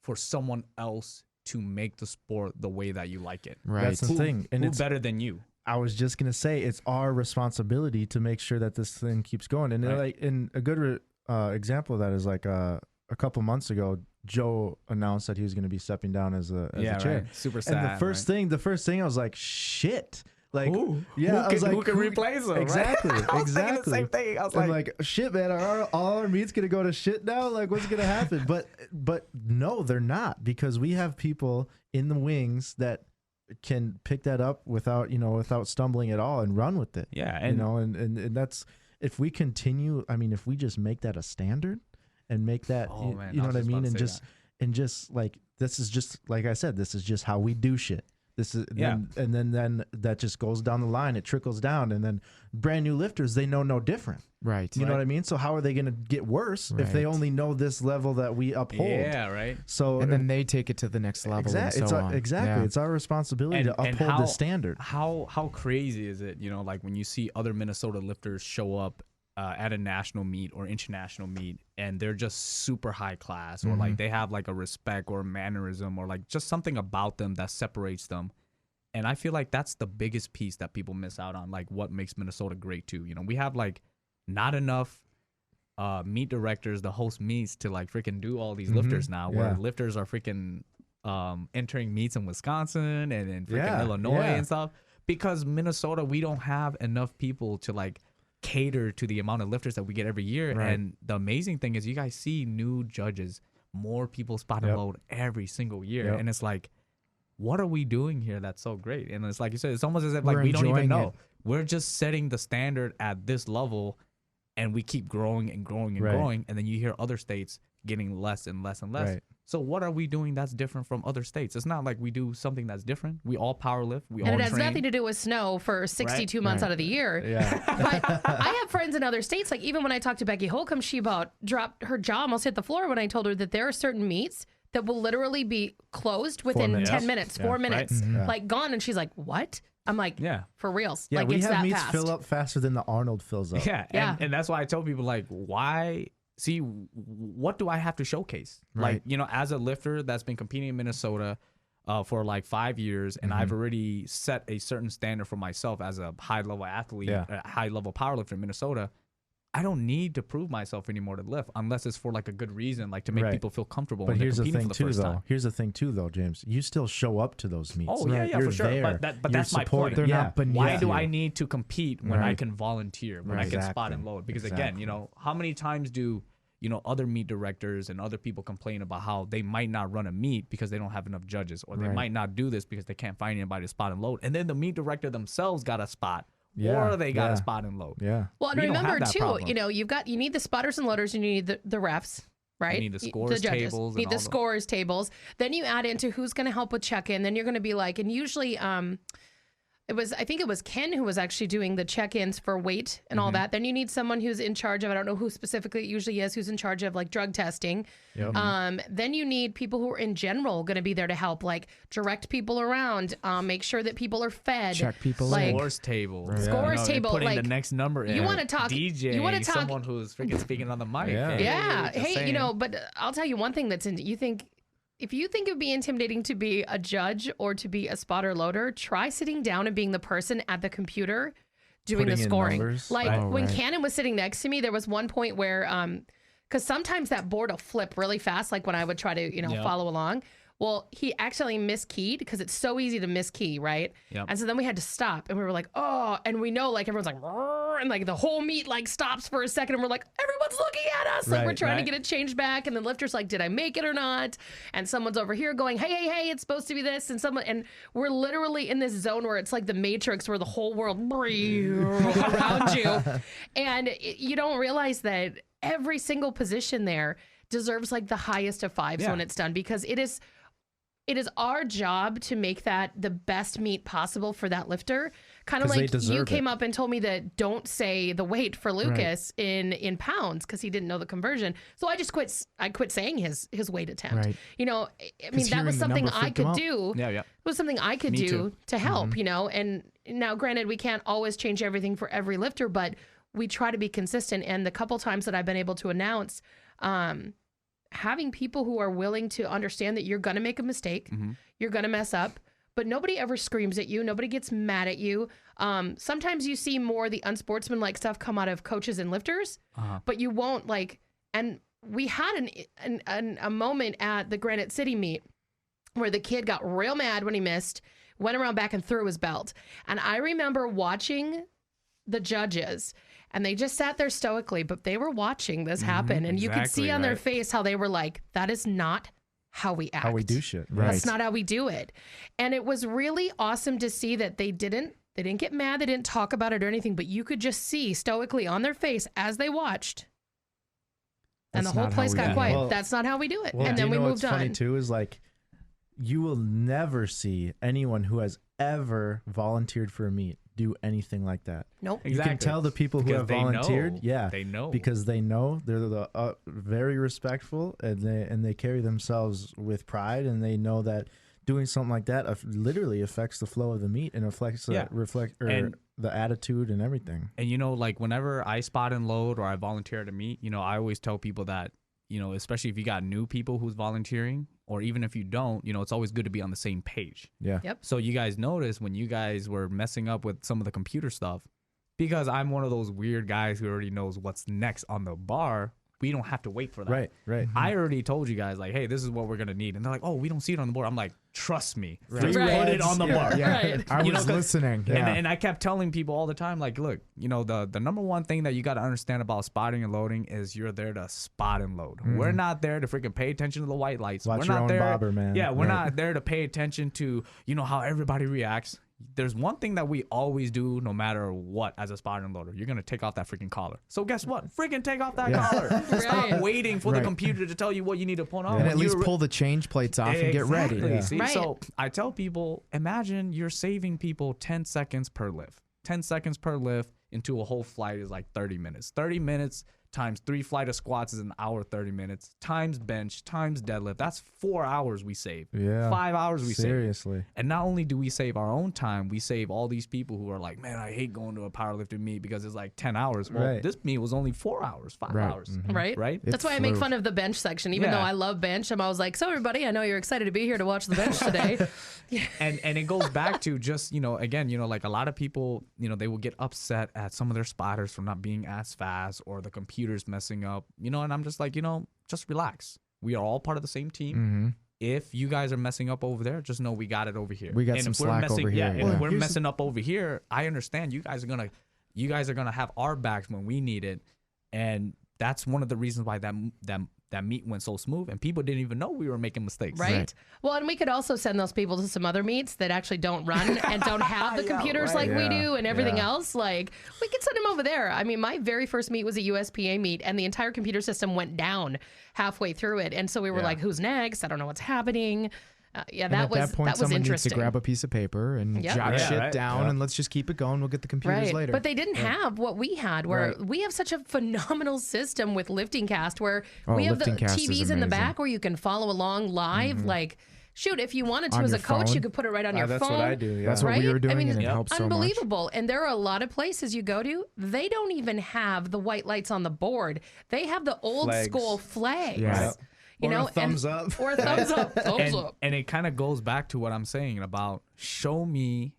for someone else to make the sport the way that you like it. Right. That's the thing. And Who it's better than you? I was just gonna say it's our responsibility to make sure that this thing keeps going. And Right. like, in a good example of that is like a couple months ago, Joe announced that he was gonna be stepping down as a chair. Right. Super sad. And the first thing I was like, shit. Like, Who? yeah, I was like, who can replace him? Exactly, Right? I was thinking exactly. the same thing. I was I'm like, like, shit, man, are all our meets gonna go to shit now? Like, what's gonna happen? But no, they're not, because we have people in the wings that can pick that up without stumbling at all and run with it. yeah, and and that's, if we continue. I mean, if we just make that a standard and make that, Oh, man, you I know was what I just mean, about to and say just like, this is just, like I said, this is just how we do shit. This is, Yeah. and then that just goes down the line. It trickles down, and then brand new lifters, they know no different. Right. You know what I mean? So how are they going to get worse if they Right. only know this level that we uphold? yeah, right. So And then they take it to the next level. exactly, And so on. exactly, Yeah. it's our responsibility to And uphold how- the standard. How crazy is it? You know, like when you see other Minnesota lifters show up at a national meet or international meet, and they're just super high class, or like they have like a respect or a mannerism, or like just something about them that separates them. And I feel like that's the biggest piece that people miss out on, like what makes Minnesota great too. You know, we have like not enough meet directors, the host meets, to like freaking do all these lifters now, where Yeah. lifters are freaking entering meets in Wisconsin and in freaking Yeah, Illinois yeah. and stuff. Because Minnesota, we don't have enough people to like cater to the amount of lifters that we get every year. Right. And the amazing thing is you guys see new judges, more people spot and Yep. load every single year. Yep. And it's like, what are we doing here that's so great? And it's like you said, it's almost as if like we don't even enjoying know. it. We're just setting the standard at this level, and we keep growing and growing and growing. And then you hear other states getting less and less and less. Right. So what are we doing that's different from other states? It's not like we do something that's different. We all power lift. We all And it train. has nothing to do with snow for 62 months out of the year. Yeah. But I have friends in other states. Like even when I talked to Becky Holcomb, she about dropped her jaw, almost hit the floor when I told her that there are certain meets that will literally be closed within 10 minutes, 4 minutes, like gone. And she's like, what? I'm like, for reals. Yeah, like we it's have that meets fast. fill up faster than the Arnold fills up. Yeah. And that's why I tell people, like, why? See, what do I have to showcase? Right. Like, you know, as a lifter that's been competing in Minnesota for like 5 years, and I've already set a certain standard for myself as a high-level athlete, a high-level powerlifter in Minnesota. I don't need to prove myself anymore to lift unless it's for like a good reason, like to make people feel comfortable But when they're here's the competing thing for the first time. Here's the thing too, though, James. You still show up to those meets. Oh, yeah, You're for sure. there. But You're that's my point. supporting. They're not beneath Why do you. I need to compete when I can volunteer, when I can spot Exactly. and load? Because again, you know, how many times do, you know, other meet directors and other people complain about how they might not run a meet because they don't have enough judges, or they might not do this because they can't find anybody to spot and load. And then the meet director themselves got a spot. Or they got a spot and load. Yeah. Well, and We don't have remember that too, problem. you know, you need the spotters and loaders, and you need the refs, right? You need the scores judges. tables You and need all the the- scores tables. Then you add into who's going to help with check-in. Then you're going to be like, and usually, I think it was Ken who was actually doing the check-ins for weight and all that. Then you need someone who's in charge of, I don't know who specifically it usually is, who's in charge of like drug testing. Then you need people who are in general going to be there to help, like direct people around, make sure that people are fed. Check people in. like, Scores table. Scores table, Putting like, the next number in. you wanna talk- DJ. you wanna talk- Someone who's freaking speaking on the mic. Yeah. Yeah. just Hey, saying. you know, but I'll tell you one thing if you think it would be intimidating to be a judge or to be a spotter loader, try sitting down and being the person at the computer doing Putting the in scoring. numbers. Like Oh, when right. Cannon was sitting next to me, there was one point where, because sometimes that board will flip really fast, like when I would try to, you know, follow along. Well, he actually miskeyed because it's so easy to miskey, right? Yep. And so then we had to stop, and we were like, oh, and we know like everyone's like, "Rrr," and like the whole meet like stops for a second, and we're like, everyone's looking at us, like we're Right, trying right. to get it changed back, and the lifter's like, did I make it or not? And someone's over here going, hey, it's supposed to be this, and we're literally in this zone where it's like the Matrix, where the whole world around you, and you don't realize that every single position there deserves like the highest of fives when it's done, because it is our job to make that the best meet possible for that lifter. Kind of 'Cause they like you deserve came it. up and told me that don't say the weight for Lucas in pounds because he didn't know the conversion. So I just quit saying his weight attempt. Right. You know, I mean, that hearing was the something number I freaked him could out. do. Yeah. It was something I could Me do too. to help, you know. And now, granted, we can't always change everything for every lifter, but we try to be consistent. And the couple times that I've been able to announce, having people who are willing to understand that you're going to make a mistake, you're going to mess up, but nobody ever screams at you. Nobody gets mad at you. Sometimes you see more the unsportsmanlike stuff come out of coaches and lifters, but you won't like, and we had a moment at the Granite City meet where the kid got real mad when he missed, went around back and threw his belt. And I remember watching the judges, and they just sat there stoically, but they were watching this happen. And you could see exactly, on their right. face how they were like, that is not how we act. How we do shit. That's not how we do it. And it was really awesome to see that they didn't get mad. They didn't talk about it or anything, but you could just see stoically on their face as they watched. And That's the whole not how place we got do it. quiet. Well- That's not how we do it. Well, and do then you we know moved what's funny on. too is like you will never see anyone who has ever volunteered for a meet do anything like that. Nope. You can tell the people who Because have they volunteered, know. yeah, They know. because they know they're very respectful, and they carry themselves with pride, and they know that doing something like that literally affects the flow of the meet and affects And- the attitude and everything. And, you know, like whenever I spot and load or I volunteer at a meet, you know, I always tell people that, you know, especially if you got new people who's volunteering, or even if you don't, you know, it's always good to be on the same page. Yeah. Yep. So you guys notice when you guys were messing up with some of the computer stuff, because I'm one of those weird guys who already knows what's next on the bar, we don't have to wait for that. Right. I already told you guys, like, hey, this is what we're going to need. And they're like, oh, we don't see it on the board. I'm like, trust me. Right. We put it on the board. I was listening. And I kept telling people all the time, like, look, the number one thing that you got to understand about spotting and loading is you're there to spot and load. We're not there to freaking pay attention to the white lights. Watch we're your not own there, bobber, man. Yeah, we're not there to pay attention to, how everybody reacts. There's one thing that we always do no matter what as a spotter and loader. You're going to take off that freaking collar. So guess what? Freaking take off that collar. Stop waiting for the computer to tell you what you need to put on. And at least pull the change plates off and get ready. Yeah. See? So I tell people, imagine you're saving people 10 seconds per lift. 10 seconds per lift into a whole flight is like 30 minutes. 30 minutes times 3 flight of squats is an hour 30 minutes times bench times deadlift. That's 4 hours we save. 5 hours we save. Seriously. And not only do we save our own time, we save all these people who are like, man, I hate going to a powerlifting meet because it's like 10 hours. Well, this meet was only 4 hours, 5 hours. Right? That's why I make fun of the bench section. Even though I love bench, I'm always like, so everybody, I know you're excited to be here to watch the bench today. And it goes back to just, again, like a lot of people, they will get upset at some of their spotters for not being as fast or the computer's messing up, and I'm just like, just relax. We are all part of the same team. If you guys are messing up over there, just know we got it over here. We got and some if we're slack messing, over here. If we're messing up over here, I understand you guys are gonna have our backs when we need it. And that's one of the reasons why that meet went so smooth, and people didn't even know we were making mistakes. Right. Well, and we could also send those people to some other meets that actually don't run and don't have the computers like we do and everything else. Like, we could send them over there. I mean, my very first meet was a USPA meet, and the entire computer system went down halfway through it. And so we were like, who's next? I don't know what's happening. That was someone interesting. Needs to grab a piece of paper and jot shit down, and let's just keep it going. We'll get the computers later. But they didn't have what we had, where we have such a phenomenal system with Lifting Cast, where we have the TVs in the back where you can follow along live. Like, shoot, if you wanted to On as a your coach, phone. you could put it right on your That's phone. what I do. Yeah. That's what we were doing, and it helps so much. Unbelievable. And there are a lot of places you go to, they don't even have the white lights on the board. They have the old school flags. Yeah. Or a thumbs up. Or a thumbs up. Thumbs up. And it kind of goes back to what I'm saying about show me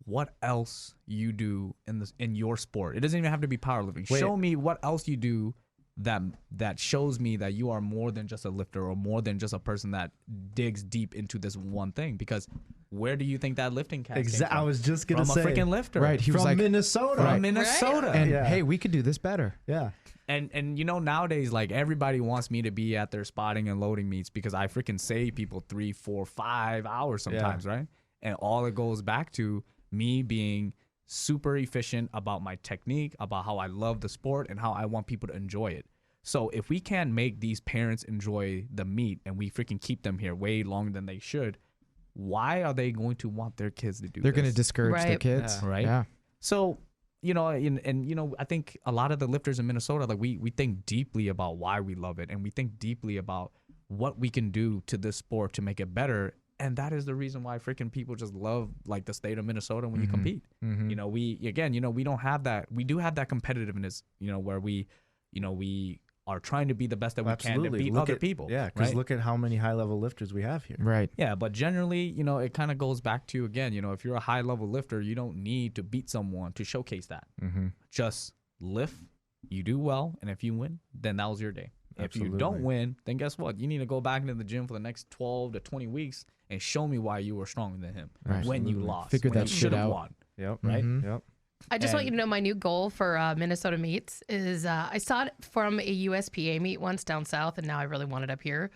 what else you do in your sport. It doesn't even have to be powerlifting. Show me what else you do that shows me that you are more than just a lifter or more than just a person that digs deep into this one thing. Because where do you think that lifting cast came from? I was just gonna say, from a freaking lifter. Right. He was from like, Minnesota. From Minnesota. and hey, we could do this better. Yeah. And nowadays, like, everybody wants me to be at their spotting and loading meets because I freaking save people 3, 4, 5 hours sometimes, right? And all it goes back to me being super efficient about my technique, about how I love the sport and how I want people to enjoy it. So if we can't make these parents enjoy the meet and we freaking keep them here way longer than they should, why are they going to want their kids to do They're this? going to discourage their kids. Right? Yeah. So, I think a lot of the lifters in Minnesota, like, we think deeply about why we love it, and we think deeply about what we can do to this sport to make it better. And that is the reason why freaking people just love, like, the state of Minnesota when you compete. We don't have that. We do have that competitiveness, where we are trying to be the best that we can to beat other people. Yeah, because look at how many high-level lifters we have here. Right. Yeah, but generally, it kind of goes back to, again, if you're a high-level lifter, you don't need to beat someone to showcase that. Just lift, you do well, and if you win, then that was your day. Absolutely. If you don't win, then guess what? You need to go back into the gym for the next 12 to 20 weeks and show me why you were stronger than him when you lost. Figure when that you shit out. Won, Yep. right? Yep. I just want you to know my new goal for Minnesota meets is I saw it from a USPA meet once down south, and now I really want it up here.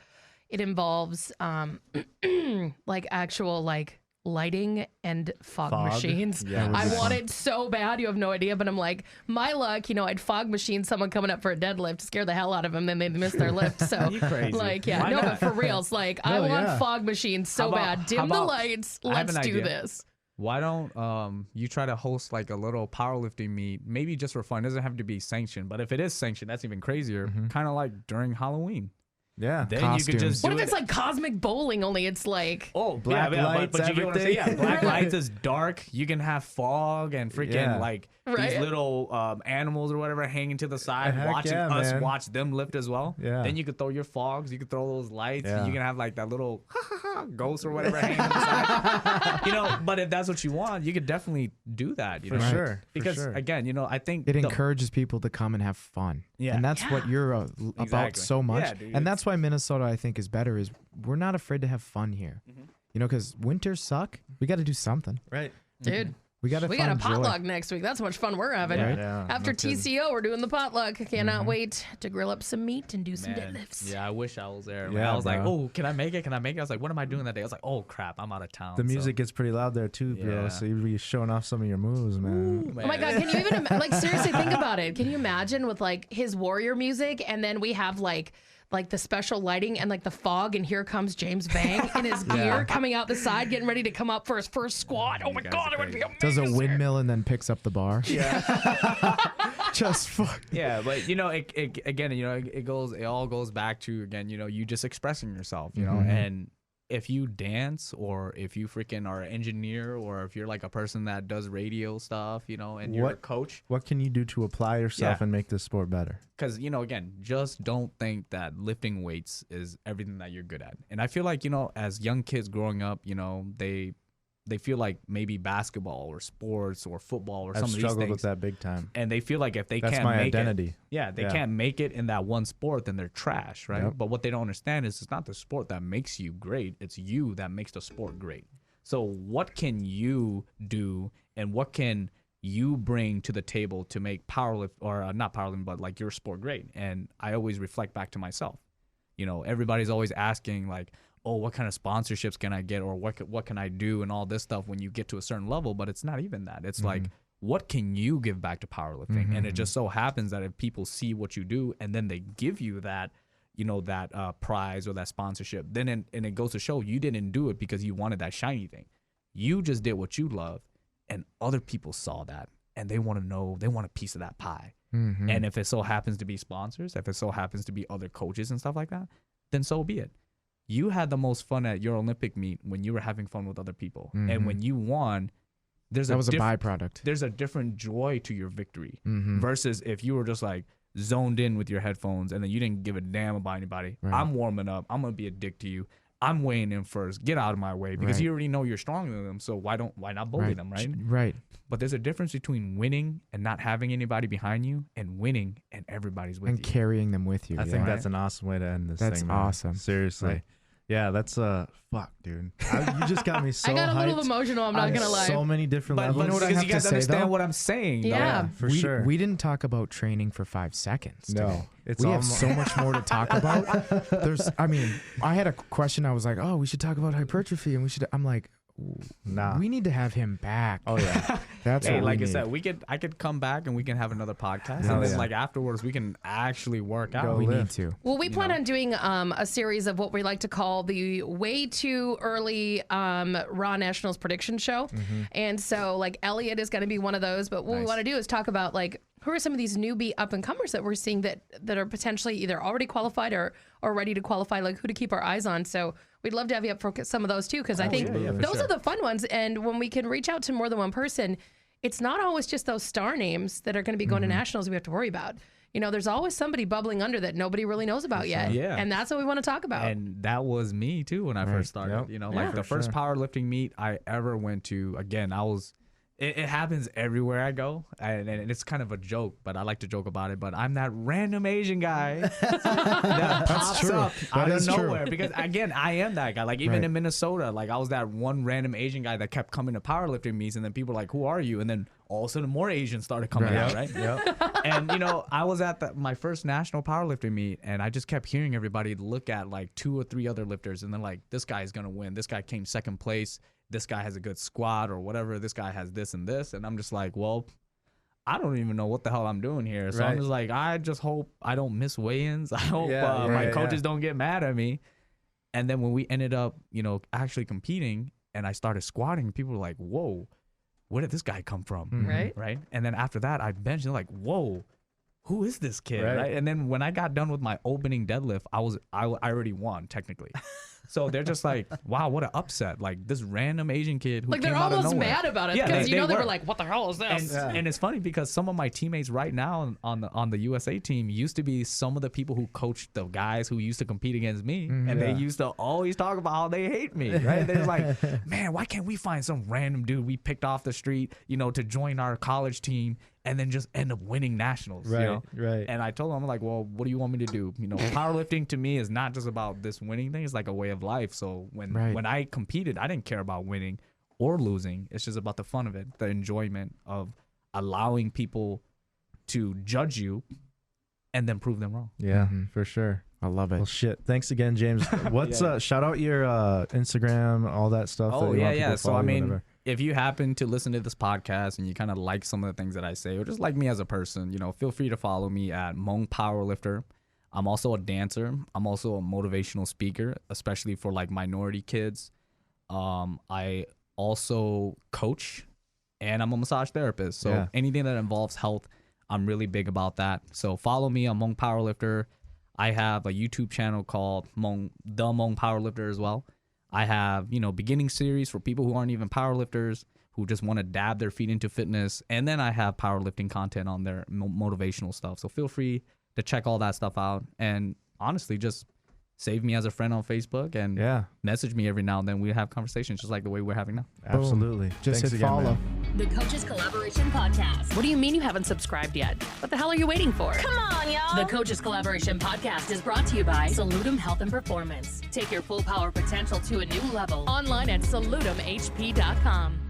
It involves like actual like lighting and fog machines. Yeah, I want it so bad, you have no idea. But I'm like, my luck, I'd fog machine someone coming up for a deadlift to scare the hell out of them, then they'd miss their lift. So You crazy. like, yeah, Why no, not? but for reals, like I want fog machines so How about- bad. how Dim the about- lights. I have Let's an do idea. this. Why don't you try to host like a little powerlifting meet, maybe just for fun? It doesn't have to be sanctioned, but if it is sanctioned, that's even crazier. Kind of like during Halloween. Yeah. Then you could just do What if it. it's like cosmic bowling, only it's like Black lights, but you get what I'm saying? everything. Yeah, black lights is dark. You can have fog and freaking like Right. these little animals or whatever hanging to the side, Heck watching yeah, us man. watch them lift as well. Yeah. Then you could throw your fogs. You could throw those lights. Yeah. You can have like that little ghost or whatever hanging on the side. You know, but if that's what you want, you could definitely do that. You For know? sure. Because for sure. again, you know, I think It encourages people to come and have fun. Yeah. And that's what you're about Exactly. so much. Yeah, dude, and that's why Minnesota, I think, is better, is we're not afraid to have fun here. You know, because winters suck. We got to do something. Right. dude. We got to We got a potluck next week. That's how much fun we're having. Right? Yeah. After no kidding. TCO, we're doing the potluck. I cannot wait to grill up some meat and do some Man, deadlifts. yeah, I wish I was there. Yeah, I was like, bro. oh, can I make it? Can I make it? I was like, what am I doing that day? I was like, oh crap, I'm out of town. The So- music gets pretty loud there too, bro. Yeah. So you'd be showing off some of your moves, man. Ooh, Oh my God, can you even, like, seriously think about it. Can you imagine with like his warrior music and then we have like the special lighting and like the fog and here comes James Vang in his gear coming out the side getting ready to come up for his first squat. Oh my guys God, are it would be crazy. amazing. Does a windmill and then picks up the bar. Yeah. Just fuck. Yeah, but you know, it again, you know, it all goes back to again, you know, you just expressing yourself, you know, and if you dance or if you freaking are an engineer or if you're like a person that does radio stuff, you know, and you're a What- coach, What can you do to apply yourself Yeah. and make this sport better? because you know, again, just don't think that lifting weights is everything that you're good at. And I feel like, you know, as young kids growing up, you know, they feel like maybe basketball or sports or football or I've some of these struggled things, with that big time. and they feel like if they That's can't my make identity. it, yeah, they Yeah. can't make it in that one sport, then they're trash, right? Yep. But what they don't understand is it's not the sport that makes you great; it's you that makes the sport great. So what can you do, and what can you bring to the table to make powerlift or not powerlifting, but like your sport great? And I always reflect back to myself. You know, everybody's always asking like, oh, what kind of sponsorships can I get, or what can I do, and all this stuff when you get to a certain level. But it's not even that. It's like, what can you give back to powerlifting? And it just so happens that if people see what you do and then they give you that, you know, that prize or that sponsorship, then and it goes to show you didn't do it because you wanted that shiny thing. You just did what you love, and other people saw that and they want to know, they want a piece of that pie. And if it so happens to be sponsors, if it so happens to be other coaches and stuff like that, then so be it. You had the most fun at your Olympic meet when you were having fun with other people. And when you won, That was a byproduct. there's a different joy to your victory versus if you were just like zoned in with your headphones and then you didn't give a damn about anybody. Right. I'm warming up. I'm going to be a dick to you. I'm weighing in first. Get out of my way because Right. you already know you're stronger than them. So why not bully them, right? Right. But there's a difference between winning and not having anybody behind you and winning and everybody's with And you. carrying them with you. I think yeah. that's an awesome way to end this That's thing, man. awesome. Seriously. Right. Yeah, that's fuck, dude. You just got me so I got a little hyped emotional, I'm not on going to lie. so many different But levels. know what I because have you guys to say, understand though? what I'm saying. though. Yeah. for we, sure. We didn't talk about training for 5 seconds. No, today. it's we have almo- so much more to talk about. I had a question. I was like, oh, we should talk about hypertrophy, and I'm like, Nah. we need to have him back. Oh yeah. That's Hey, what like we I need. said, I could come back and we can have another podcast, Hell and then yeah. like afterwards we can actually work out. we need lift. to. Well, we plan on doing a series of what we like to call the way too early Raw Nationals prediction show. And so, like, Elliot is going to be one of those. But what we want to do is talk about, like, who are some of these newbie up-and-comers that we're seeing that are potentially either already qualified or ready to qualify, like who to keep our eyes on. So we'd love to have you up for some of those, too, because I think yeah, for those sure. are the fun ones. And when we can reach out to more than one person, it's not always just those star names that are going to be going to nationals we have to worry about. You know, there's always somebody bubbling under that nobody really knows about yet. Yeah. And that's what we want to talk about. And that was me too when I first started. Yep. You know, Yeah. like the For first sure. powerlifting meet I ever went to. Again, it happens everywhere I go, and it's kind of a joke, but I like to joke about it. But I'm that random Asian guy that pops true. up That out of is true. nowhere. Because again, I am that guy. Like even Right. in Minnesota, like I was that one random Asian guy that kept coming to powerlifting meets, and then people were like, "Who are you?" And then all of a sudden, more Asians started coming Right. out, right? Yep. And you know, I was at my first national powerlifting meet, and I just kept hearing everybody look at like 2 or 3 other lifters, and then like, this guy is gonna win. This guy came second place. This guy has a good squat or whatever. This guy has this and this, and I'm just like, well, I don't even know what the hell I'm doing here. So I'm Right. just like, I just hope I don't miss weigh-ins. I hope Yeah, my yeah, coaches yeah. don't get mad at me. And then when we ended up, you know, actually competing, and I started squatting, people were like, whoa, where did this guy come from? Right? Right. And then after that, I benched, and they're like, whoa, who is this kid? Right. And then when I got done with my opening deadlift, I already won technically. So they're just like, wow, what an upset. Like this random Asian kid who like came they're out of almost nowhere. mad about it because they were like, what the hell is this? And it's funny because some of my teammates right now on the USA team used to be some of the people who coached the guys who used to compete against me. And they used to always talk about how they hate me, right? They're like, man, why can't we find some random dude we picked off the street, you know, to join our college team and then just end up winning nationals, you know? Right. And I told them, I'm like, well, what do you want me to do? You know, powerlifting to me is not just about this winning thing. It's like a way of life. So when I competed, I didn't care about winning or losing. It's just about the fun of it, the enjoyment of allowing people to judge you and then prove them wrong. Yeah, for sure. I love it. Well, shit. Thanks again, James. What's shout out your Instagram, all that stuff. Oh, that you want people yeah. to So, follow I you, mean, whatever. if you happen to listen to this podcast and you kind of like some of the things that I say, or just like me as a person, you know, feel free to follow me at HmongPowerlifter. I'm also a dancer. I'm also a motivational speaker, especially for like minority kids. I also coach, and I'm a massage therapist. So anything that involves health, I'm really big about that. So follow me on HmongPowerlifter. I have a YouTube channel called The HmongPowerlifter as well. I have, you know, beginning series for people who aren't even powerlifters, who just want to dab their feet into fitness. And then I have powerlifting content on there, motivational stuff. So feel free to check all that stuff out. And honestly, just save me as a friend on Facebook and message me every now and then. We have conversations just like the way we're having now. Absolutely. Just Thanks hit again, follow. man. The Coaches Collaboration Podcast. What do you mean you haven't subscribed yet? What the hell are you waiting for? Come on, y'all. The Coaches Collaboration Podcast is brought to you by Salutum Health and Performance. Take your full power potential to a new level. Online at salutumhp.com.